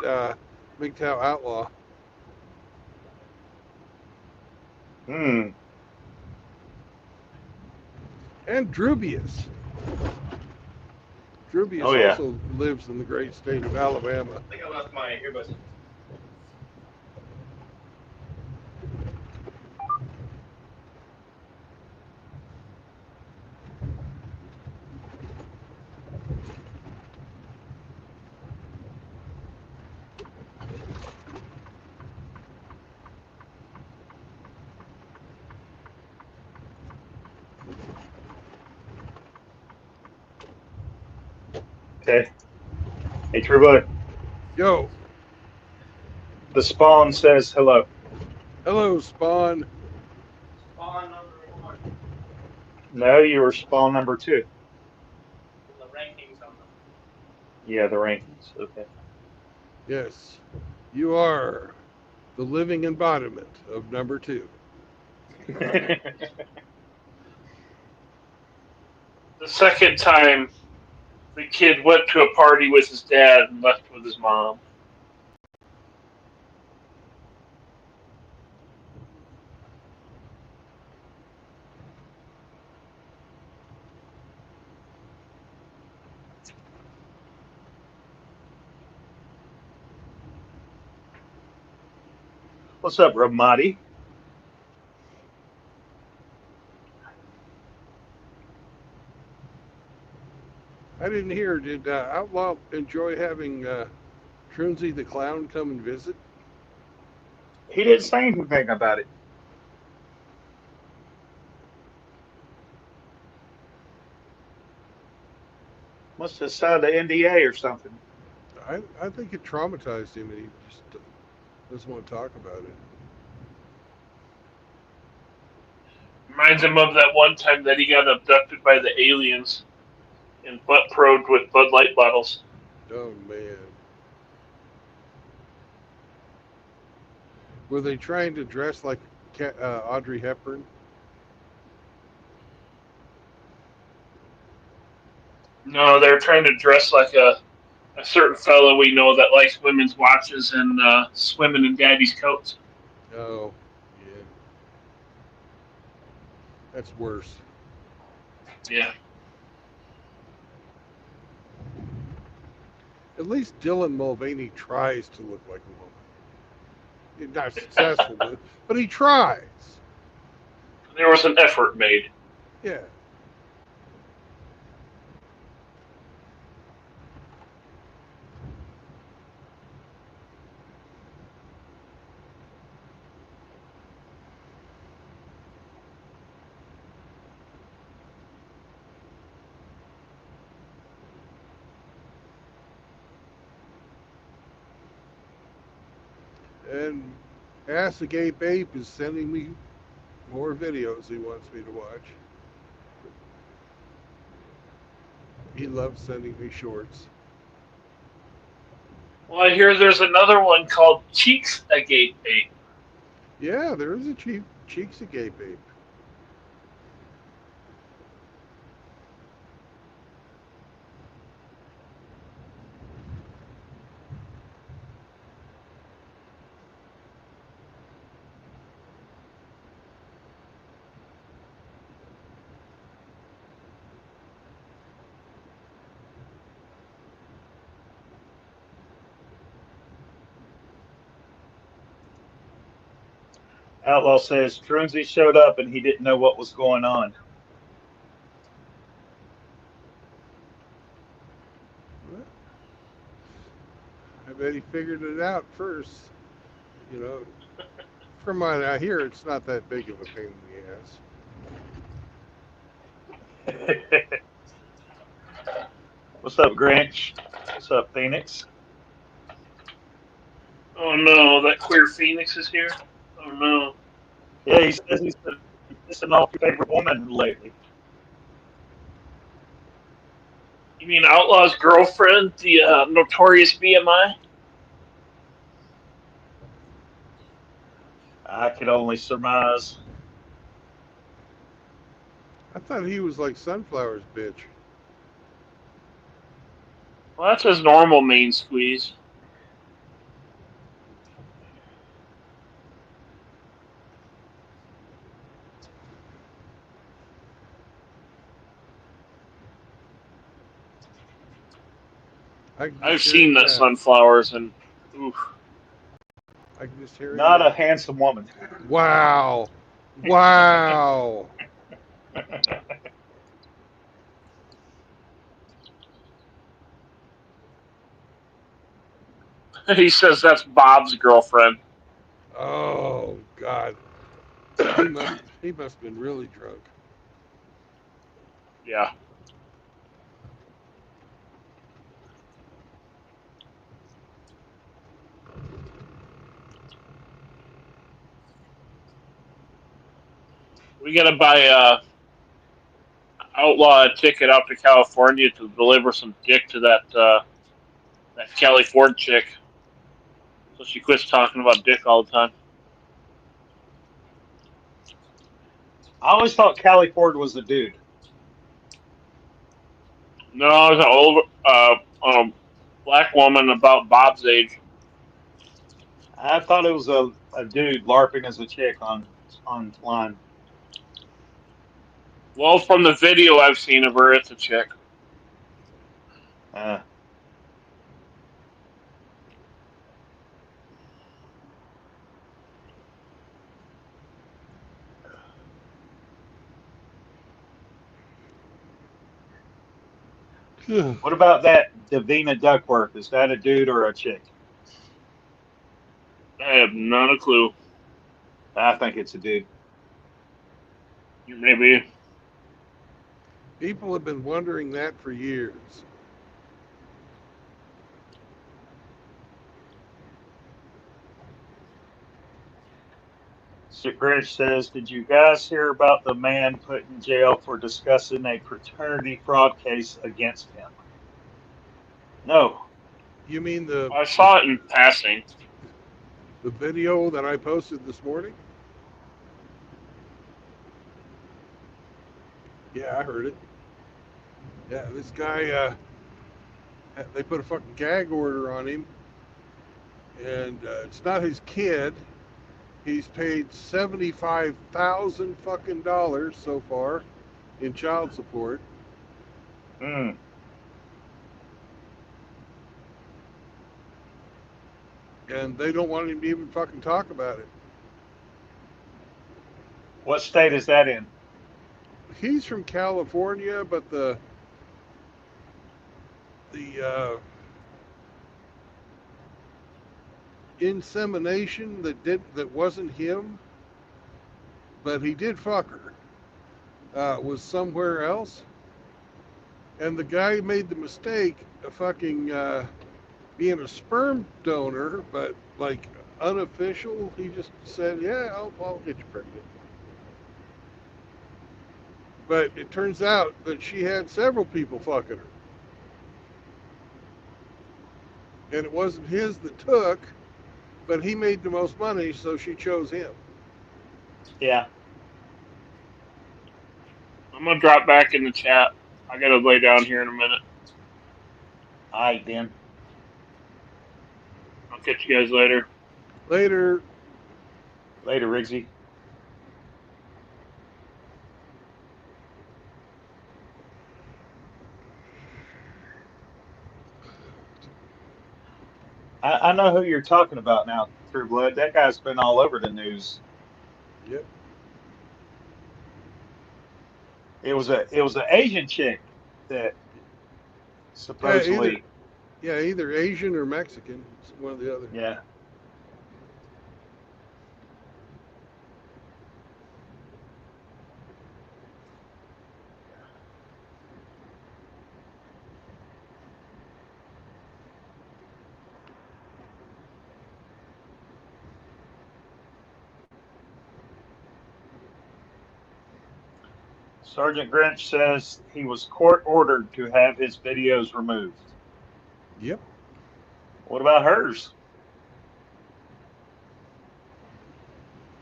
Speaker 1: MGTOW Outlaw.
Speaker 4: Hmm.
Speaker 1: And Drubius. Drubius
Speaker 4: Oh, yeah.
Speaker 1: also lives in the great state of Alabama.
Speaker 6: I think I lost my earbuds.
Speaker 4: Okay. Hey, Trubo.
Speaker 1: Yo,
Speaker 4: The Spawn says hello.
Speaker 1: hello, Spawn.
Speaker 6: Spawn number 1
Speaker 4: No, you were Spawn number 2.
Speaker 6: in the rankings on
Speaker 4: Yeah, the rankings. Okay.
Speaker 1: Yes, you are the living embodiment of number 2.
Speaker 3: The second time, the kid went to a party with his dad and left with his mom.
Speaker 4: What's up, Ramadi?
Speaker 1: I didn't hear. Did Outlaw enjoy having Trinzy the Clown come and visit?
Speaker 4: He didn't say anything about it. Must have signed an NDA or something.
Speaker 1: I think it traumatized him, and he just doesn't want to talk about it.
Speaker 3: Reminds him of that one time that he got abducted by the aliens and butt probed with Bud Light bottles.
Speaker 1: Oh man. Were they trying to dress like Audrey Hepburn?
Speaker 3: No, they're trying to dress like a certain fellow we know that likes women's watches and swimming in daddy's coats.
Speaker 1: Oh, yeah. That's worse.
Speaker 3: Yeah.
Speaker 1: At least Dylan Mulvaney tries to look like a woman. He's not successful, but he tries.
Speaker 3: There was an effort made.
Speaker 1: Yeah. And Ask the Gape Ape is sending me more videos he wants me to watch. He loves sending me shorts.
Speaker 3: Well, I hear there's another one called Cheeks Agape Ape.
Speaker 1: Yeah, there is a Cheeks a Gape Ape.
Speaker 4: Outlaw says Trunzi showed up and he didn't know what was going on.
Speaker 1: I bet he figured it out first. You know, from what I hear, it's not that big of a pain in the ass.
Speaker 4: What's up, Grinch? What's up, Phoenix?
Speaker 3: Oh no, that queer Phoenix is here. Oh no.
Speaker 4: Yeah, he says he's been pissing off your favorite woman lately.
Speaker 3: You mean Outlaw's girlfriend, the notorious BMI?
Speaker 4: I could only surmise.
Speaker 1: I thought he was like Sunflower's bitch.
Speaker 3: Well, that's his normal main squeeze. I've seen that Sunflowers, and oof.
Speaker 1: I can just hear it.
Speaker 4: Not a handsome woman.
Speaker 1: Wow. Wow.
Speaker 3: He says that's Bob's girlfriend.
Speaker 1: Oh God. He must have been really drunk.
Speaker 3: Yeah. We gotta buy Outlaw a ticket out to California to deliver some dick to that Kelly Ford chick, so she quits talking about dick all the time.
Speaker 4: I always thought Callie Ford was a dude.
Speaker 3: No, it's an old black woman about Bob's age.
Speaker 4: I thought it was a dude LARPing as a chick online.
Speaker 3: Well, from the video I've seen of her, it's a chick.
Speaker 4: Uh, what about that Davina Duckworth? Is that a dude or a chick?
Speaker 3: I have not a clue.
Speaker 4: I think it's a dude.
Speaker 3: Maybe.
Speaker 1: People have been wondering that for years.
Speaker 4: Grinch says, "Did you guys hear about the man put in jail for discussing a fraternity fraud case against him?" No.
Speaker 1: You mean
Speaker 3: I saw it in passing.
Speaker 1: the video that I posted this morning? Yeah, I heard it. Yeah, this guy, they put a fucking gag order on him, and it's not his kid. He's paid $75,000 fucking dollars so far in child support.
Speaker 4: Hmm.
Speaker 1: And they don't want him to even fucking talk about it.
Speaker 4: What state is that in?
Speaker 1: He's from California, but the insemination that wasn't him, but he did fuck her, was somewhere else. And the guy made the mistake of fucking being a sperm donor, but like unofficial. He just said, "Yeah, I'll get you pregnant." But it turns out that she had several people fucking her. And it wasn't his that took, but he made the most money, so she chose him.
Speaker 4: Yeah.
Speaker 3: I'm gonna drop back in the chat. I gotta lay down here in a minute.
Speaker 4: All right, then.
Speaker 3: I'll catch you guys later.
Speaker 1: Later.
Speaker 4: Later, Riggsy. I know who you're talking about now, True Blood. That guy's been all over the news.
Speaker 1: Yep.
Speaker 4: It was an Asian chick that supposedly.
Speaker 1: Either Asian or Mexican. It's one or the other.
Speaker 4: Yeah. Sergeant Grinch says he was court ordered to have his videos removed.
Speaker 1: Yep.
Speaker 4: What about hers?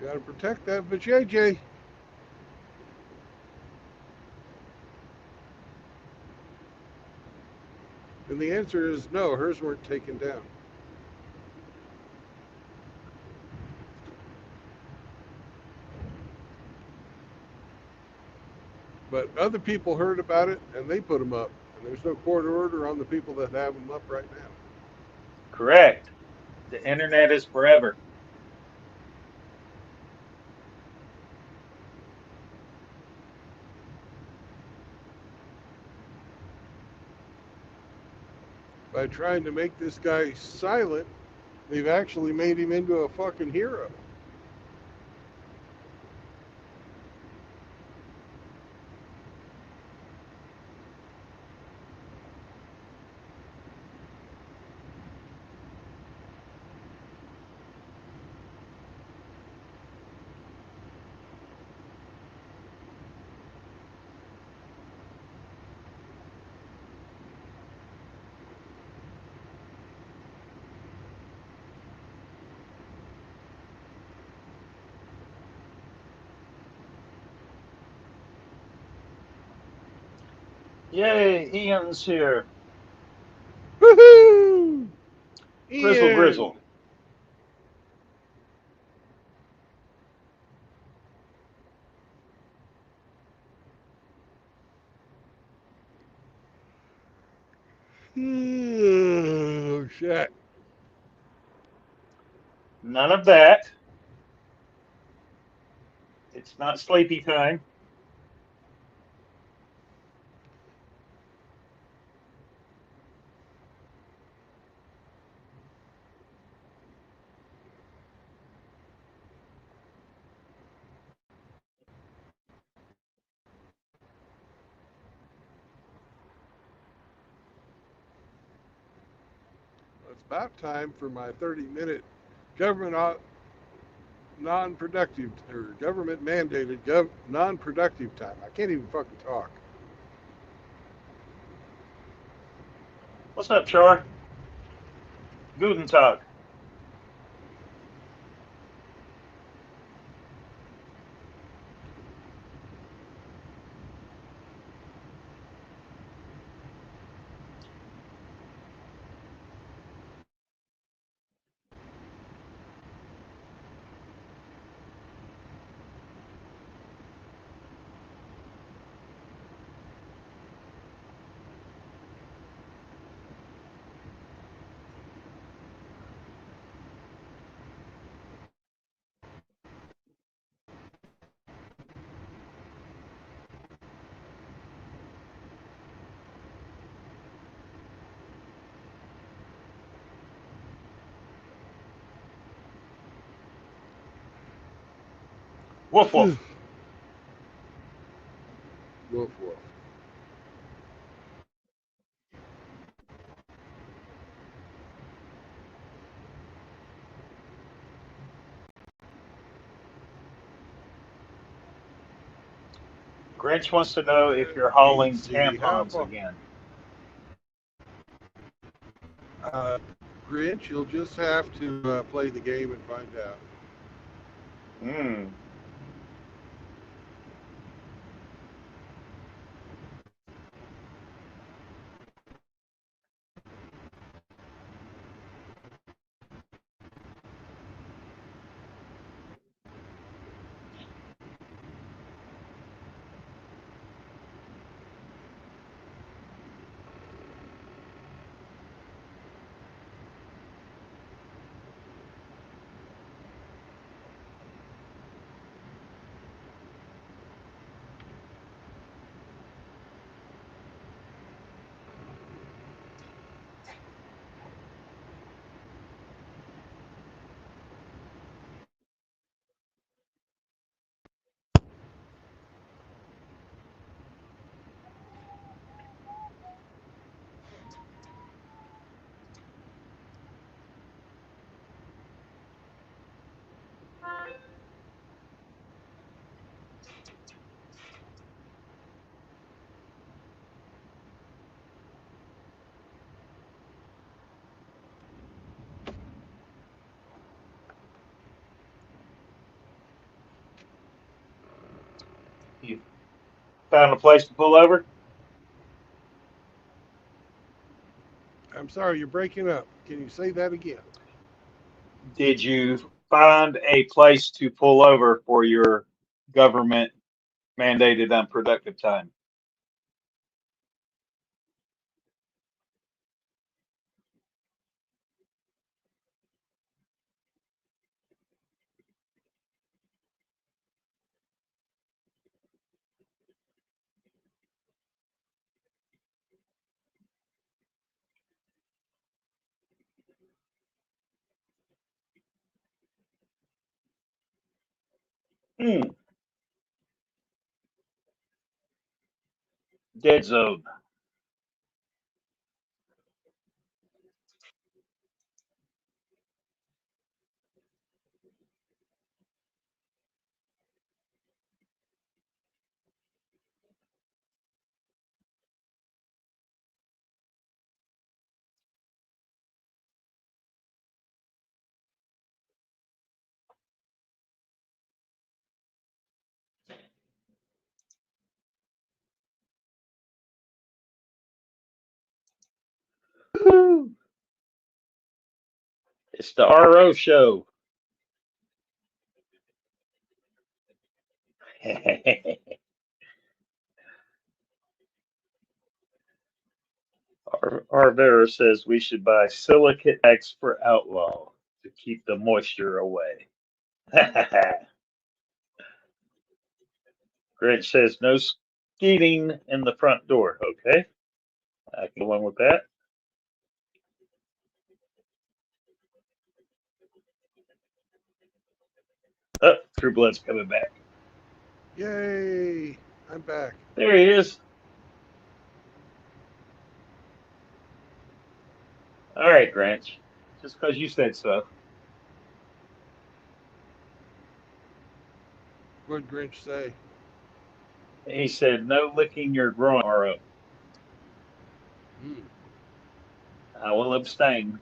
Speaker 1: Got to protect that vajayjay. And the answer is no, hers weren't taken down. But other people heard about it and they put them up. And there's no court order on the people that have them up right now.
Speaker 4: Correct. The internet is forever.
Speaker 1: By trying to make this guy silent, they've actually made him into a fucking hero.
Speaker 4: Yay, Ian's here.
Speaker 1: Woohoo!
Speaker 4: Grizzle,
Speaker 1: Ian!
Speaker 4: grizzle.
Speaker 1: Oh, shit.
Speaker 4: None of that. It's not sleepy time.
Speaker 1: It's about time for my 30-minute government non-productive or government mandated non-productive time. I can't even fucking talk.
Speaker 4: What's up, Char? Guten Tag. Woof woof.
Speaker 1: Woof woof.
Speaker 4: Grinch wants to know if you're hauling
Speaker 1: Easy.
Speaker 4: tampons
Speaker 1: How
Speaker 4: again.
Speaker 1: uh, Grinch, you'll just have to play the game and find out.
Speaker 4: Hmm. You found a place to pull over?
Speaker 1: I'm sorry, you're breaking up. Can you say that again?
Speaker 4: Did you find a place to pull over for your government mandated unproductive time? Hmm. Dead zone. Woo. It's the RO show. Arvera says we should buy silicate X for Outlaw to keep the moisture away. Grinch says no skeeting in the front door. Okay, I can go on with that. Oh, True Blood's coming back.
Speaker 1: Yay! I'm back.
Speaker 4: There he is. All right, Grinch. Just because you said so.
Speaker 1: What'd Grinch say?
Speaker 4: He said no licking your groin, RO.
Speaker 1: Hmm.
Speaker 4: I will abstain.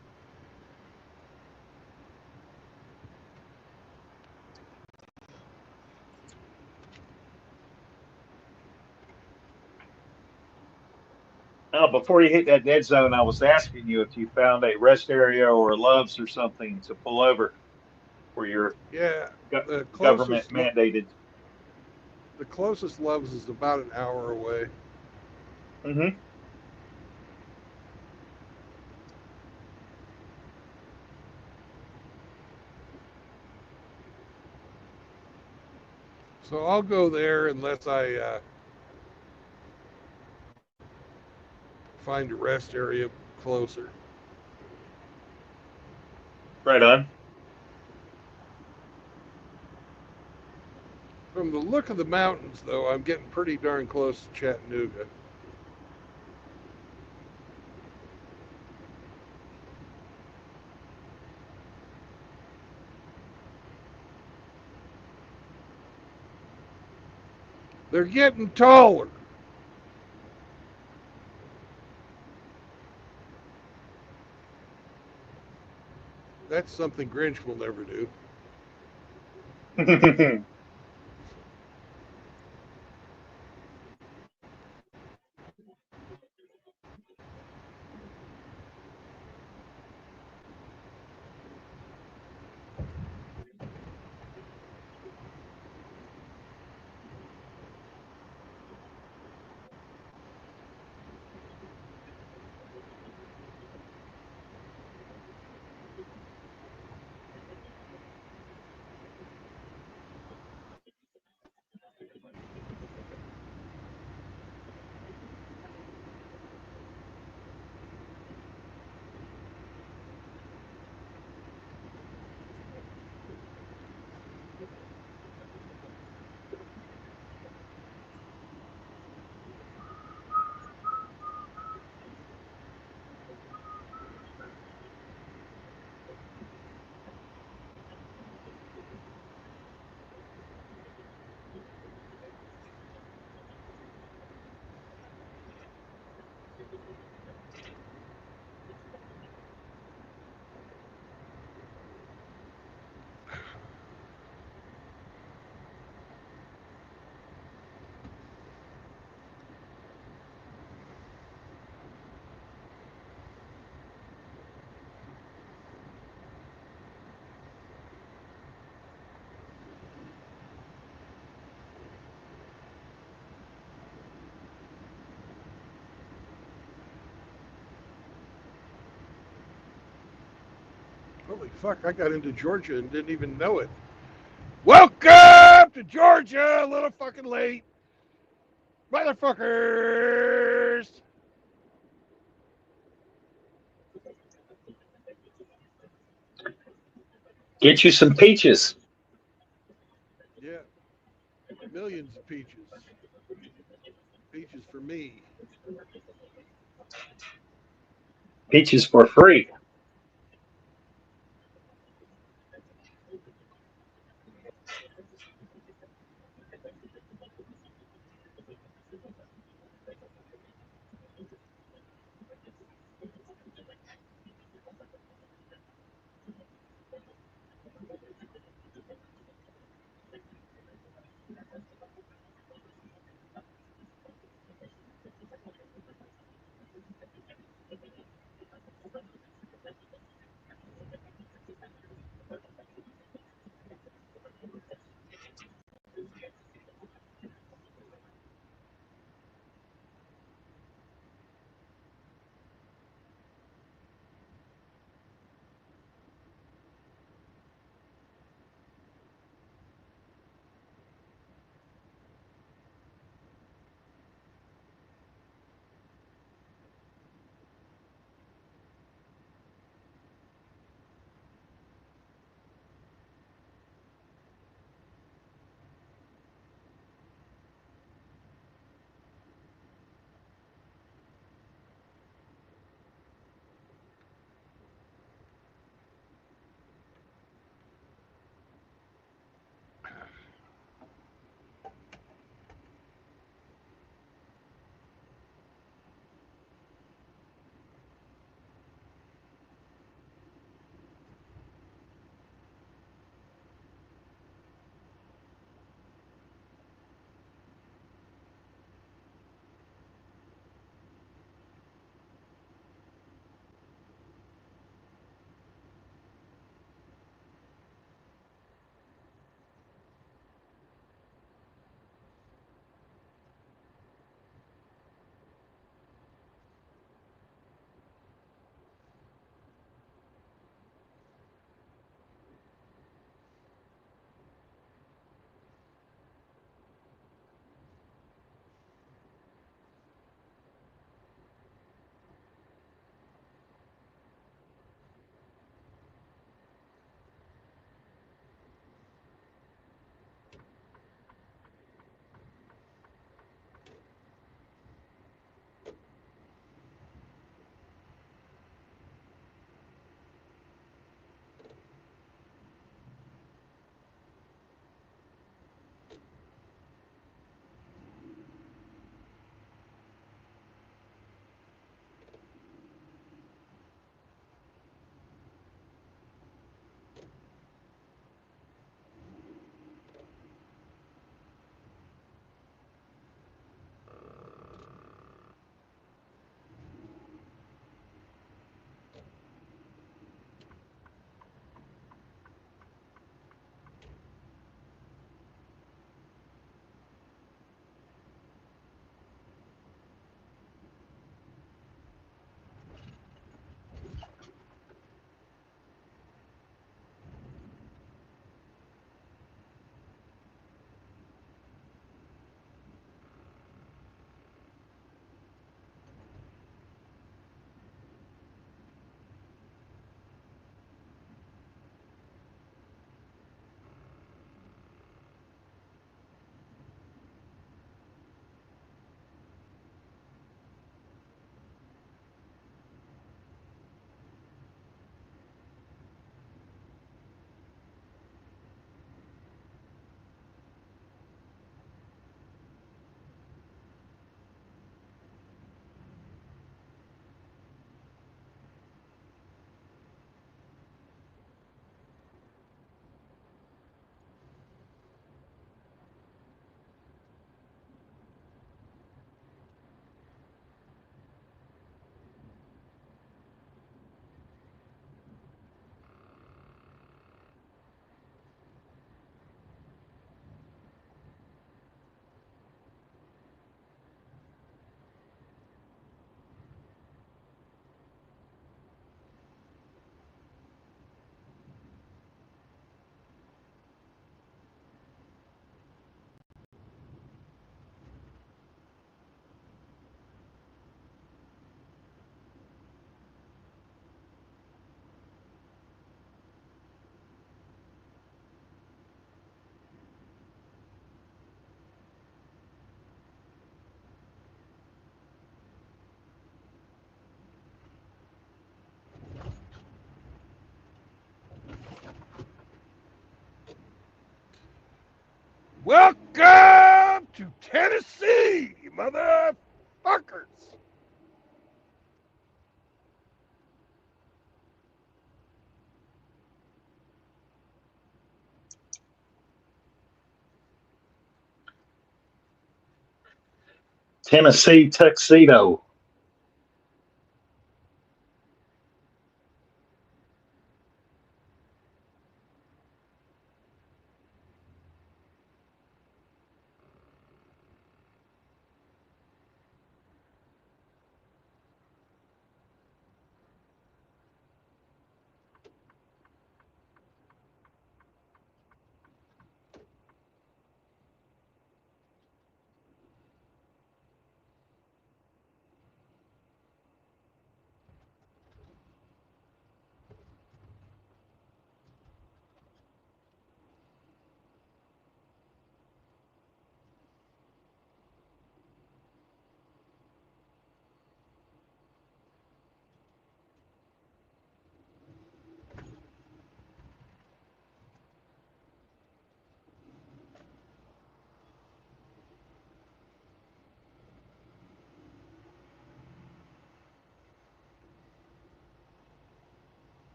Speaker 4: Now, before you hit that dead zone, I was asking you if you found a rest area or Love's or something to pull over for your
Speaker 1: Yeah, the
Speaker 4: government
Speaker 1: closest
Speaker 4: mandated.
Speaker 1: the closest Love's is about an hour away.
Speaker 4: Mm-hmm.
Speaker 1: So I'll go there unless I find a rest area closer.
Speaker 4: Right on.
Speaker 1: From the look of the mountains, though, I'm getting pretty darn close to Chattanooga. They're getting taller. That's something Grinch will never do. Holy fuck! I got into Georgia and didn't even know it. Welcome to Georgia. A little fucking late, motherfuckers.
Speaker 7: Get you some peaches.
Speaker 1: Yeah, millions of peaches. Peaches for me.
Speaker 7: Peaches for free.
Speaker 1: Welcome to Tennessee, motherfuckers.
Speaker 7: Tennessee tuxedo.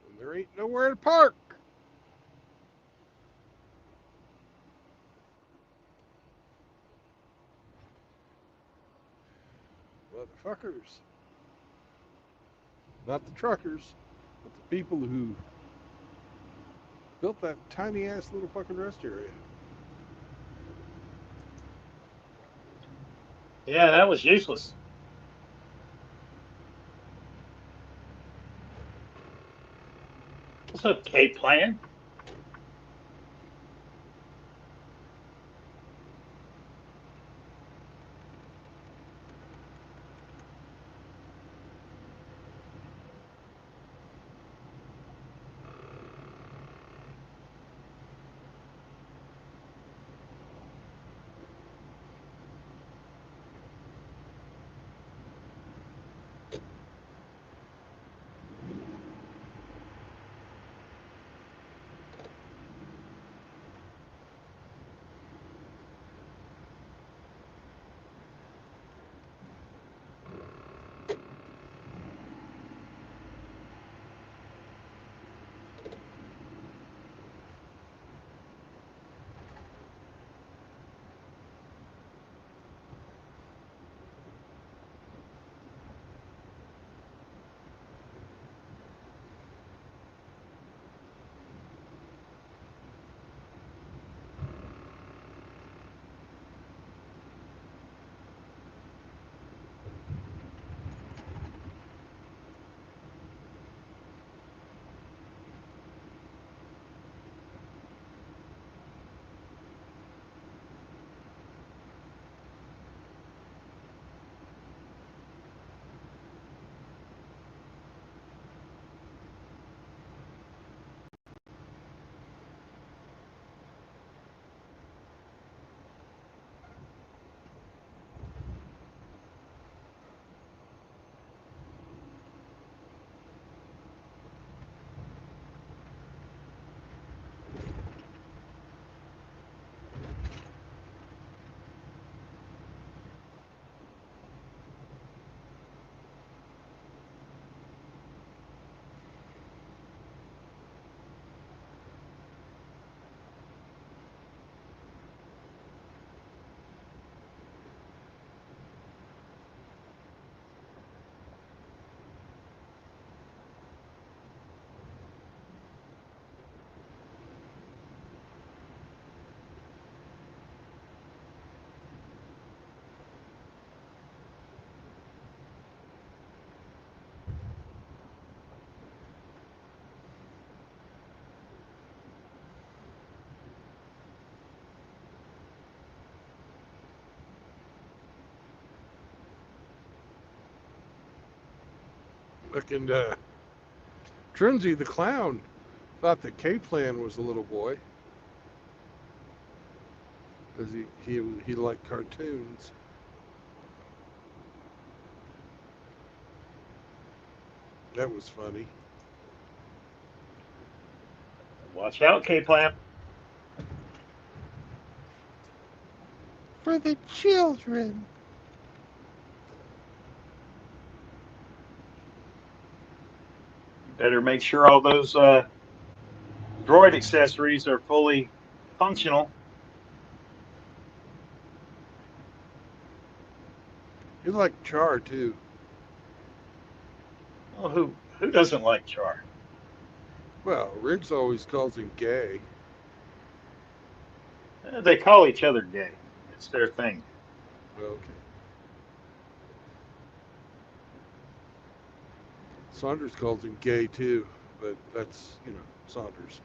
Speaker 1: And there ain't nowhere to park. Motherfuckers. Not the truckers, but the people who built that tiny ass little fucking rest area.
Speaker 7: Yeah, that was useless. What's up, K-Plan?
Speaker 1: Fucking Trinzy the clown thought that K-Plan was a little boy because he liked cartoons. That was funny.
Speaker 7: Watch out, K-Plant.
Speaker 1: For the children.
Speaker 7: Better make sure all those droid accessories are fully functional.
Speaker 1: You like Char too.
Speaker 7: Well, who doesn't like Char?
Speaker 1: Well, Riggs always calls him gay.
Speaker 7: They call each other gay. It's their thing.
Speaker 1: Okay. Saunders calls him gay too, but that's, Saunders.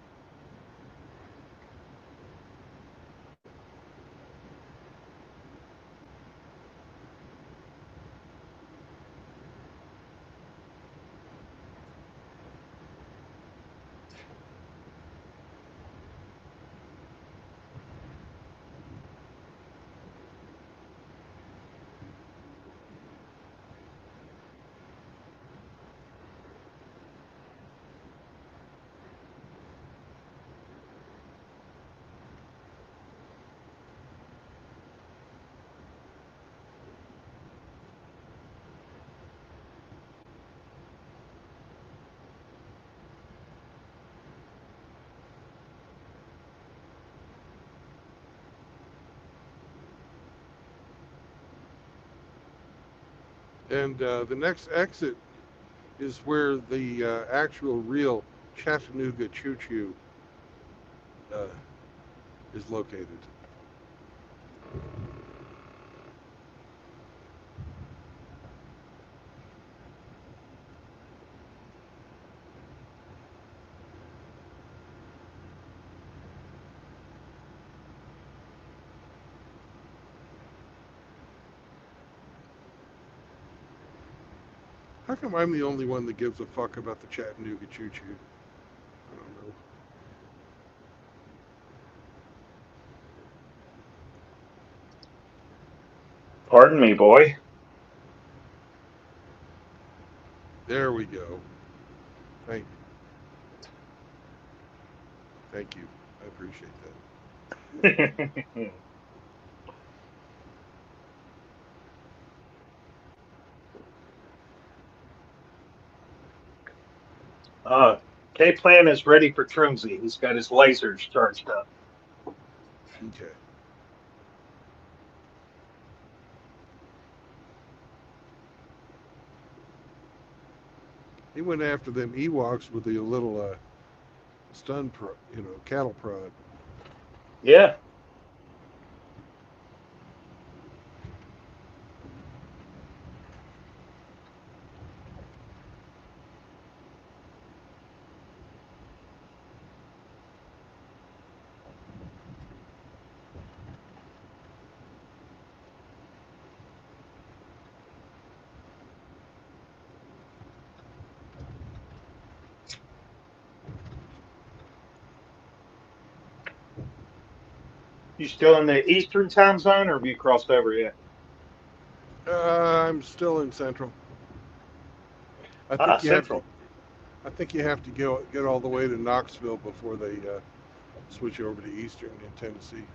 Speaker 1: And the next exit is where the actual real Chattanooga Choo Choo is located. How come I'm the only one that gives a fuck about the Chattanooga Choo Choo? I don't know.
Speaker 7: Pardon me, boy.
Speaker 1: There we go. Thank you. I appreciate that.
Speaker 7: K-Plan is ready for Trimsy. He's got his lasers charged up.
Speaker 1: Okay. He went after them Ewoks with the little cattle prod.
Speaker 7: Yeah. You still in the Eastern time zone, or have you crossed over yet?
Speaker 1: I'm still in Central. I think you have to.
Speaker 7: Central.
Speaker 1: I think you have to get all the way to Knoxville before they switch over to Eastern in Tennessee.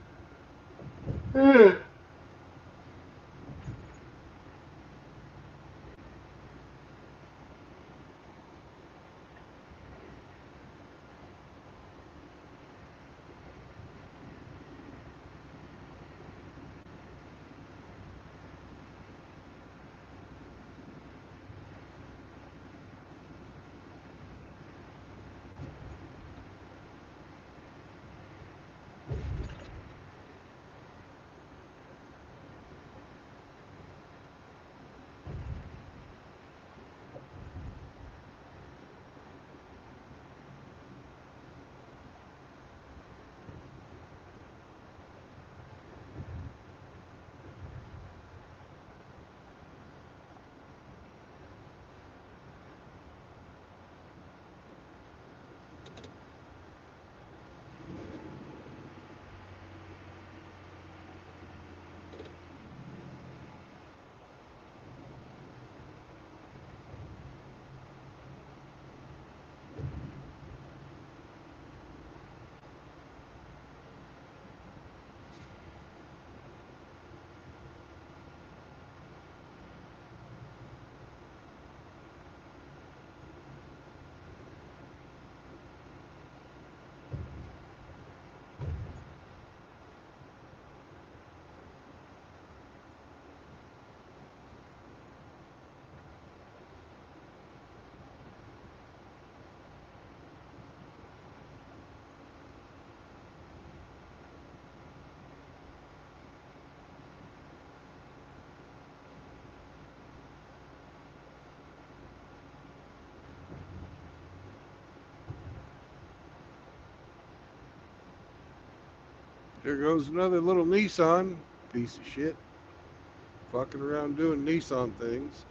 Speaker 1: There goes another little Nissan. Piece of shit. Fucking around doing Nissan things.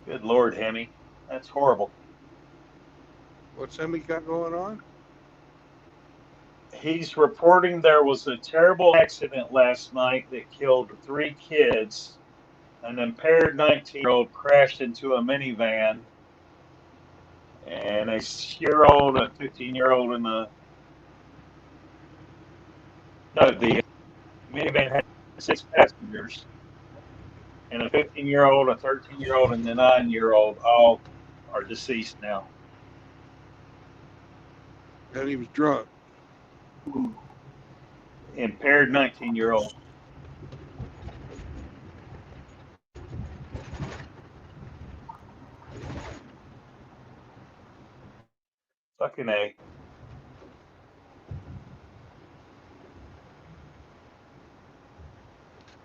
Speaker 7: Good Lord, Hemi. That's horrible.
Speaker 1: What's Emmy got going on?
Speaker 7: He's reporting there was a terrible accident last night that killed 3 kids. An impaired 19-year-old crashed into a minivan, and a 6-year-old, a 15-year-old, and the minivan had 6 passengers, and a 15-year-old, a 13-year-old, and a 9-year-old all are deceased now.
Speaker 1: And he was drunk.
Speaker 7: Impaired 19-year-old. Fucking A.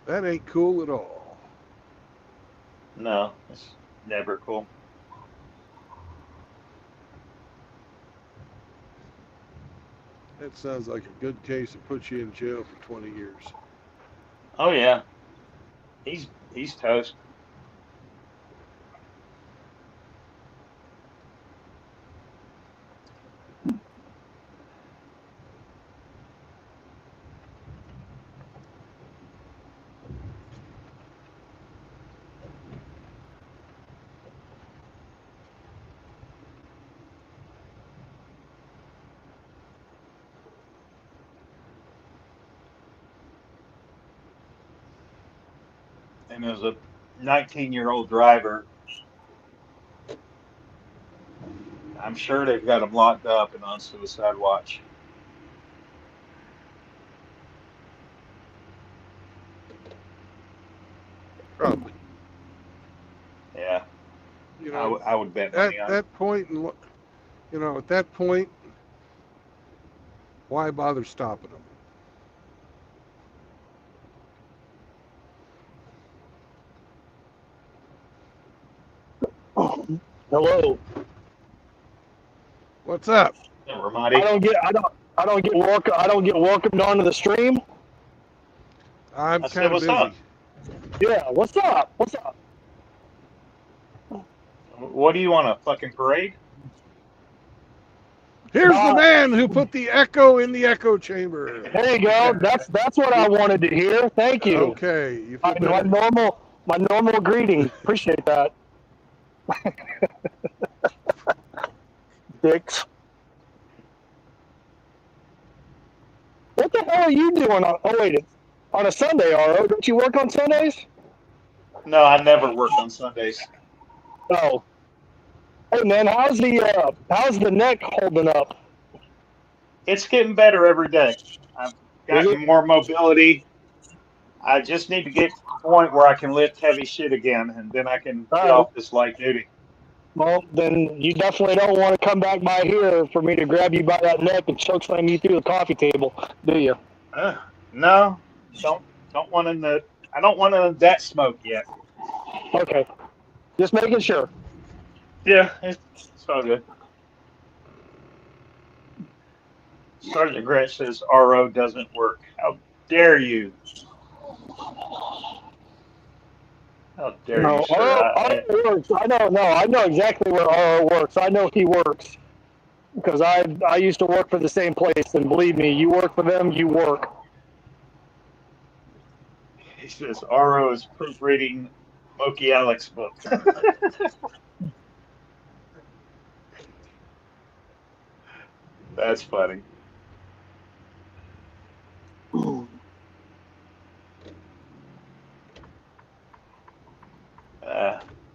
Speaker 1: That ain't cool at all.
Speaker 7: No, it's never cool.
Speaker 1: That sounds like a good case that puts you in jail for 20 years.
Speaker 7: Oh yeah, he's toast. And there's a 19-year-old driver. I'm sure they've got him locked up and on suicide watch.
Speaker 1: Probably.
Speaker 7: Yeah,
Speaker 1: You know,
Speaker 7: I would bet
Speaker 1: at
Speaker 7: money on it.
Speaker 1: that point, at that point, why bother stopping them?
Speaker 8: Hello.
Speaker 1: What's up?
Speaker 7: Yeah,
Speaker 8: I
Speaker 7: Ramadi.
Speaker 8: don't get welcomed onto the stream.
Speaker 1: I'm
Speaker 7: I said,
Speaker 1: kind of
Speaker 7: what's
Speaker 1: busy.
Speaker 7: up?
Speaker 8: Yeah, what's up? What's up?
Speaker 7: What do you want, a fucking parade?
Speaker 1: Here's the
Speaker 8: Nah.
Speaker 1: man who put the echo in the echo chamber.
Speaker 8: There you go. That's what I wanted to hear. Thank you.
Speaker 1: Okay, you
Speaker 8: My,
Speaker 1: feel
Speaker 8: my
Speaker 1: better?
Speaker 8: normal greeting. Appreciate that. Dicks. What the hell are you doing on? Oh wait, it's on a Sunday, Ro. Don't you work on Sundays?
Speaker 7: No, I never work on Sundays.
Speaker 8: Oh. Hey man, how's the neck holding up?
Speaker 7: It's getting better every day. I've
Speaker 8: Is it?
Speaker 7: gotten more mobility. I just need to get to the point where I can lift heavy shit again, and then I can get
Speaker 8: All right.
Speaker 7: off this light duty.
Speaker 8: Well, then you definitely don't want to come back by here for me to grab you by that neck and choke slam you through the coffee table, do you?
Speaker 7: No, don't want I don't want that smoke yet.
Speaker 8: Okay. Just making sure.
Speaker 7: Yeah, it's all good. Sergeant Grant says RO doesn't work. How dare you? How dare you,
Speaker 8: No,
Speaker 7: sir?
Speaker 8: RO works. I know exactly where RO works. I know he works because I used to work for the same place, and believe me, you work for them, you work.
Speaker 7: He says RO is proofreading Moki Alex book. That's funny.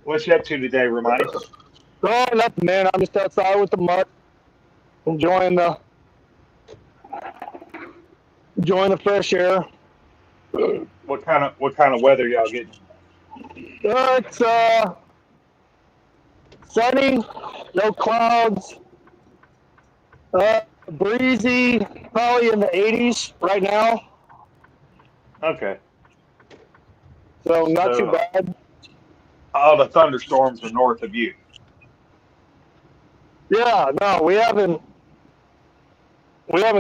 Speaker 7: What you up to today, Ramadi?
Speaker 8: Oh, nothing, man. I'm just outside with the mutt, enjoying the fresh air.
Speaker 4: What kind of weather y'all getting?
Speaker 8: It's sunny, no clouds, breezy, probably in the 80s right now.
Speaker 4: Okay.
Speaker 8: So not
Speaker 4: So-
Speaker 8: too bad.
Speaker 4: All the thunderstorms are north of you.
Speaker 8: Yeah, no, we haven't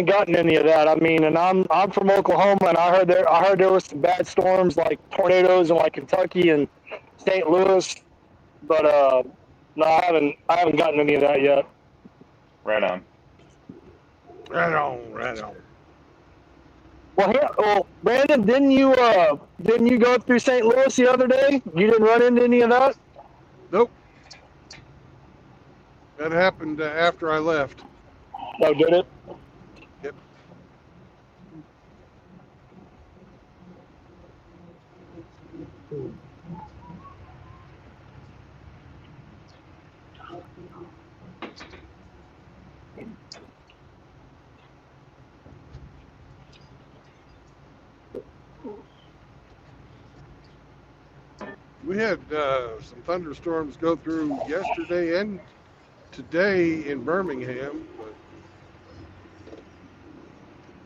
Speaker 8: gotten any of that. I mean, and I'm from Oklahoma, and I heard there was some bad storms like tornadoes in like Kentucky and St. Louis, but no, I haven't gotten any of that yet.
Speaker 4: Right on.
Speaker 1: Right on.
Speaker 8: Well, Brandon, didn't you go through St. Louis the other day? You didn't run into any of that?
Speaker 1: Nope. That happened after I left.
Speaker 8: Oh, did it?
Speaker 1: Yep. We had some thunderstorms go through yesterday and today in Birmingham, but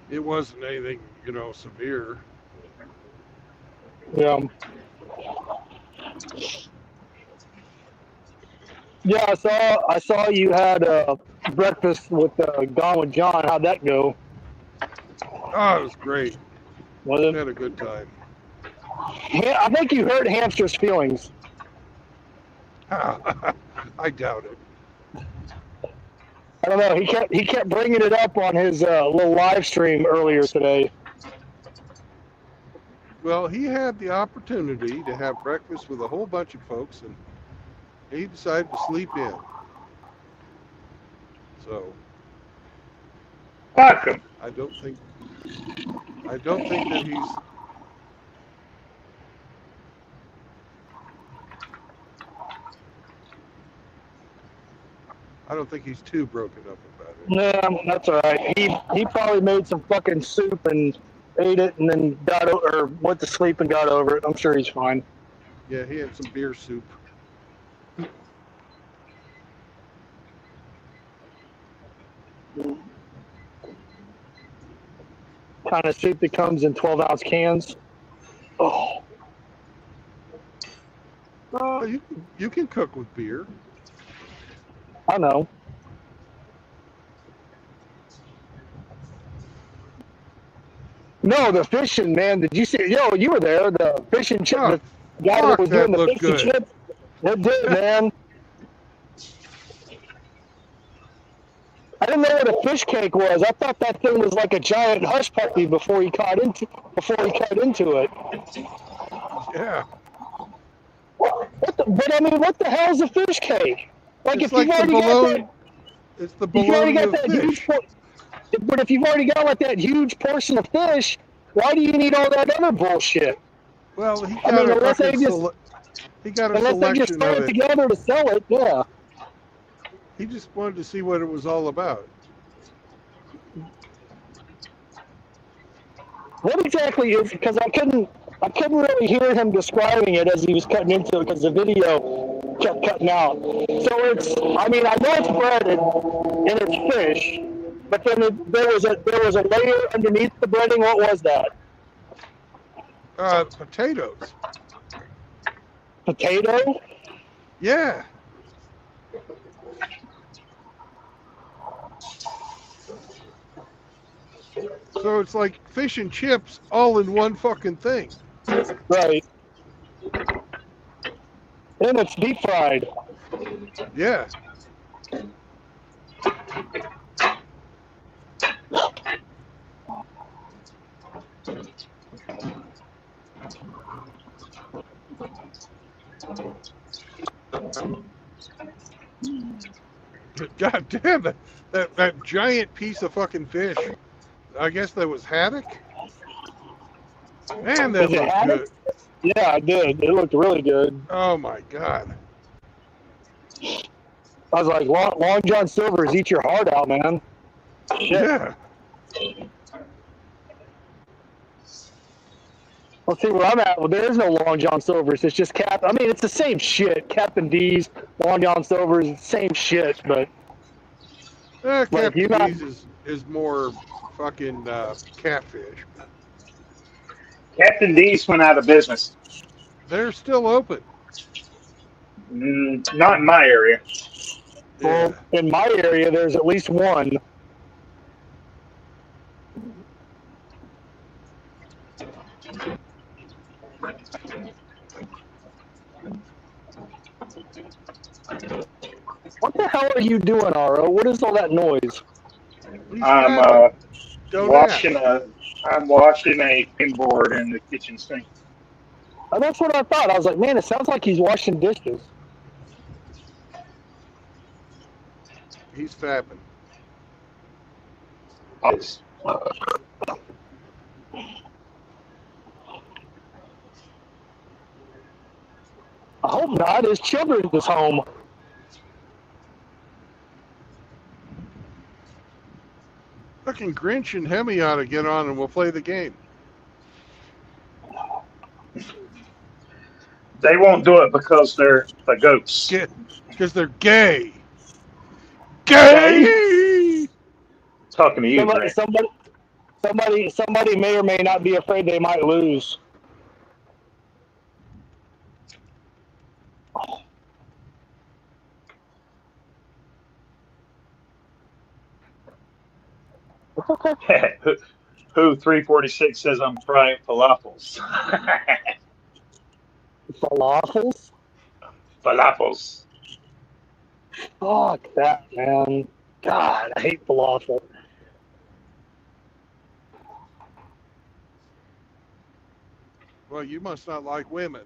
Speaker 1: it wasn't anything, severe.
Speaker 8: Yeah. Yeah, I saw you had breakfast with Gone with John. How'd that go?
Speaker 1: Oh, it was great.
Speaker 8: Was it?
Speaker 1: Had a good time.
Speaker 8: Yeah, I think you hurt Hamster's feelings.
Speaker 1: I doubt it.
Speaker 8: I don't know. He kept bringing it up on his little live stream earlier today.
Speaker 1: Well, he had the opportunity to have breakfast with a whole bunch of folks, and he decided to sleep in. So
Speaker 4: Fuck 'em.
Speaker 1: I don't think that he's. I don't think he's too broken up about it.
Speaker 8: No, that's all right. He probably made some fucking soup and ate it, and then went to sleep and got over it. I'm sure he's fine.
Speaker 1: Yeah, he had some beer soup.
Speaker 8: Kind of soup that comes in 12-ounce cans. Oh.
Speaker 1: You can cook with beer.
Speaker 8: I know. No, the fishing, man. Did you see? Yo, you were there. The fishing chip.
Speaker 1: Oh,
Speaker 8: The guy that was
Speaker 1: that
Speaker 8: doing the
Speaker 1: looked
Speaker 8: fishing
Speaker 1: good.
Speaker 8: chip. It did, man. I didn't know what a fish cake was. I thought that thing was like a giant hush puppy before he cut into it.
Speaker 1: Yeah.
Speaker 8: But I mean, what the hell is a fish cake? Like
Speaker 1: It's
Speaker 8: if
Speaker 1: like
Speaker 8: you've
Speaker 1: the
Speaker 8: already got
Speaker 1: bologna.
Speaker 8: that.
Speaker 1: It's the
Speaker 8: If you already
Speaker 1: bologna
Speaker 8: got
Speaker 1: of
Speaker 8: that huge,
Speaker 1: fish.
Speaker 8: but if you've already got like that huge portion of fish, why do you need all that other bullshit?
Speaker 1: Well, he
Speaker 8: I
Speaker 1: got
Speaker 8: mean,
Speaker 1: a
Speaker 8: unless they
Speaker 1: fucking
Speaker 8: just-
Speaker 1: he got a
Speaker 8: Unless they just
Speaker 1: selection
Speaker 8: throw
Speaker 1: of
Speaker 8: it
Speaker 1: it.
Speaker 8: together to sell it, yeah.
Speaker 1: He just wanted to see what it was all about.
Speaker 8: What exactly is? Because I couldn't really hear him describing it as he was cutting into it because the video kept cutting out. So I know it's breaded and it's fish, but then there was a layer underneath the breading. What was that?
Speaker 1: Potatoes.
Speaker 8: Potato?
Speaker 1: Yeah. So it's like fish and chips all in one fucking thing.
Speaker 8: Right. And it's deep fried.
Speaker 1: Yeah. God damn it. That giant piece of fucking fish. I guess that was haddock. Man, that
Speaker 8: Is it
Speaker 1: looked
Speaker 8: haddock?
Speaker 1: good.
Speaker 8: Yeah, it did. It looked really good.
Speaker 1: Oh my god.
Speaker 8: I was like, Long John Silver's eat your heart out, man. Shit.
Speaker 1: Yeah.
Speaker 8: Let's see where I'm at. Well, there is no Long John Silver's. It's just I mean, it's the same shit. Captain D's, Long John Silver's, same shit. But
Speaker 1: Captain D's is more fucking catfish.
Speaker 4: Captain D's went out of business.
Speaker 1: They're still open.
Speaker 4: Not in my area.
Speaker 8: Well, in my area, there's at least one. What the hell are you doing, Aro? What is all that noise?
Speaker 4: I'm washing a board in the kitchen sink.
Speaker 8: Oh, that's what I thought. I was like, man, it sounds like he's washing dishes.
Speaker 1: He's fapping. I hope not. His children is home. Fucking Grinch and Hemi ought to get on and we'll play the game.
Speaker 4: They won't do it because they're the goats.
Speaker 1: Because they're gay. Gay!
Speaker 4: Talking to you, Grant.
Speaker 8: Somebody may or may not be afraid they might lose.
Speaker 4: Who 346 says I'm frying falafels?
Speaker 8: Falafels?
Speaker 4: Falafels.
Speaker 8: Fuck that, man. God, I hate falafel.
Speaker 1: Well, you must not like women.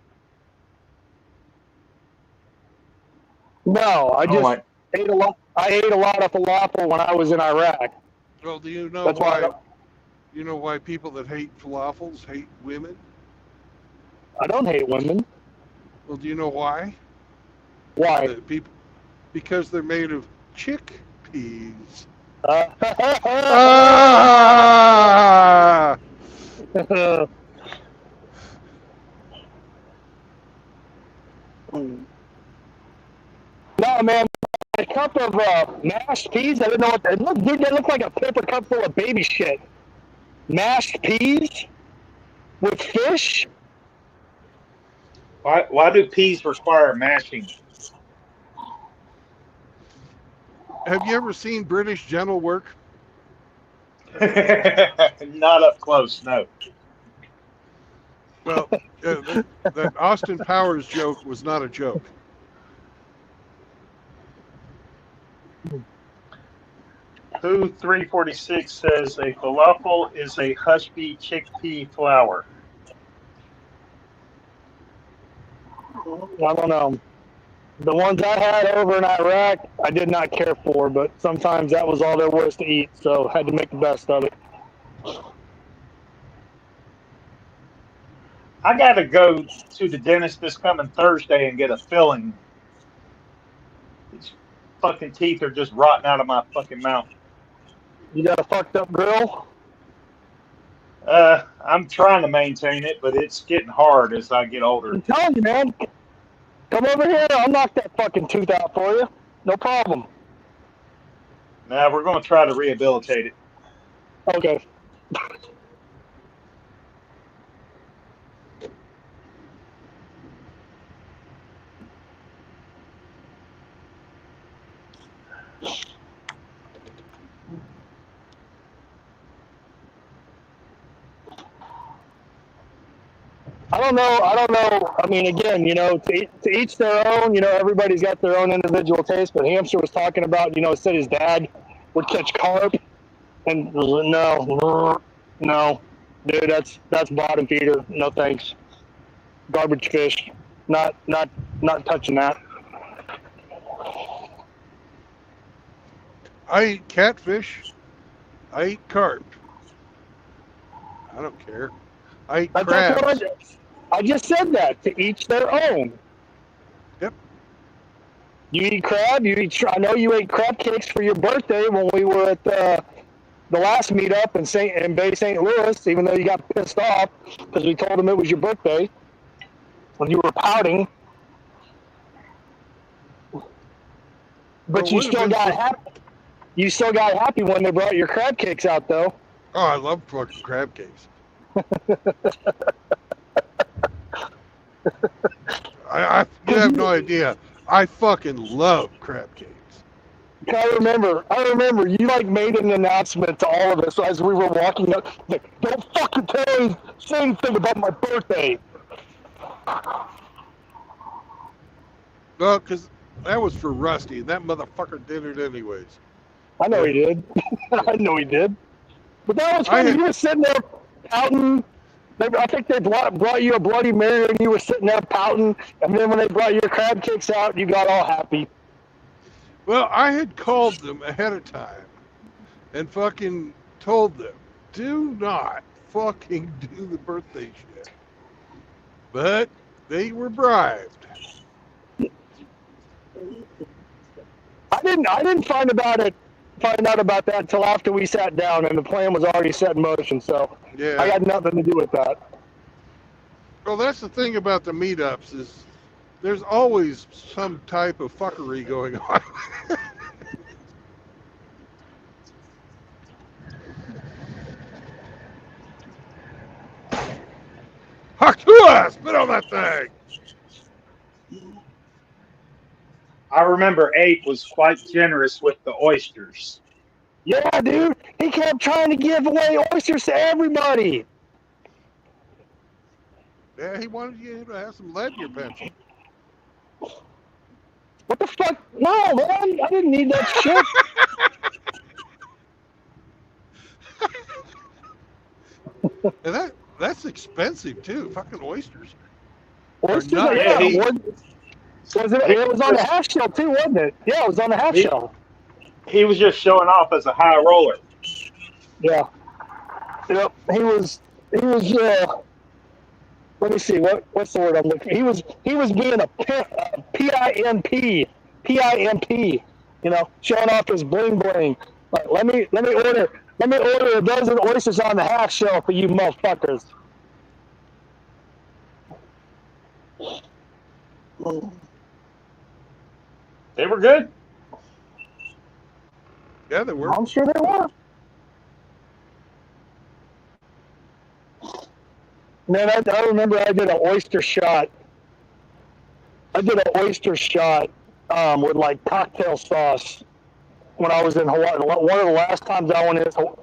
Speaker 8: No, I just ate a lot. I ate a lot of falafel when I was in Iraq.
Speaker 1: Well, do you know
Speaker 8: That's why?
Speaker 1: You know why people that hate falafels hate women?
Speaker 8: I don't hate women.
Speaker 1: Well, do you know why?
Speaker 8: Why?
Speaker 1: Because they're made of chickpeas.
Speaker 8: No, man, a cup of mashed peas. I didn't know what they look. Dude, they look like a paper cup full of baby shit. Mashed peas with fish.
Speaker 4: Why do peas require mashing?
Speaker 1: Have you ever seen British Gentle work?
Speaker 4: Not up close, no.
Speaker 1: Well, that Austin Powers joke was not a joke.
Speaker 4: Who 346 says a falafel is a hushpea chickpea flour?
Speaker 8: I don't know. The ones I had over in Iraq, I did not care for, but sometimes that was all there was to eat, so I had to make the best of it.
Speaker 4: I got to go to the dentist this coming Thursday and get a filling. These fucking teeth are just rotting out of my fucking mouth.
Speaker 8: You got a fucked up grill?
Speaker 4: I'm trying to maintain it, but it's getting hard as I get older.
Speaker 8: I'm telling you, man. Come over here. I'll knock that fucking tooth out for you. No problem.
Speaker 4: Now we're going to try to rehabilitate it.
Speaker 8: Okay. I don't know. I mean, again, to each their own. Everybody's got their own individual taste. But Hamster was talking about, said his dad would catch carp, and no, dude, that's bottom feeder. No thanks. Garbage fish. Not touching that.
Speaker 1: I eat catfish. I eat carp. I don't care. I eat crabs.
Speaker 8: I just said that. To each their own.
Speaker 1: Yep.
Speaker 8: You eat crab. I know you ate crab cakes for your birthday when we were at the last meetup in Bay St. Louis. Even though you got pissed off because we told them it was your birthday, when you were pouting, but
Speaker 1: Well,
Speaker 8: you
Speaker 1: would have
Speaker 8: still
Speaker 1: been
Speaker 8: got
Speaker 1: so-
Speaker 8: happy. You still got happy when they brought your crab cakes out, though.
Speaker 1: Oh, I love fucking crab cakes. You have no idea. I fucking love crab cakes.
Speaker 8: I remember you like made an announcement to all of us as we were walking up. Like, don't fucking say anything about my birthday.
Speaker 1: Well, because that was for Rusty, and that motherfucker did it anyways.
Speaker 8: I know he did. I know he did. But that was funny. You were sitting there pouting. I think they brought you a Bloody Mary, and you were sitting there pouting. And then when they brought your crab cakes out, you got all happy.
Speaker 1: Well, I had called them ahead of time and fucking told them, do not fucking do the birthday shit. But they were bribed.
Speaker 8: I didn't find out about that until after we sat down and the plan was already set in motion. So
Speaker 1: Yeah.
Speaker 8: I had nothing to do with that.
Speaker 1: Well, that's the thing about the meetups is there's always some type of fuckery going on. Hakua! Spit on that thing!
Speaker 4: I remember Ape was quite generous with the oysters.
Speaker 8: Yeah, dude. He kept trying to give away oysters to everybody.
Speaker 1: Yeah, he wanted you to have some lead in your pencil.
Speaker 8: What the fuck? No, man. I didn't need that shit.
Speaker 1: And that's expensive too. Fucking oysters.
Speaker 8: Oysters,
Speaker 1: not
Speaker 8: yeah.
Speaker 1: cheap.
Speaker 8: It was on the half shell too, wasn't it? Yeah, it was on the half shell.
Speaker 4: He was just showing off as a high roller.
Speaker 8: Yeah. Yep. He was. Let me see. What's the word I'm looking for? He was being a PIMP. You know, showing off his bling bling. Like, let me order a dozen oysters on the half shell for you motherfuckers.
Speaker 4: They were good.
Speaker 1: Yeah, they were.
Speaker 8: I'm sure they were. Man, I remember I did an oyster shot. With like cocktail sauce when I was in Hawaii. One of the last times I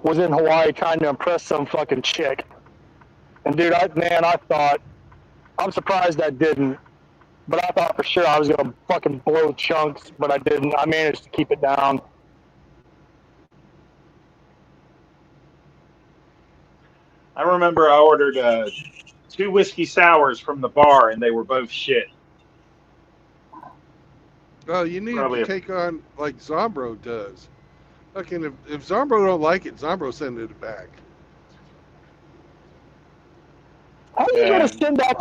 Speaker 8: was in Hawaii trying to impress some fucking chick. And dude, I thought, I'm surprised I didn't. But I thought for sure I was going to fucking blow chunks, but I didn't. I managed to keep it down.
Speaker 4: I remember I ordered 2 whiskey sours from the bar, and they were both shit.
Speaker 1: Well, you need
Speaker 4: Probably
Speaker 1: to take on like Zombro does. Fucking if Zombro don't like it, Zombro send it back.
Speaker 8: How are you going to send back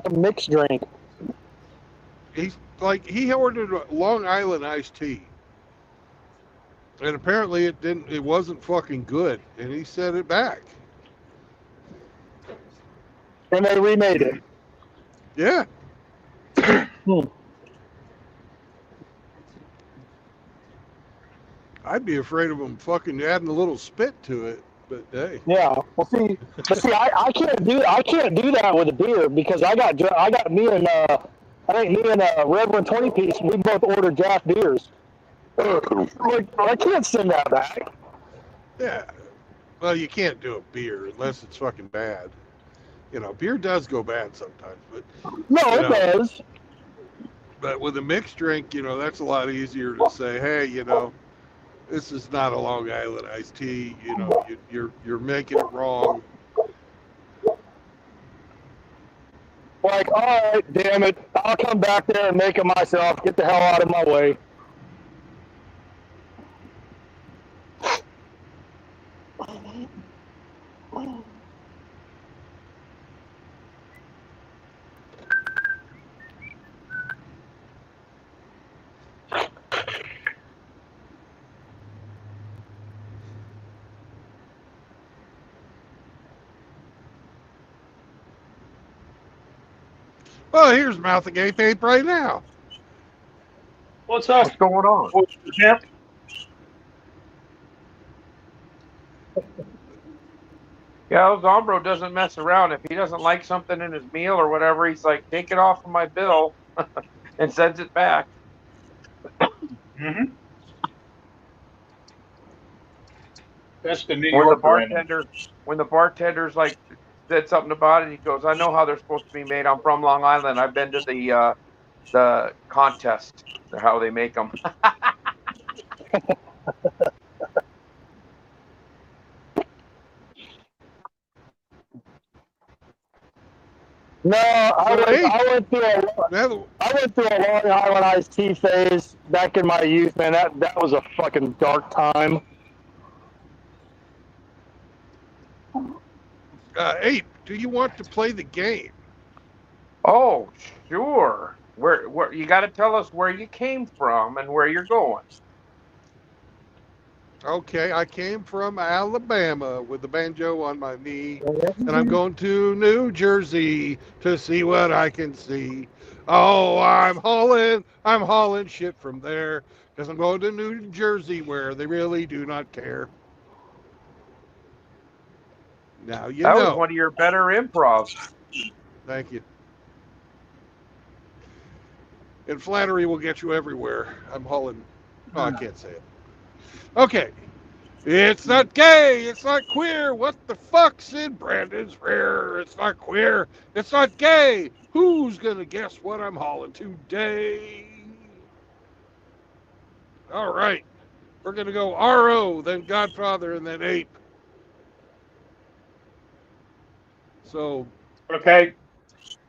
Speaker 8: a mixed drink?
Speaker 1: He ordered a Long Island iced tea. And apparently it wasn't fucking good, and he sent it back.
Speaker 8: And they remade it.
Speaker 1: Yeah. I'd be afraid of him fucking adding a little spit to it, but hey.
Speaker 8: Yeah. Well, see, I can't do that with a beer because I think me and Reverend 20 Piece, we both ordered draft beers. I can't send that back.
Speaker 1: Yeah. Well, you can't do a beer unless it's fucking bad. You know, beer does go bad sometimes, but
Speaker 8: no, it does.
Speaker 1: But with a mixed drink, you know, that's a lot easier to say, hey, you know, this is not a Long Island iced tea. You know, you're making it wrong.
Speaker 8: Like, all right, damn it, I'll come back there and make it myself. Get the hell out of my way.
Speaker 1: Well, here's Mouth Agape Ape right now.
Speaker 7: What's up,
Speaker 5: What's going on?
Speaker 7: Jim?
Speaker 5: Yeah, Zombro doesn't mess around. If he doesn't like something in his meal or whatever, he's like, take it off of my bill and sends it back.
Speaker 7: Mm-hmm. That's the New
Speaker 5: When the
Speaker 7: Yorker in him.
Speaker 5: bartender's like said something about it, he goes, I know how they're supposed to be made. I'm from Long Island. I've been to the contest, how they make them.
Speaker 8: No, I went through a Long Island iced tea phase back in my youth, man. That was a fucking dark time.
Speaker 1: Ape, do you want to play the game?
Speaker 5: Oh, sure. Where you got to tell us where you came from and where you're going.
Speaker 1: Okay, I came from Alabama with the banjo on my knee, and I'm going to New Jersey to see what I can see. Oh, I'm hauling shit from there, because I'm going to New Jersey where they really do not care. Now you
Speaker 5: That
Speaker 1: know.
Speaker 5: was one of your better improvs.
Speaker 1: Thank you. And flattery will get you everywhere. I'm hauling. Oh, I can't say it. Okay. It's not gay. It's not queer. What the fuck's in Brandon's rear? It's not queer. It's not gay. Who's going to guess what I'm hauling today? All right. We're going to go R.O., then Godfather, and then Ape. So.
Speaker 7: Okay.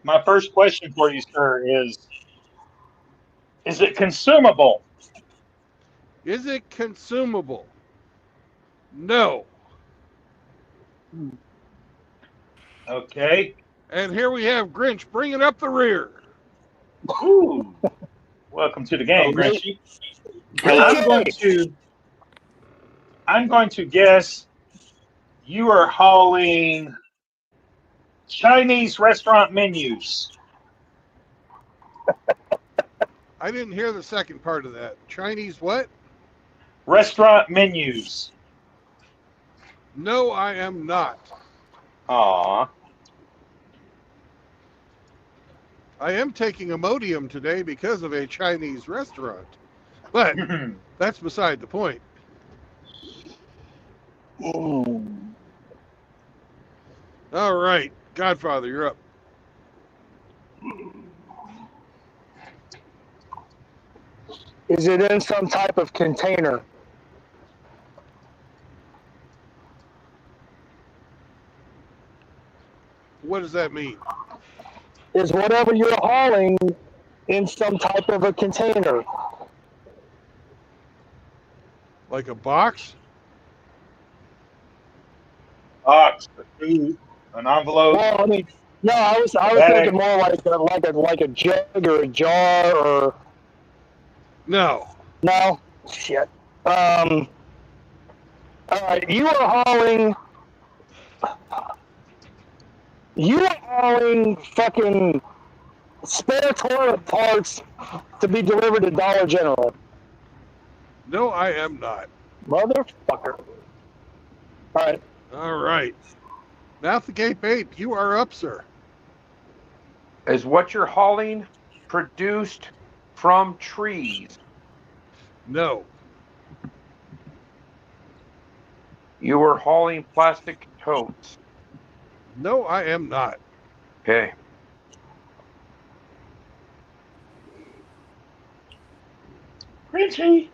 Speaker 7: My first question for you, sir, is it consumable?
Speaker 1: Is it consumable? No.
Speaker 7: Okay.
Speaker 1: And here we have Grinch bringing up the rear.
Speaker 7: Ooh. Welcome to the game, Grinchy. I'm going to guess you are hauling Chinese restaurant menus.
Speaker 1: I didn't hear the second part of that. Chinese what?
Speaker 7: Restaurant menus.
Speaker 1: No, I am not.
Speaker 7: Aw.
Speaker 1: I am taking Imodium today because of a Chinese restaurant. But that's beside the point. All right. Godfather, you're up.
Speaker 8: Is it in some type of container?
Speaker 1: What does that mean?
Speaker 8: Is whatever you're hauling in some type of a container?
Speaker 1: Like a box?
Speaker 7: Box, an envelope.
Speaker 8: Well, I mean, no, I was thinking more like a jug or a jar or.
Speaker 1: No.
Speaker 8: No, shit. All right, you are hauling fucking spare toilet parts to be delivered to Dollar General.
Speaker 1: No, I am not.
Speaker 8: Motherfucker. All right.
Speaker 1: All right. Mouth Agape Ape, you are up, sir.
Speaker 5: Is what you're hauling produced from trees?
Speaker 1: No.
Speaker 5: You are hauling plastic totes?
Speaker 1: No, I am not.
Speaker 5: Okay.
Speaker 7: Grinchy.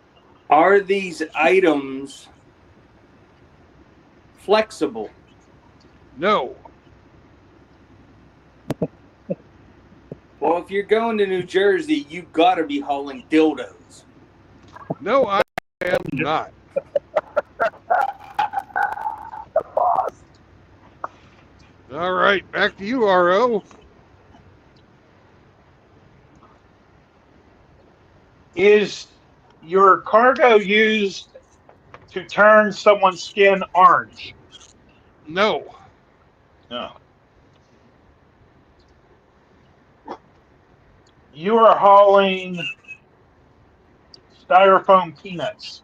Speaker 9: Are these items flexible?
Speaker 1: No.
Speaker 9: Well, if you're going to New Jersey, you've got to be hauling dildos.
Speaker 1: No, I am not. All right, back to you, R.O.
Speaker 7: Is your cargo used to turn someone's skin orange?
Speaker 1: No.
Speaker 7: No.
Speaker 4: You are hauling styrofoam peanuts.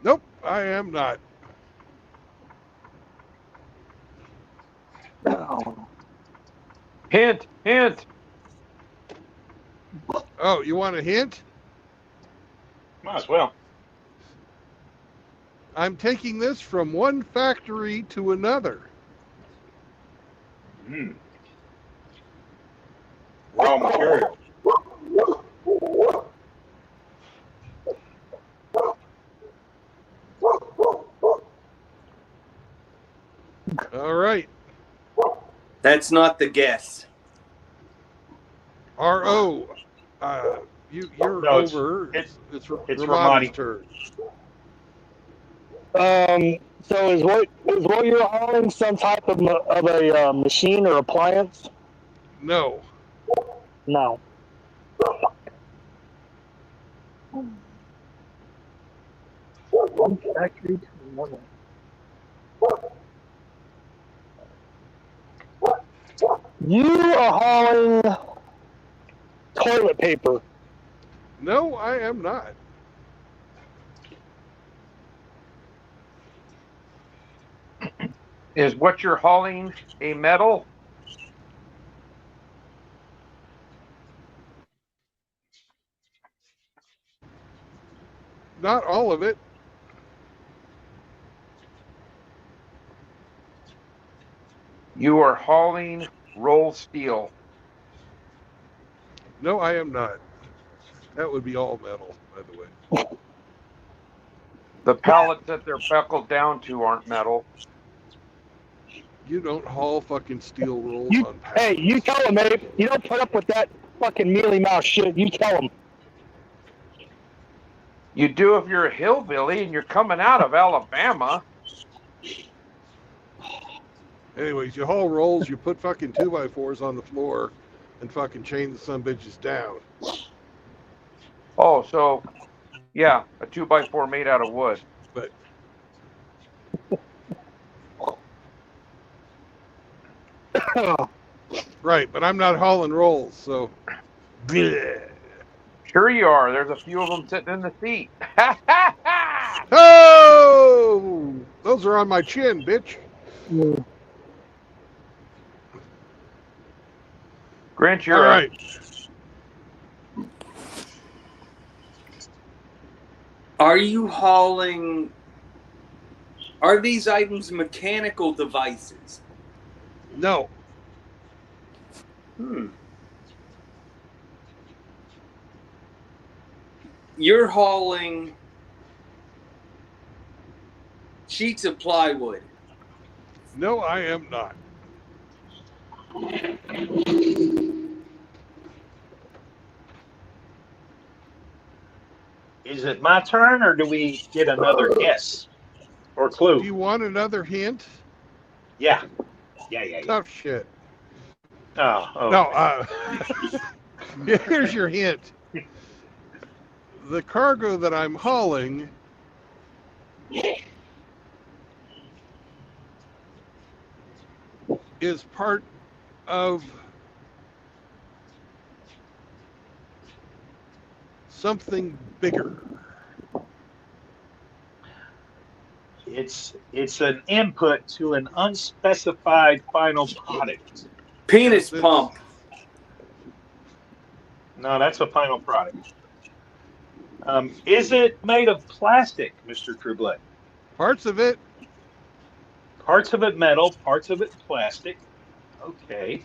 Speaker 1: Nope, I am not.
Speaker 5: Hint, hint.
Speaker 1: Oh, you want a hint?
Speaker 4: Might as well.
Speaker 1: I'm taking this from one factory to another.
Speaker 4: Raw material.
Speaker 1: All right.
Speaker 9: That's not the guess.
Speaker 1: R.O. You're
Speaker 4: No, it's-
Speaker 1: over.
Speaker 4: it's
Speaker 1: Ramadi's
Speaker 4: Ramadi.
Speaker 1: turn.
Speaker 8: So is what you're hauling some type of a machine or appliance?
Speaker 1: No.
Speaker 8: No. You are hauling toilet paper.
Speaker 1: No, I am not.
Speaker 5: Is what you're hauling a metal?
Speaker 1: Not all of it.
Speaker 5: You are hauling rolled steel.
Speaker 1: No, I am not. That would be all metal, by the way.
Speaker 5: The pallets that they're buckled down to aren't metal.
Speaker 1: You don't haul fucking steel rolls
Speaker 8: You,
Speaker 1: on pallets.
Speaker 8: hey, you tell him, Abe. You don't put up with that fucking mealy mouth shit. You tell him.
Speaker 5: You do if you're a hillbilly and you're coming out of Alabama.
Speaker 1: Anyways, you haul rolls, you put fucking 2x4s on the floor and fucking chain the son bitches down.
Speaker 5: Oh, so yeah, a 2x4 made out of wood.
Speaker 1: But right, but I'm not hauling rolls, so bleh.
Speaker 5: Sure you are. There's a few of them sitting in the seat.
Speaker 1: Oh, those are on my chin, bitch.
Speaker 5: Grant,
Speaker 1: All
Speaker 5: you're
Speaker 1: right.
Speaker 9: Are you hauling? Are these items mechanical devices?
Speaker 1: No,
Speaker 9: You're hauling sheets of plywood.
Speaker 1: no, I am not.
Speaker 4: Is it my turn, or do we get another guess or
Speaker 1: Do
Speaker 4: clue?
Speaker 1: you want another hint?
Speaker 4: Yeah.
Speaker 1: Tough shit.
Speaker 4: Oh.
Speaker 1: No, here's your hint. The cargo that I'm hauling is part of something bigger.
Speaker 4: It's an input to an unspecified final product.
Speaker 9: Penis
Speaker 1: Yes,
Speaker 9: pump.
Speaker 4: No, that's a final product. Is it made of plastic, Mr. Trueblood?
Speaker 1: Parts of it,
Speaker 4: Parts of it metal, parts of it plastic. Okay.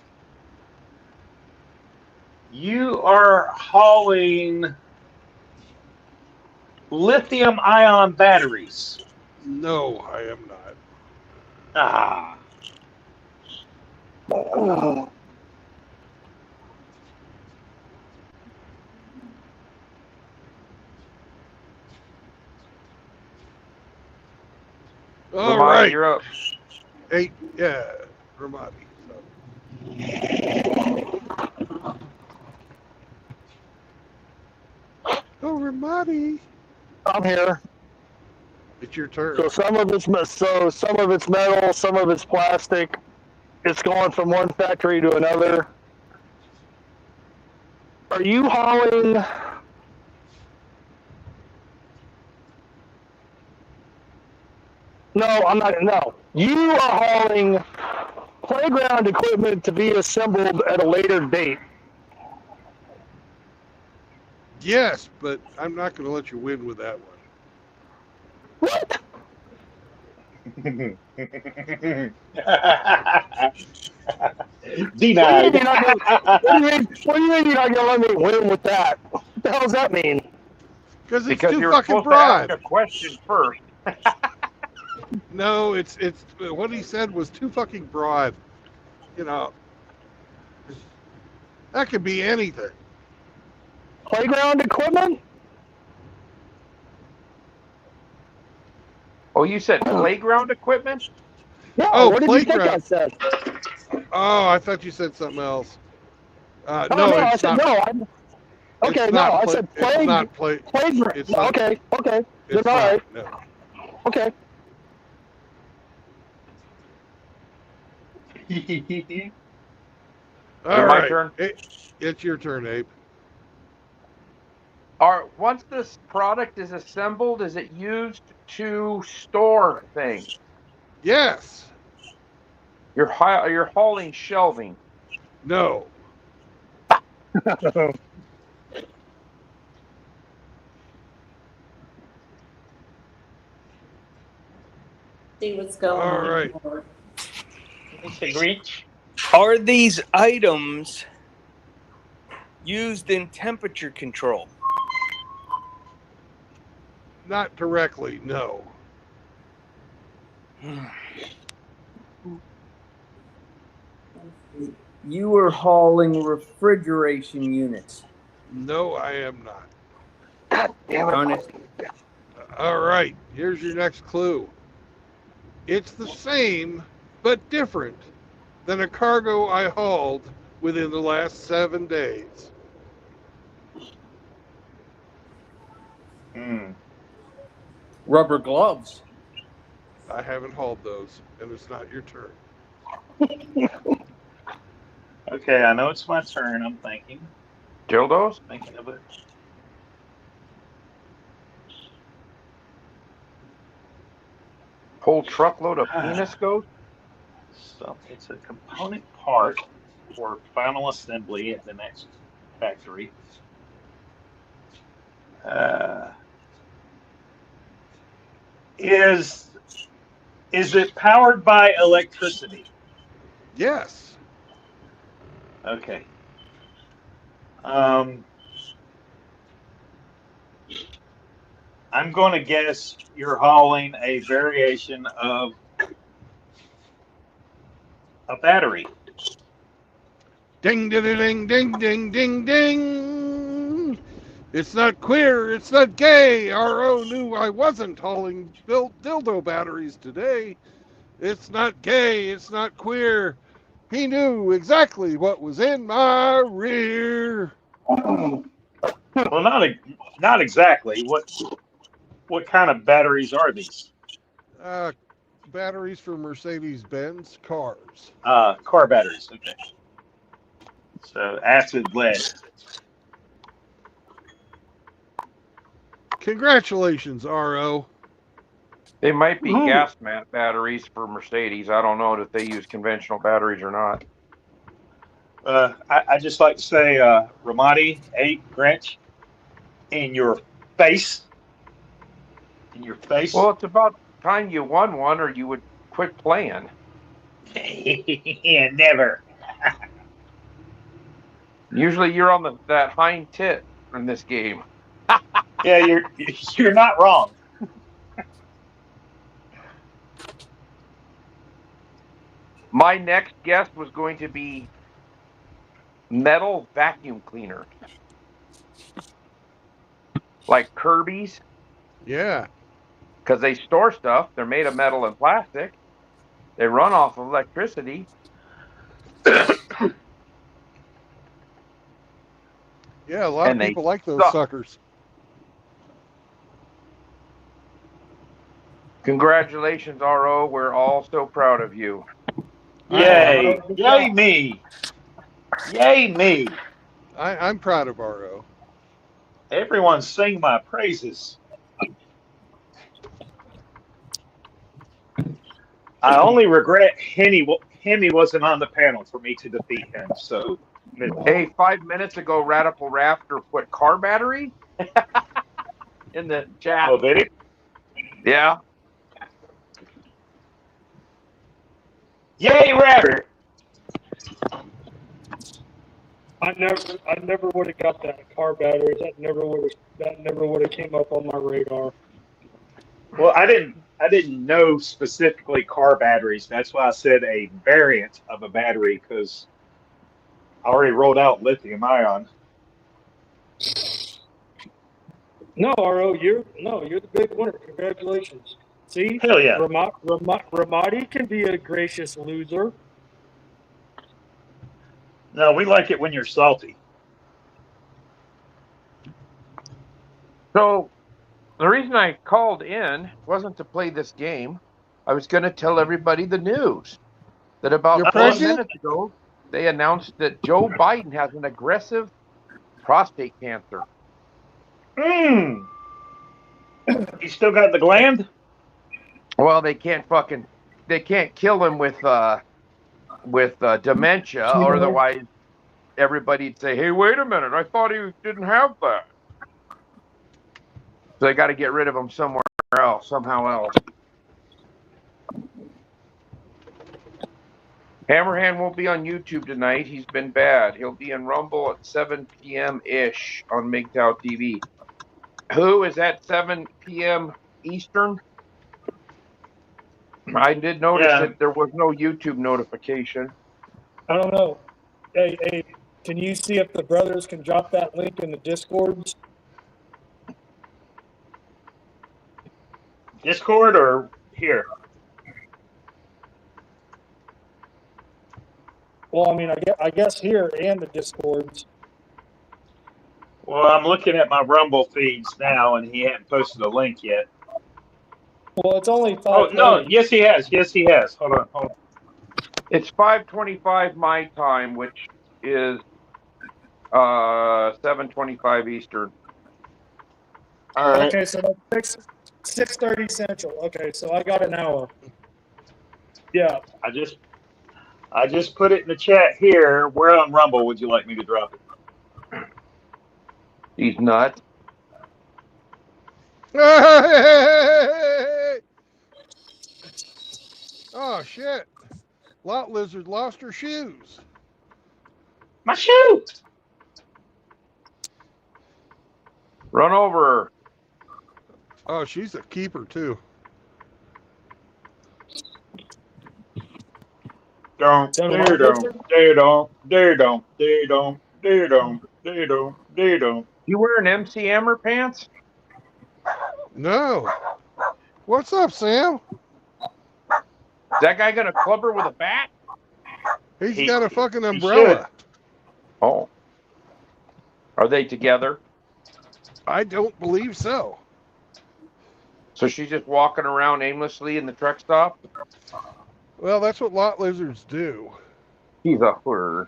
Speaker 4: You are hauling lithium-ion batteries.
Speaker 1: no, I am not.
Speaker 4: Ah.
Speaker 1: All
Speaker 5: Ramadi,
Speaker 1: right.
Speaker 5: you're up.
Speaker 1: Hey, yeah, Ramadi. Oh, Ramadi.
Speaker 8: I'm here.
Speaker 1: It's your turn.
Speaker 8: So some of it's metal, some of it's plastic. It's going from one factory to another. are you hauling? No, I'm not. No, you are hauling playground equipment to be assembled at a later date.
Speaker 1: Yes, but I'm not going to let you win with that one.
Speaker 8: What?
Speaker 4: Denied.
Speaker 8: What do you mean you're not gonna let me win with that? What the hell does that mean?
Speaker 1: Because it's
Speaker 5: Because
Speaker 1: too
Speaker 5: you're
Speaker 1: fucking
Speaker 5: supposed to ask
Speaker 1: broad.
Speaker 5: a question first.
Speaker 1: No, it's what he said was too fucking broad. You know, that could be anything.
Speaker 8: Playground equipment?
Speaker 5: Oh, you said playground equipment?
Speaker 8: Yeah.
Speaker 1: Oh,
Speaker 8: What did you think I
Speaker 1: playground.
Speaker 8: said?
Speaker 1: Oh, I thought you said something else.
Speaker 8: Oh,
Speaker 1: No,
Speaker 8: no, I
Speaker 1: it's
Speaker 8: said
Speaker 1: not.
Speaker 8: no. Okay,
Speaker 1: It's
Speaker 8: no,
Speaker 1: not
Speaker 8: I
Speaker 1: play-
Speaker 8: said
Speaker 1: It's not play.
Speaker 8: playground.
Speaker 1: It's not.
Speaker 8: Okay.
Speaker 1: It's
Speaker 8: All right.
Speaker 1: not. No.
Speaker 8: Okay.
Speaker 1: All
Speaker 5: my
Speaker 1: right.
Speaker 5: turn?
Speaker 1: It's your turn, Abe.
Speaker 5: Once this product is assembled, is it used to store things?
Speaker 1: Yes.
Speaker 5: You're hauling shelving.
Speaker 1: No.
Speaker 10: See what's going
Speaker 1: All
Speaker 10: on.
Speaker 1: right.
Speaker 4: Mr. Grinch.
Speaker 9: Are these items used in temperature control?
Speaker 1: Not directly. No.
Speaker 9: You are hauling refrigeration units.
Speaker 1: No, I am not.
Speaker 8: God damn
Speaker 9: Darn
Speaker 8: it.
Speaker 9: it.
Speaker 1: All right. Here's your next clue. It's the same, but different than a cargo I hauled within the last 7 days.
Speaker 9: Rubber gloves.
Speaker 1: I haven't hauled those, and it's not your turn.
Speaker 7: Okay, I know it's my turn. I'm thinking
Speaker 5: Dildos?
Speaker 7: of it.
Speaker 5: Whole truckload of penis goat?
Speaker 7: So it's a component part for final assembly at the next factory. Is it powered by electricity?
Speaker 1: Yes.
Speaker 7: Okay. I'm going to guess you're hauling a variation of a battery.
Speaker 1: Ding, ding, ding, ding, ding, ding, ding. It's not queer. It's not gay. R.O. knew I wasn't hauling dildo batteries today. It's not gay. It's not queer. He knew exactly what was in my rear.
Speaker 7: Well, not exactly. What kind of batteries are these?
Speaker 1: Batteries for Mercedes-Benz cars.
Speaker 7: Car batteries. Okay. So acid lead.
Speaker 1: Congratulations, R.O.
Speaker 5: They might be gas batteries for Mercedes. I don't know if they use conventional batteries or not.
Speaker 7: I just like to say, Ramadi, Grinch, in your face. In your face.
Speaker 5: Well, it's about time you won one or you would quit playing.
Speaker 7: Yeah, never.
Speaker 5: Usually you're on that hind tit in this game.
Speaker 7: Yeah, you're not wrong.
Speaker 5: My next guess was going to be metal vacuum cleaner. Like Kirby's.
Speaker 1: Yeah.
Speaker 5: Because they store stuff. They're made of metal and plastic. They run off of electricity.
Speaker 1: Yeah, a lot
Speaker 5: And
Speaker 1: of
Speaker 5: they
Speaker 1: people like those
Speaker 5: suck.
Speaker 1: suckers.
Speaker 5: Congratulations, R.O. We're all so proud of you.
Speaker 7: Yay! Yay me! Yay me!
Speaker 1: I'm proud of RO.
Speaker 7: Everyone sing my praises. I only regret Hemi wasn't on the panel for me to defeat him. So,
Speaker 5: Hey, 5 minutes ago, Radical Raptor put car battery in the chat.
Speaker 7: oh, did he?
Speaker 5: Yeah.
Speaker 7: Yay, Raptor!
Speaker 8: I never would have got that car batteries. That never would have came up on my radar.
Speaker 7: Well, I didn't know specifically car batteries. That's why I said a variant of a battery, because I already rolled out lithium ion.
Speaker 8: No, RO, you're the big winner. Congratulations. See,
Speaker 7: Hell yeah.
Speaker 8: Ramadi can be a gracious loser.
Speaker 7: No, we like it when you're salty.
Speaker 5: So the reason I called in wasn't to play this game. I was going to tell everybody the news that about
Speaker 1: You're
Speaker 5: 4
Speaker 1: president?
Speaker 5: minutes ago, they announced that Joe Biden has an aggressive prostate cancer.
Speaker 7: You still got the gland?
Speaker 5: Well, they can't kill him with dementia, or otherwise everybody'd say, "Hey, wait a minute! I thought he didn't have that." So they got to get rid of him somewhere else, somehow else. Hammerhand won't be on YouTube tonight. He's been bad. He'll be in Rumble at 7 p.m. ish on MGTOW TV. Who is at 7 p.m. Eastern? I did notice that there was no YouTube notification.
Speaker 8: I don't know. Hey, can you see if the brothers can drop that link in the Discords?
Speaker 7: Discord or here?
Speaker 8: Well, I mean, I guess here and the Discords.
Speaker 7: Well, I'm looking at my Rumble feeds now, and he hadn't posted a link yet.
Speaker 8: Well, it's only 5.
Speaker 7: Oh, no. Yes, he has. Yes, he has. Hold on.
Speaker 5: It's 5:25 my time, which is 7:25 Eastern.
Speaker 7: All right.
Speaker 8: Okay, so that's 6:30 Central. Okay, so I got an hour. Yeah.
Speaker 7: I just put it in the chat here. Where on Rumble would you like me to drop it?
Speaker 5: He's nuts.
Speaker 1: Oh shit! Lot Lizard lost her shoes.
Speaker 7: My shoe!
Speaker 5: Run over her.
Speaker 1: Oh, she's a keeper too.
Speaker 7: Don't.
Speaker 5: You wearing MC Hammer pants?
Speaker 1: No. What's up, Sam?
Speaker 5: Is that guy gonna club her with a bat?
Speaker 1: He's got a fucking umbrella.
Speaker 5: Oh. Are they together?
Speaker 1: I don't believe so.
Speaker 5: So she's just walking around aimlessly in the truck stop?
Speaker 1: Well, that's what lot lizards do.
Speaker 5: He's a whore.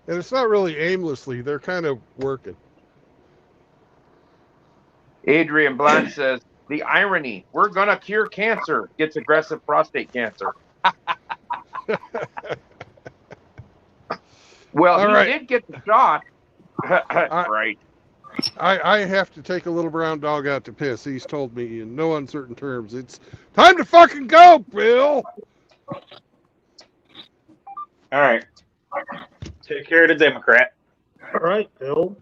Speaker 1: And it's not really aimlessly. They're kind of working.
Speaker 5: Adrian Blunt says, the irony, we're going to cure cancer, gets aggressive prostate cancer. Well,
Speaker 1: All
Speaker 5: he
Speaker 1: right.
Speaker 5: did get the shot. Right.
Speaker 1: I have to take a little brown dog out to piss. He's told me in no uncertain terms. It's time to fucking go, Bill.
Speaker 7: All right. Take care of the Democrat.
Speaker 8: All right, Bill.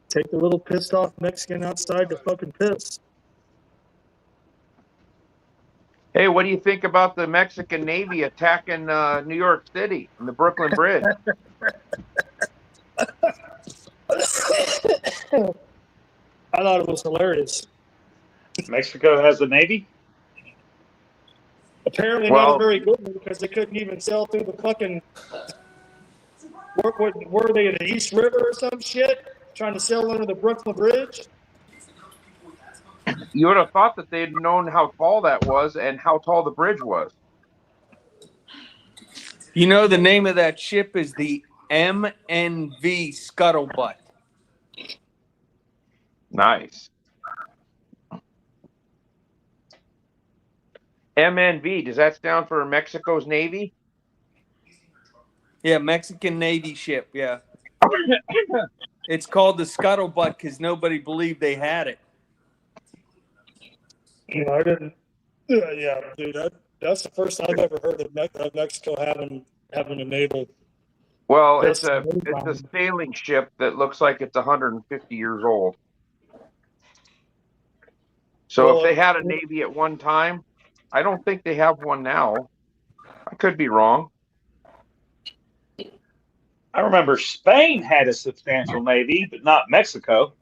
Speaker 8: Take the little pissed off Mexican outside to fucking piss.
Speaker 5: Hey, what do you think about the Mexican Navy attacking New York City and the Brooklyn Bridge?
Speaker 8: I thought it was hilarious.
Speaker 7: Mexico has a Navy?
Speaker 8: Apparently not a very good one because they couldn't even sail through the fucking... Were they in the East River or some shit? Trying to sail under the Brooklyn Bridge?
Speaker 5: You would have thought that they'd known how tall that was and how tall the bridge was.
Speaker 9: You know, the name of that ship is the MNV Scuttlebutt.
Speaker 5: Nice. MNV, does that stand for Mexico's Navy?
Speaker 9: Yeah, Mexican Navy ship. Yeah. It's called the Scuttlebutt because nobody believed they had it.
Speaker 8: I didn't. Yeah, dude, that's the first time I've ever heard of Mexico having a naval.
Speaker 5: Well,
Speaker 8: Yes,
Speaker 5: it's a sailing ship that looks like it's 150 years old. So
Speaker 8: Well,
Speaker 5: if they had a Navy at one time, I don't think they have one now. I could be wrong.
Speaker 7: I remember Spain had a substantial navy, but not Mexico.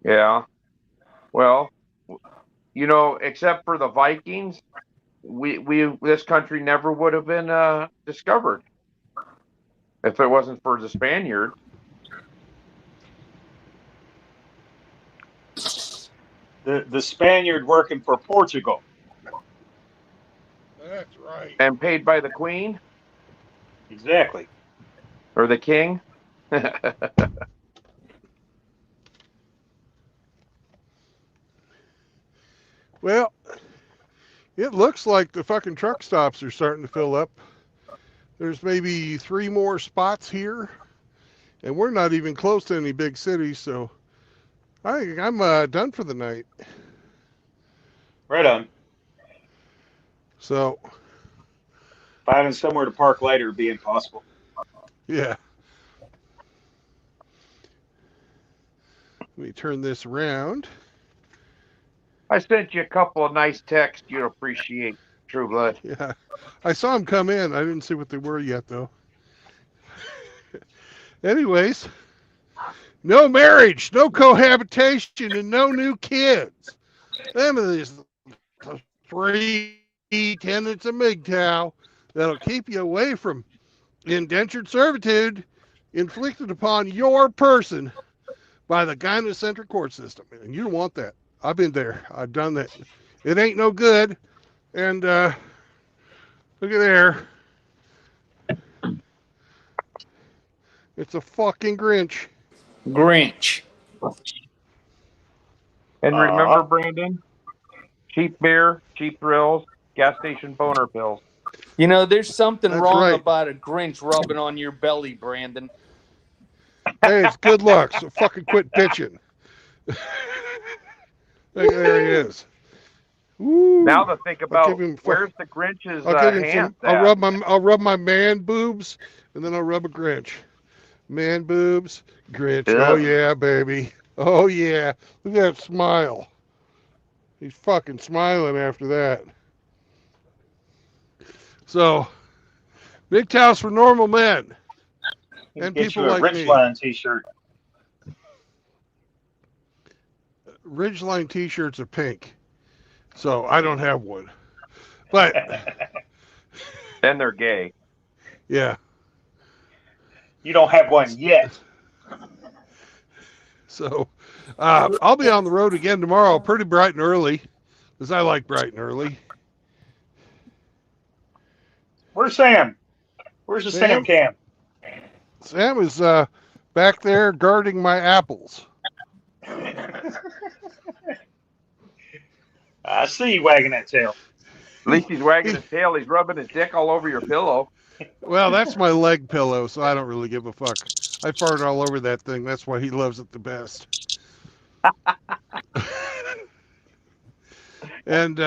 Speaker 5: Yeah. Well, you know, except for the Vikings, this country never would have been discovered if it wasn't for the Spaniards.
Speaker 7: The Spaniard working for Portugal.
Speaker 1: That's right.
Speaker 5: And paid by the Queen
Speaker 7: Exactly.
Speaker 5: or the King.
Speaker 1: Well, it looks like the fucking truck stops are starting to fill up. There's maybe 3 more spots here, and we're not even close to any big cities, so I think I'm done for the night.
Speaker 7: Right on.
Speaker 1: So,
Speaker 7: Finding somewhere to park later would be impossible.
Speaker 1: yeah. Let me turn this around.
Speaker 5: I sent you a couple of nice texts you'd appreciate, True Blood.
Speaker 1: Yeah. I saw them come in. I didn't see what they were yet, though. Anyways, no marriage, no cohabitation, and no new kids. Them are these 3 tenets of MGTOW that'll keep you away from indentured servitude inflicted upon your person by the gynocentric court system. And you don't want that. I've been there. I've done that. It ain't no good. And look at there. It's a fucking Grinch.
Speaker 9: Grinch.
Speaker 5: And remember, Brandon, cheap beer, cheap thrills, gas station boner pills.
Speaker 9: You know, there's something
Speaker 1: That's
Speaker 9: wrong
Speaker 1: right.
Speaker 9: about a Grinch rubbing on your belly, Brandon.
Speaker 1: Hey, it's good luck, so fucking quit bitching. There he is. Woo.
Speaker 5: Now to think
Speaker 1: I'll
Speaker 5: about
Speaker 1: give him
Speaker 5: where's the Grinch's
Speaker 1: I'll give him
Speaker 5: hand?
Speaker 1: some. I'll rub my man boobs, and then I'll rub a Grinch. Man boobs, Grinch.
Speaker 5: Yeah.
Speaker 1: Oh yeah, baby. Oh yeah. Look at that smile. He's fucking smiling after that. So, big towels for normal men and
Speaker 7: Get
Speaker 1: people
Speaker 7: you a
Speaker 1: like me.
Speaker 7: Ridgeline t-shirt.
Speaker 1: Ridgeline t-shirts are pink, so I don't have one. But
Speaker 5: And they're gay.
Speaker 1: yeah.
Speaker 7: You don't have one yet.
Speaker 1: So I'll be on the road again tomorrow, pretty bright and early, because I like bright and early.
Speaker 7: Where's Sam? Where's the Sam cam?
Speaker 1: Sam is back there guarding my apples.
Speaker 7: I see you wagging that tail.
Speaker 5: At least he's wagging his tail. He's rubbing his dick all over your pillow.
Speaker 1: Well, that's my leg pillow, so I don't really give a fuck. I fart all over that thing. That's why he loves it the best. And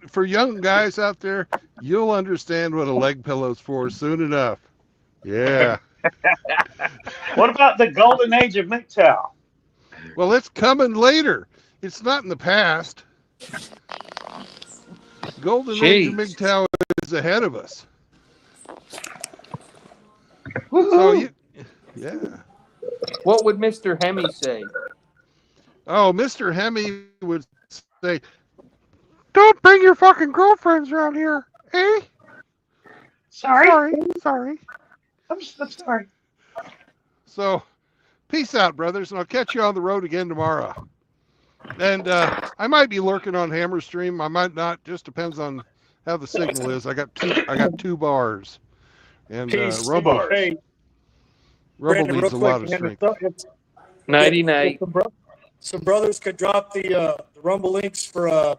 Speaker 1: for young guys out there, you'll understand what a leg pillow's for soon enough. Yeah.
Speaker 7: What about the golden age of MGTOW?
Speaker 1: Well, it's coming later. It's not in the past. Golden Age of MGTOW is ahead of us. So yeah.
Speaker 9: What would Mr. Hemi say?
Speaker 1: Oh, Mr. Hemi would say, "Don't bring your fucking girlfriends around here, eh?"
Speaker 7: Sorry.
Speaker 1: Sorry.
Speaker 7: I'm sorry.
Speaker 1: So, peace out, brothers, and I'll catch you on the road again tomorrow. And I might be lurking on Hammerstream. I might not. Just depends on how the signal is. I got two bars, and
Speaker 8: Peace.
Speaker 1: Rumble
Speaker 8: Hey,
Speaker 1: Rumble
Speaker 8: Brandon,
Speaker 1: needs a
Speaker 8: real
Speaker 1: lot of
Speaker 8: quick,
Speaker 1: strength.
Speaker 9: Nighty night.
Speaker 8: Some brothers could drop the Rumble links for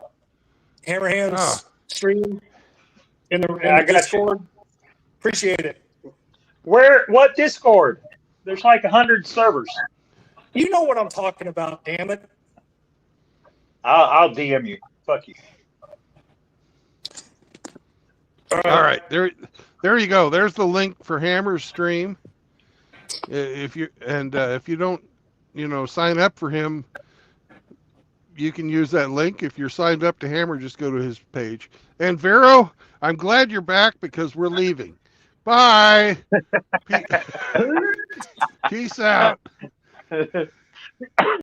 Speaker 8: Hammerhands stream in the
Speaker 4: I got you.
Speaker 8: Discord. Appreciate it.
Speaker 4: What Discord? There's like 100 servers.
Speaker 8: You know what I'm talking about, damn it.
Speaker 4: I'll DM you. Fuck you.
Speaker 1: All right, there you go. There's the link for Hammer's stream. If you don't, sign up for him, you can use that link. If you're signed up to Hammer, just go to his page. And Vero, I'm glad you're back because we're leaving. Bye. Peace out.